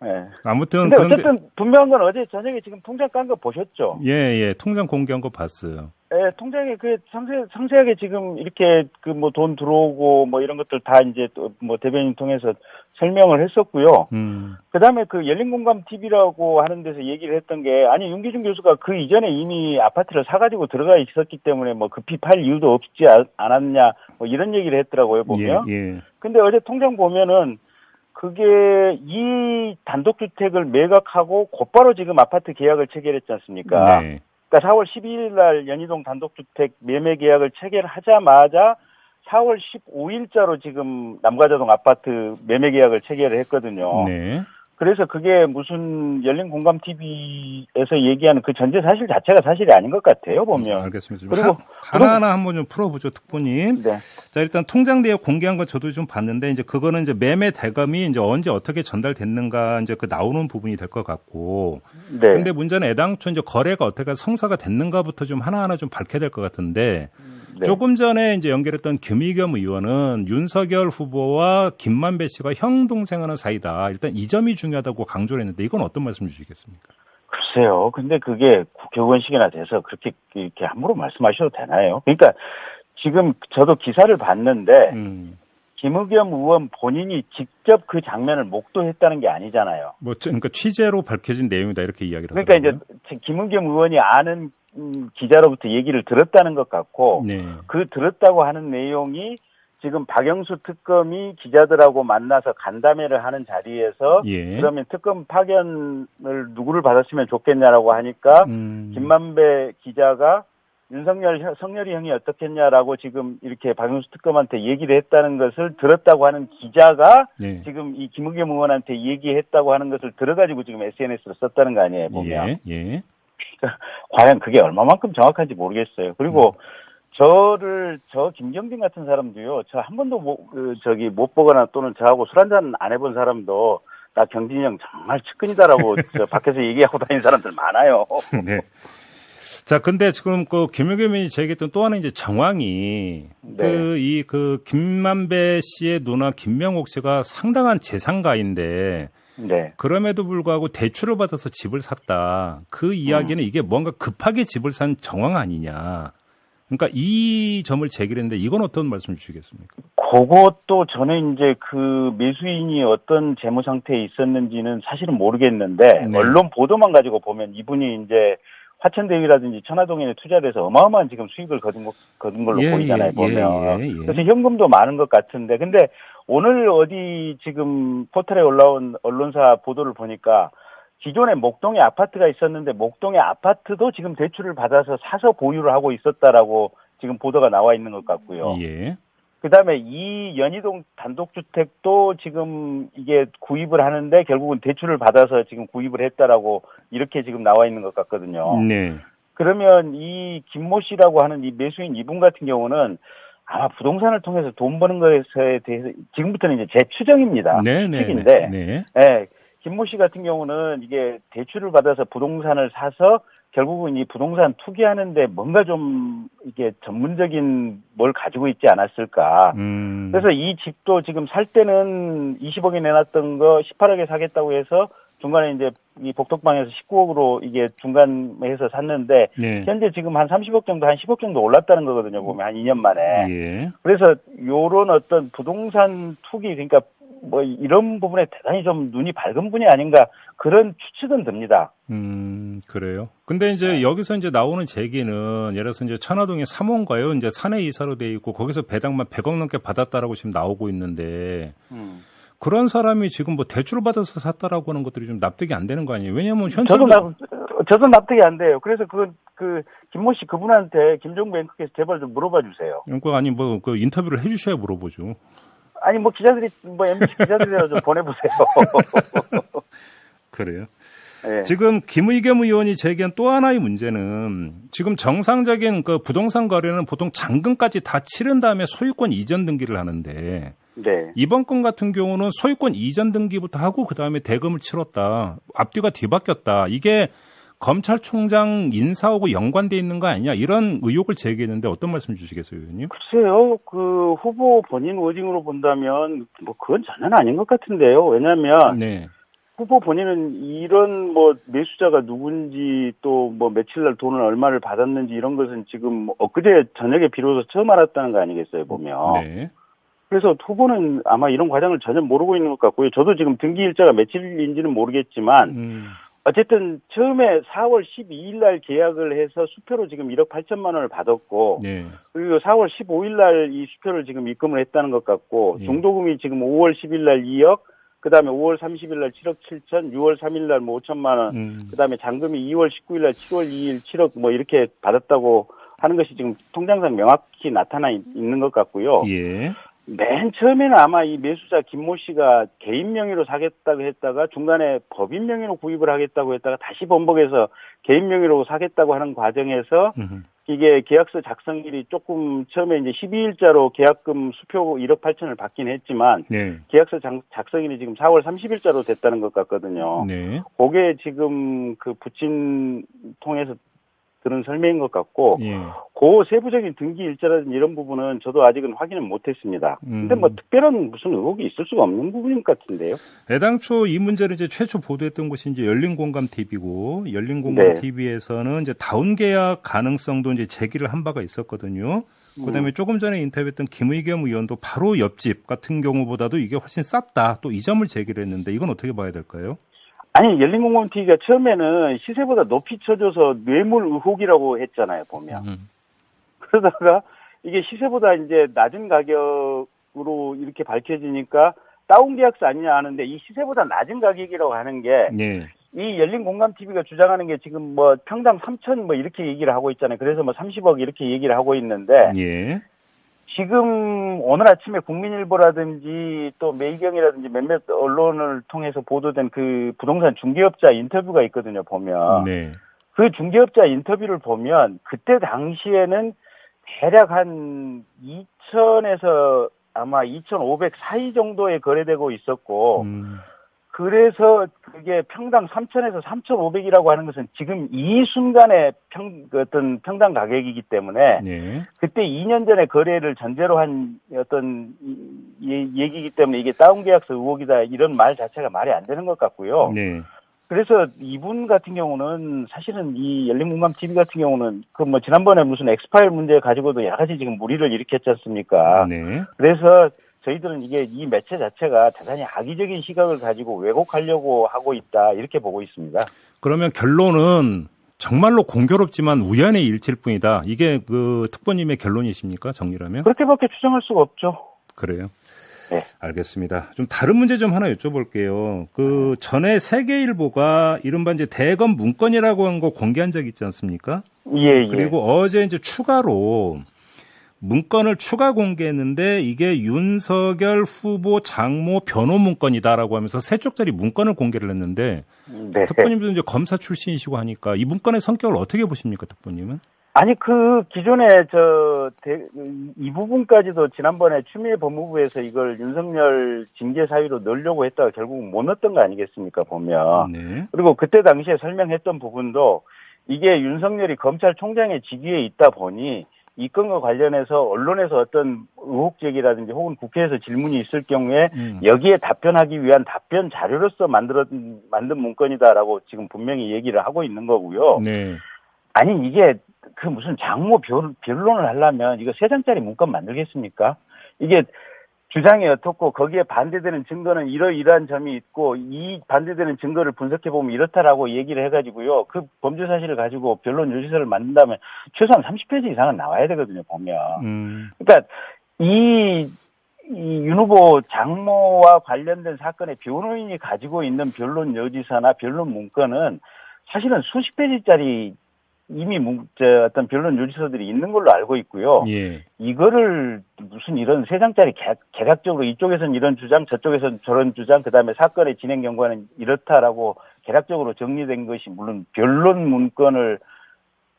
예. 아무튼 근데 어쨌든 분명한 건 어제 저녁에 지금 통장 깐 거 보셨죠? 예. 통장 공개한 거 봤어요. 예, 통장에 그 상세하게 지금 이렇게 그 뭐 돈 들어오고 뭐 이런 것들 다 이제 또 뭐 대변인 통해서 설명을 했었고요. 그다음에 그 열린공감 TV라고 하는 데서 얘기를 했던 게 아니 윤기준 교수가 그 이전에 이미 아파트를 사가지고 들어가 있었기 때문에 뭐 급히 팔 이유도 없지 않았냐 뭐 이런 얘기를 했더라고요 보면. 예. 근데 어제 통장 보면은 그게 이 단독주택을 매각하고 곧바로 지금 아파트 계약을 체결했지 않습니까? 네. 그러니까 4월 12일 날 연희동 단독주택 매매 계약을 체결하자마자 4월 15일자로 지금 남가자동 아파트 매매 계약을 체결을 했거든요. 네. 그래서 그게 무슨 열린공감TV에서 얘기하는 그 전제 사실 자체가 사실이 아닌 것 같아요, 보면. 알겠습니다. 그리고 하나하나 한번 좀 풀어보죠, 특보님. 네. 자, 일단 통장 내역 공개한 건 저도 좀 봤는데, 이제 그거는 이제 매매 대금이 이제 언제 어떻게 전달됐는가, 이제 그 나오는 부분이 될 것 같고. 네. 근데 문제는 애당초 이제 거래가 어떻게 성사가 됐는가부터 좀 하나하나 좀 밝혀야 될 것 같은데, 네. 조금 전에 이제 연결했던 김의겸 의원은 윤석열 후보와 김만배 씨가 형 동생하는 사이다. 일단 이 점이 중요하다고 강조를 했는데 이건 어떤 말씀 주시겠습니까? 글쎄요. 근데 그게 국회의원식이나 돼서 그렇게 이렇게 함부로 말씀하셔도 되나요? 그러니까 지금 저도 기사를 봤는데 김의겸 의원 본인이 직접 그 장면을 목도했다는 게 아니잖아요. 뭐 그러니까 취재로 밝혀진 내용이다 이렇게 이야기를 그러니까 하더라고요. 이제 김의겸 의원이 아는 기자로부터 얘기를 들었다는 것 같고 네. 그 들었다고 하는 내용이 지금 박영수 특검이 기자들하고 만나서 간담회를 하는 자리에서 예. 그러면 특검 파견을 누구를 받았으면 좋겠냐라고 하니까 김만배 기자가 성렬이 형이 어떻겠냐라고 지금 이렇게 박영수 특검한테 얘기를 했다는 것을 들었다고 하는 기자가 네. 지금 이 김의겸 의원한테 얘기했다고 하는 것을 들어가지고 지금 SNS로 썼다는 거 아니에요, 보면. 예. 과연 그게 얼마만큼 정확한지 모르겠어요. 그리고 저 김경진 같은 사람도요, 저 한 번도 못 보거나 또는 저하고 술 한잔 안 해본 사람도 나 경진이 형 정말 측근이다라고 저 밖에서 얘기하고 다니는 사람들 많아요. 네. 자, 근데 지금 그 김의겸 의원이 제기했던 또 하나 이제 정황이 네. 그 김만배 씨의 누나 김명옥 씨가 상당한 재산가인데 네. 그럼에도 불구하고 대출을 받아서 집을 샀다. 그 이야기는 이게 뭔가 급하게 집을 산 정황 아니냐. 그러니까 이 점을 제기했는데 이건 어떤 말씀 주시겠습니까? 그것도 저는 이제 그 매수인이 어떤 재무 상태에 있었는지는 사실은 모르겠는데 네. 언론 보도만 가지고 보면 이분이 이제 화천대유라든지 천화동인에 투자를 해서 어마어마한 지금 수익을 거둔 걸로 보이잖아요, 보면. 그래서 현금도 많은 것 같은데, 근데 오늘 어디 지금 포털에 올라온 언론사 보도를 보니까 기존에 목동에 아파트가 있었는데 목동의 아파트도 지금 대출을 받아서 사서 보유를 하고 있었다라고 지금 보도가 나와 있는 것 같고요. 예. 그다음에 이 연희동 단독주택도 지금 이게 구입을 하는데 결국은 대출을 받아서 지금 구입을 했다라고 이렇게 지금 나와 있는 것 같거든요. 네. 그러면 이 김모 씨라고 하는 이 매수인 이분 같은 경우는 아마 부동산을 통해서 돈 버는 것에 대해서 지금부터는 이제 제 추정입니다. 추측인데, 네. 김모 씨 같은 경우는 이게 대출을 받아서 부동산을 사서 결국은 이 부동산 투기하는데 뭔가 좀 이게 전문적인 뭘 가지고 있지 않았을까. 그래서 이 집도 지금 살 때는 20억에 내놨던 거 18억에 사겠다고 해서 중간에 이제 이 복덕방에서 19억으로 이게 중간에서 샀는데 현재 지금 한 30억 정도, 한 10억 정도 올랐다는 거거든요. 보면 한 2년 만에. 그래서 요런 어떤 부동산 투기, 그러니까 뭐 이런 부분에 대단히 좀 눈이 밝은 분이 아닌가 그런 추측은 듭니다. 그래요. 근데 이제 여기서 이제 나오는 제기는 예를 들어서 이제 천화동에 3호인가요? 이제 사내 이사로 돼 있고 거기서 배당만 100억 넘게 받았다라고 지금 나오고 있는데 그런 사람이 지금 뭐 대출을 받아서 샀다라고 하는 것들이 좀 납득이 안 되는 거 아니에요? 왜냐하면 저도 납득이 안 돼요. 그래서 그 김모 씨 그분한테 김종부 앵커께서 제발 좀 물어봐 주세요. 그러니까 아니 뭐 그 인터뷰를 해주셔야 물어보죠. 아니 뭐 기자들이 뭐 MBC 기자들이라 좀 보내보세요. 그래요. 네. 지금 김의겸 의원이 제기한 또 하나의 문제는 지금 정상적인 그 부동산 거래는 보통 잔금까지 다 치른 다음에 소유권 이전 등기를 하는데 이번 건 같은 경우는 소유권 이전 등기부터 하고 그다음에 대금을 치렀다. 앞뒤가 뒤바뀌었다. 이게 검찰총장 인사하고 연관돼 있는 거 아니냐 이런 의혹을 제기했는데 어떤 말씀 주시겠어요, 의원님? 글쎄요, 그 후보 본인 워딩으로 본다면 뭐 그건 전혀 아닌 것 같은데요. 왜냐하면 후보 본인은 이런 뭐 매수자가 누군지 또 뭐 며칠 날 돈을 얼마를 받았는지 이런 것은 지금 엊그제 저녁에 비로소 처음 알았다는 거 아니겠어요, 보면. 그래서 후보는 아마 이런 과정을 전혀 모르고 있는 것 같고요. 저도 지금 등기 일자가 며칠인지는 모르겠지만 어쨌든 처음에 4월 12일 날 계약을 해서 수표로 지금 1억 8천만 원을 받았고 그리고 4월 15일 날 이 수표를 지금 입금을 했다는 것 같고 중도금이 지금 5월 10일 날 2억 그다음에 5월 30일 날 7억 7천, 6월 3일 날 뭐 5천만 원, 그다음에 잔금이 2월 19일 날 7월 2일 7억 뭐 이렇게 받았다고 하는 것이 지금 통장상 명확히 나타나 있는 것 같고요. 맨 처음에는 아마 이 매수자 김모 씨가 개인 명의로 사겠다고 했다가 중간에 법인 명의로 구입을 하겠다고 했다가 다시 번복해서 개인 명의로 사겠다고 하는 과정에서 이게 계약서 작성일이 조금 처음에 이제 12일자로 계약금 수표 1억 8천을 받긴 했지만 계약서 작성일이 지금 4월 30일자로 됐다는 것 같거든요. 그게 지금 그 부친 통해서 들은 설명인 것 같고 그 세부적인 등기 일자라든지 이런 부분은 저도 아직은 확인은 못했습니다. 근데 뭐 특별한 무슨 의혹이 있을 수가 없는 부분인 것 같은데요. 애당초 이 문제를 이제 최초 보도했던 곳이 이제 열린공감 TV고 열린공감 TV에서는 이제 다운 계약 가능성도 이제 제기를 한 바가 있었거든요. 그다음에 조금 전에 인터뷰했던 김의겸 의원도 바로 옆집 같은 경우보다도 이게 훨씬 쌌다. 또 이 점을 제기를 했는데 이건 어떻게 봐야 될까요? 아니, 열린공감 TV가 처음에는 시세보다 높이 쳐줘서 뇌물 의혹이라고 했잖아요, 보면. 그러다가 이게 시세보다 이제 낮은 가격으로 이렇게 밝혀지니까 다운 계약서 아니냐 하는데 이 시세보다 낮은 가격이라고 하는 게 이 열린공감 TV가 주장하는 게 지금 뭐 평당 3천 뭐 이렇게 얘기를 하고 있잖아요. 그래서 뭐 30억 이렇게 얘기를 하고 있는데 지금 오늘 아침에 국민일보라든지 또 매일경이라든지 몇몇 언론을 통해서 보도된 그 부동산 중개업자 인터뷰가 있거든요, 보면. 그 중개업자 인터뷰를 보면 그때 당시에는 대략 한 2천에서 아마 2,500 사이 정도에 거래되고 있었고 그래서 그게 평당 3,000에서 3,500이라고 하는 것은 지금 이 순간의 어떤 평당 가격이기 때문에 그때 2년 전에 거래를 전제로 한 어떤 얘기이기 때문에 이게 다운 계약서 의혹이다 이런 말 자체가 말이 안 되는 것 같고요. 그래서 이분 같은 경우는 사실은 이 열린공감 TV 같은 경우는 그 뭐 지난번에 무슨 엑스파일 문제 가지고도 여러 가지 지금 물의를 일으켰지 않습니까? 네. 그래서 저희들은 이게 이 매체 자체가 대단히 악의적인 시각을 가지고 왜곡하려고 하고 있다 이렇게 보고 있습니다. 그러면 결론은 정말로 공교롭지만 우연의 일치일 뿐이다. 이게 그 특보님의 결론이십니까? 정리라면? 그렇게밖에 추정할 수가 없죠. 그래요. 네. 알겠습니다. 좀 다른 문제 좀 하나 여쭤볼게요. 그 전에 세계일보가 이른바 이제 대검 문건이라고 한 거 공개한 적 있지 않습니까? 예. 그리고 어제 이제 추가로 문건을 추가 공개했는데 이게 윤석열 후보 장모 변호 문건이다라고 하면서 세 쪽짜리 문건을 공개를 했는데 네. 특보님도 이제 검사 출신이시고 하니까 이 문건의 성격을 어떻게 보십니까, 특보님은? 아니 그 기존에 이 부분까지도 지난번에 추미애 법무부에서 이걸 윤석열 징계 사유로 넣으려고 했다가 결국 못 넣었던 거 아니겠습니까 보면. 네. 그리고 그때 당시에 설명했던 부분도 이게 윤석열이 검찰총장의 직위에 있다 보니 이 건과 관련해서 언론에서 어떤 의혹 제기라든지 혹은 국회에서 질문이 있을 경우에 여기에 답변하기 위한 답변 자료로서 만든 문건이다라고 지금 분명히 얘기를 하고 있는 거고요. 네. 아니 이게 그 무슨 장모 변론을 하려면 이거 3장짜리 문건 만들겠습니까? 이게 주장이 어떻고 거기에 반대되는 증거는 이러이러한 점이 있고 이 반대되는 증거를 분석해보면 이렇다라고 얘기를 해가지고요. 그 범죄 사실을 가지고 변론 요지서를 만든다면 최소한 30페이지 이상은 나와야 되거든요, 보면. 그러니까 이 윤 후보 장모와 관련된 사건의 변호인이 가지고 있는 변론 요지서나 변론 문건은 사실은 수십 페이지짜리 이미 어떤 변론 요지서들이 있는 걸로 알고 있고요. 예. 이거를 무슨 이런 3장짜리 개략적으로 이쪽에서는 이런 주장, 저쪽에서는 저런 주장, 그다음에 사건의 진행 경과는 이렇다라고 개략적으로 정리된 것이 물론 변론 문건을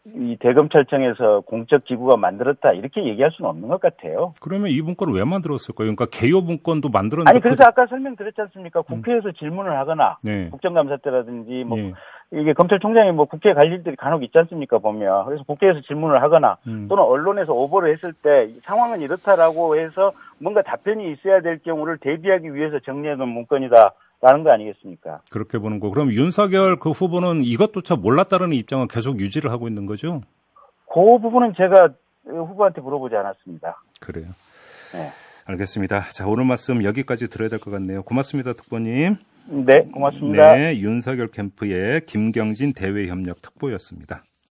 이 대검찰청에서 공적 기구가 만들었다 이렇게 얘기할 수는 없는 것 같아요. 그러면 이 문건을 왜 만들었을 거예요? 그러니까 개요 문건도 만들었는데 아니 그래서 아까 설명드렸지 않습니까? 국회에서 질문을 하거나 네. 국정감사 때라든지 뭐 네. 이게 검찰총장이 뭐 국회에 갈 일들이 간혹 있지 않습니까 보면. 그래서 국회에서 질문을 하거나 또는 언론에서 오보를 했을 때 상황은 이렇다라고 해서 뭔가 답변이 있어야 될 경우를 대비하기 위해서 정리해놓은 문건이다. 라는 거 아니겠습니까? 그렇게 보는 거. 그럼 윤석열 그 후보는 이것조차 몰랐다는 입장을 계속 유지를 하고 있는 거죠? 그 부분은 제가 후보한테 물어보지 않았습니다. 그래요. 네. 알겠습니다. 자, 오늘 말씀 여기까지 들어야 될 것 같네요. 고맙습니다, 특보님. 네, 고맙습니다. 네, 윤석열 캠프의 김경진 대외협력 특보였습니다.